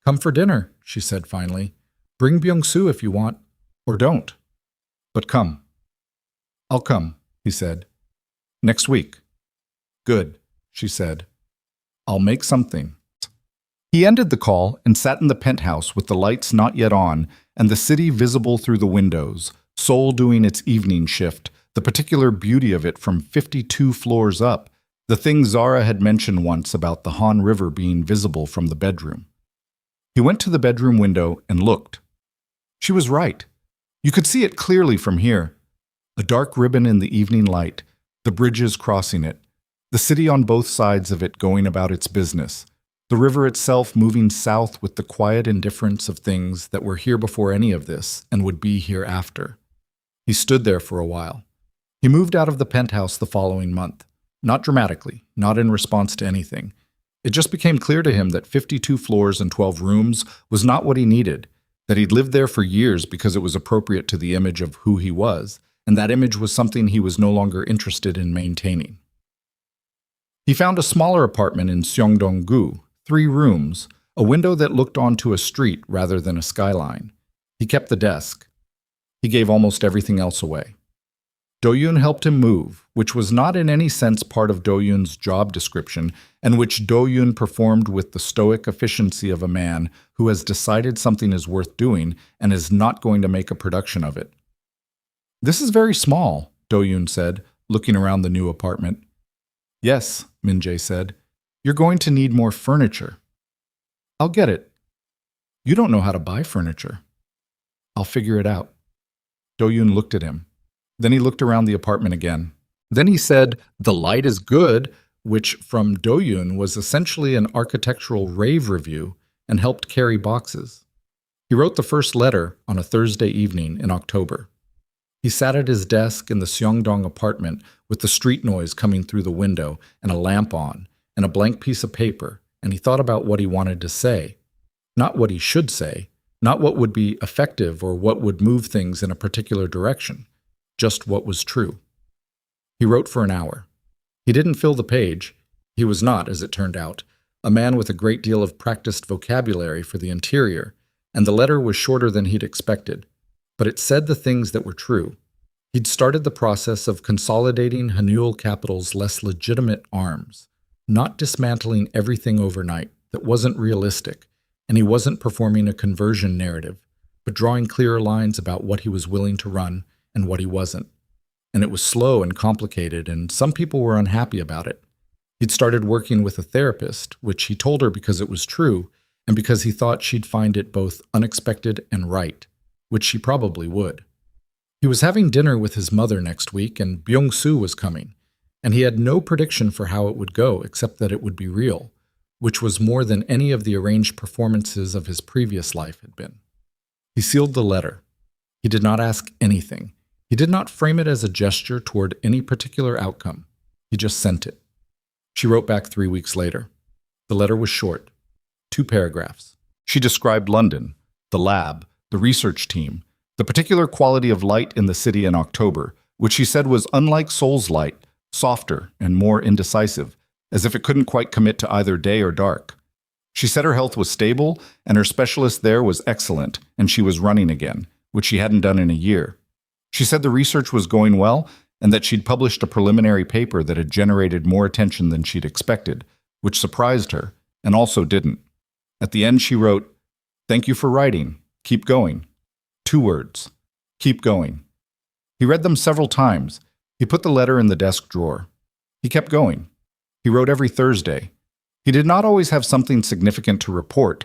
"Come for dinner," she said finally. "Bring Byung-soo if you want, or don't. But come." "I'll come," he said. "Next week." "Good," she said. "I'll make something." He ended the call and sat in the penthouse with the lights not yet on and the city visible through the windows, Seoul doing its evening shift, the particular beauty of it from 52 floors up, the thing Zara had mentioned once about the Han River being visible from the bedroom. He went to the bedroom window and looked. She was right. You could see it clearly from here. A dark ribbon in the evening light, the bridges crossing it, the city on both sides of it going about its business, the river itself moving south with the quiet indifference of things that were here before any of this and would be here after. He stood there for a while. He moved out of the penthouse the following month. Not dramatically, not in response to anything. It just became clear to him that 52 floors and 12 rooms was not what he needed, that he'd lived there for years because it was appropriate to the image of who he was, and that image was something he was no longer interested in maintaining. He found a smaller apartment in Seongdong-gu, 3 rooms, a window that looked onto a street rather than a skyline. He kept the desk. He gave almost everything else away. Do-yoon helped him move, which was not in any sense part of Do-yoon's job description, and which Do-yoon performed with the stoic efficiency of a man who has decided something is worth doing and is not going to make a production of it. "This is very small," Do-yoon said, looking around the new apartment. "Yes," Min-jae said. "You're going to need more furniture." "I'll get it." "You don't know how to buy furniture." "I'll figure it out." Do-yoon looked at him. Then he looked around the apartment again. Then he said, "The light is good," which from Do-yoon was essentially an architectural rave review and helped carry boxes. He wrote the first letter on a Thursday evening in October. He sat at his desk in the Seongdong apartment with the street noise coming through the window and a lamp on and a blank piece of paper, and he thought about what he wanted to say. Not what he should say, not what would be effective or what would move things in a particular direction. Just what was true. He wrote for an hour. He didn't fill the page. He was not, as it turned out, a man with a great deal of practiced vocabulary for the interior, and the letter was shorter than he'd expected. But it said the things that were true. He'd started the process of consolidating Haneul Capital's less legitimate arms, not dismantling everything overnight that wasn't realistic, and he wasn't performing a conversion narrative, but drawing clearer lines about what he was willing to run and what he wasn't. And it was slow and complicated, and some people were unhappy about it. He'd started working with a therapist, which he told her because it was true, and because he thought she'd find it both unexpected and right, which she probably would. He was having dinner with his mother next week, and Byung-soo was coming, and he had no prediction for how it would go except that it would be real, which was more than any of the arranged performances of his previous life had been. He sealed the letter. He did not ask anything. He did not frame it as a gesture toward any particular outcome. He just sent it. She wrote back 3 weeks later. The letter was short, 2 paragraphs. She described London, the lab, the research team, the particular quality of light in the city in October, which she said was unlike Seoul's light, softer and more indecisive, as if it couldn't quite commit to either day or dark. She said her health was stable, and her specialist there was excellent, and she was running again, which she hadn't done in a year. She said the research was going well, and that she'd published a preliminary paper that had generated more attention than she'd expected, which surprised her, and also didn't. At the end she wrote, "Thank you for writing. Keep going." 2 words. Keep going. He read them several times. He put the letter in the desk drawer. He kept going. He wrote every Thursday. He did not always have something significant to report.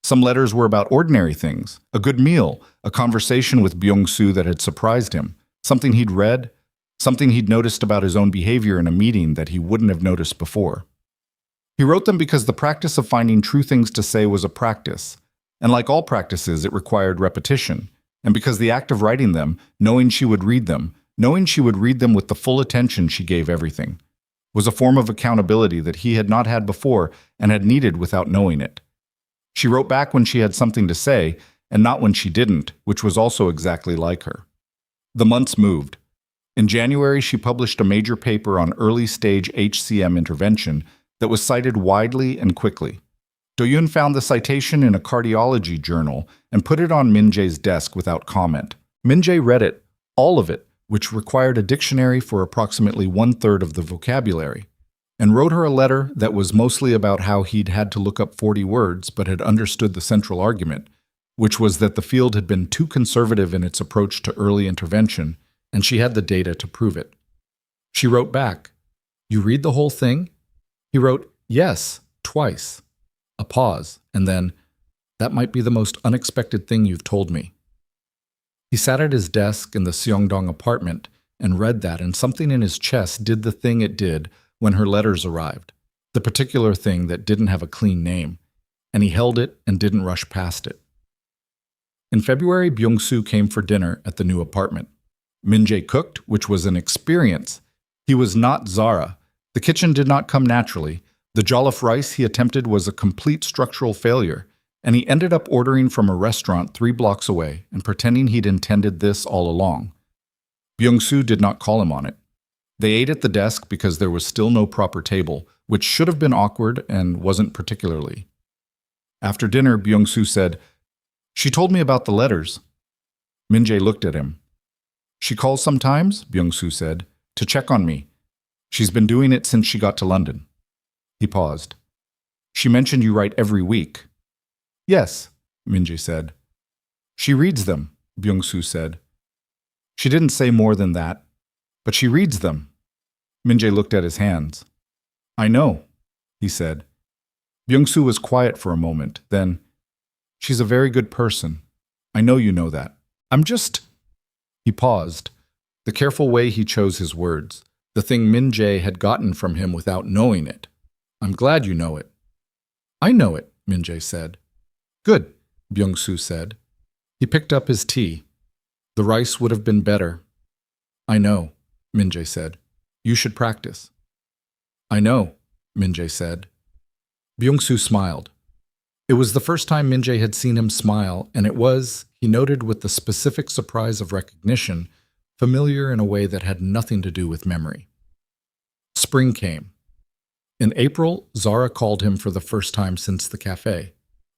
Some letters were about ordinary things, a good meal, a conversation with Byung-soo that had surprised him, something he'd read, something he'd noticed about his own behavior in a meeting that he wouldn't have noticed before. He wrote them because the practice of finding true things to say was a practice, and like all practices, it required repetition, and because the act of writing them, knowing she would read them with the full attention she gave everything, was a form of accountability that he had not had before and had needed without knowing it. She wrote back when she had something to say, and not when she didn't, which was also exactly like her. The months moved. In January, she published a major paper on early-stage HCM intervention that was cited widely and quickly. Do-yoon found the citation in a cardiology journal and put it on Min-jae's desk without comment. Min-jae read it, all of it, which required a dictionary for approximately 1/3 of the vocabulary, and wrote her a letter that was mostly about how he'd had to look up 40 words but had understood the central argument, which was that the field had been too conservative in its approach to early intervention, and she had the data to prove it. She wrote back, "You read the whole thing?" He wrote, "Yes," twice. A pause, and then, That might be the most unexpected thing you've told me." He sat at his desk in the Seongdong apartment and read that, and something in his chest did the thing it did when her letters arrived, the particular thing that didn't have a clean name, and he held it and didn't rush past it. In February, Byung-soo came for dinner at the new apartment. Min-jae cooked, which was an experience. He was not Zara. The kitchen did not come naturally. The jollof rice he attempted was a complete structural failure, and he ended up ordering from a restaurant 3 blocks away and pretending he'd intended this all along. Byung-soo did not call him on it. They ate at the desk because there was still no proper table, which should have been awkward and wasn't particularly. After dinner, Byung-soo said, "She told me about the letters." Min-jae looked at him. "She calls sometimes," Byung-soo said, "to check on me. She's been doing it since she got to London." He paused. "She mentioned you write every week." "Yes," Min-jae said. "She reads them," Byung-soo said. "She didn't say more than that, but she reads them." Min-jae looked at his hands. "I know," he said. Byung-soo was quiet for a moment, then, "She's a very good person. I know you know that. I'm just—" He paused, the careful way he chose his words, the thing Min-jae had gotten from him without knowing it. "I'm glad you know it." "I know it," Min-jae said. "Good," Byung-soo said. He picked up his tea. "The rice would have been better." "I know," Min-jae said. "You should practice." "I know," Min-jae said. Byung-soo smiled. It was the first time Min-jae had seen him smile, and it was, he noted with the specific surprise of recognition, familiar in a way that had nothing to do with memory. Spring came. In April, Zara called him for the first time since the cafe.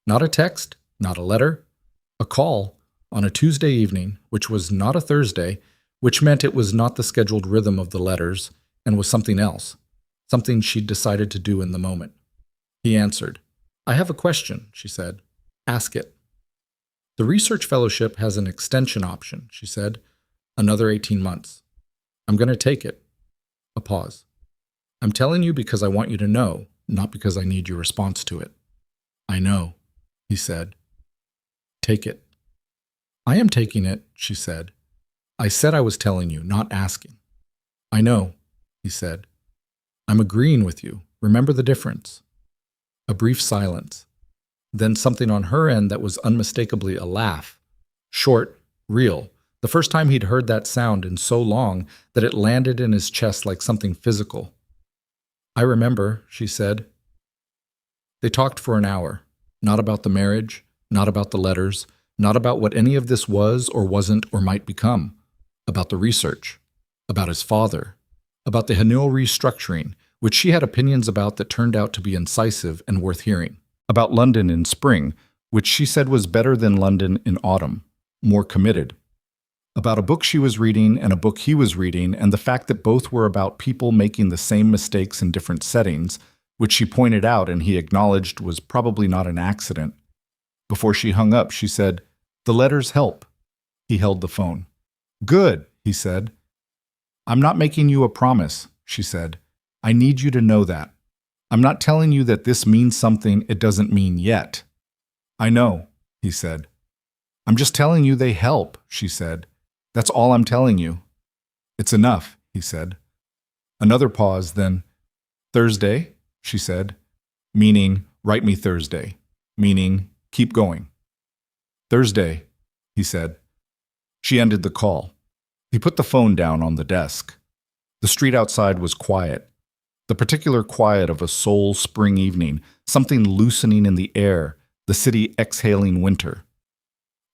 Not a text, not a letter, a call on a Tuesday evening, which was not a Thursday, which meant it was not the scheduled rhythm of the letters and was something else, something she'd decided to do in the moment. He answered. "I have a question," she said. "Ask it." "The research fellowship has an extension option," she said. "Another 18 months. I'm going to take it." A pause. "I'm telling you because I want you to know, not because I need your response to it." "I know," he said. "Take it." "I am taking it," she said. "I said I was telling you, not asking." "I know," he said. "I'm agreeing with you. Remember the difference." A brief silence. Then something on her end that was unmistakably a laugh. Short, real. The first time he'd heard that sound in so long that it landed in his chest like something physical. "I remember," she said. They talked for an hour. Not about the marriage, not about the letters, not about what any of this was or wasn't or might become. About the research. About his father. About the Hanul restructuring, which she had opinions about that turned out to be incisive and worth hearing. About London in spring, which she said was better than London in autumn, more committed. About a book she was reading and a book he was reading, and the fact that both were about people making the same mistakes in different settings, which she pointed out and he acknowledged was probably not an accident. Before she hung up, she said, "The letters help." He held the phone. "Good," he said. "I'm not making you a promise," she said. "I need you to know that. I'm not telling you that this means something it doesn't mean yet." "I know," he said. "I'm just telling you they help," she said. "That's all I'm telling you." "It's enough," he said. Another pause, then, "Thursday," she said, meaning, "Write me Thursday," meaning, "Keep going." "Thursday," he said. She ended the call. He put the phone down on the desk. The street outside was quiet. The particular quiet of a Seoul spring evening, something loosening in the air, the city exhaling winter.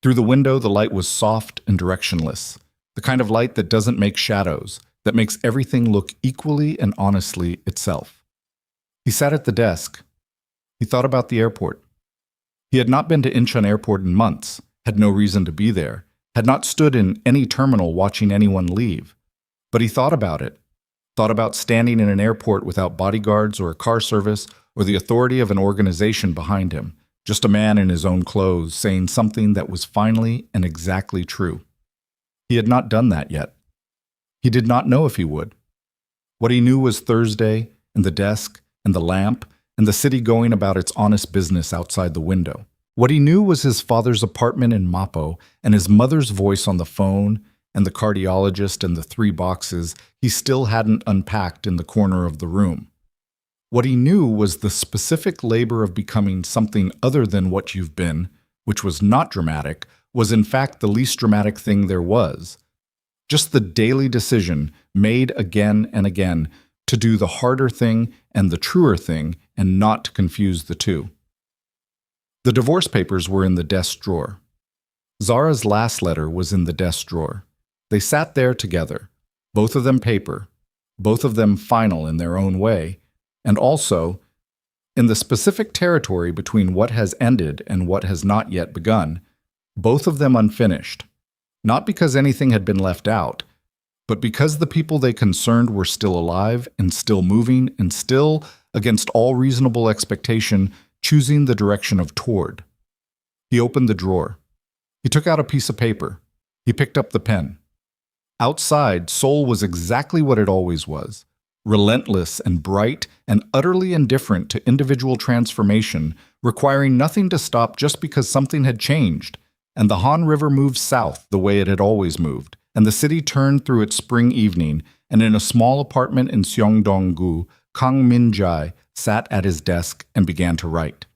Through the window, the light was soft and directionless, the kind of light that doesn't make shadows, that makes everything look equally and honestly itself. He sat at the desk. He thought about the airport. He had not been to Incheon Airport in months, had no reason to be there, had not stood in any terminal watching anyone leave. But he thought about it. Thought about standing in an airport without bodyguards or a car service or the authority of an organization behind him, just a man in his own clothes saying something that was finally and exactly true. He had not done that yet. He did not know if he would. What he knew was Thursday, and the desk, and the lamp, and the city going about its honest business outside the window. What he knew was his father's apartment in Mapo and his mother's voice on the phone and the cardiologist and the 3 boxes he still hadn't unpacked in the corner of the room. What he knew was the specific labor of becoming something other than what you've been, which was not dramatic, was in fact the least dramatic thing there was. Just the daily decision, made again and again, to do the harder thing and the truer thing and not to confuse the two. The divorce papers were in the desk drawer. Zara's last letter was in the desk drawer. They sat there together, both of them paper, both of them final in their own way, and also, in the specific territory between what has ended and what has not yet begun, both of them unfinished, not because anything had been left out, but because the people they concerned were still alive and still moving and still, against all reasonable expectation, choosing the direction of toward. He opened the drawer. He took out a piece of paper. He picked up the pen. Outside, Seoul was exactly what it always was. Relentless and bright and utterly indifferent to individual transformation, requiring nothing to stop just because something had changed, and the Han River moved south the way it had always moved, and the city turned through its spring evening, and in a small apartment in Seongdong-gu, Kang Min-jae sat at his desk and began to write.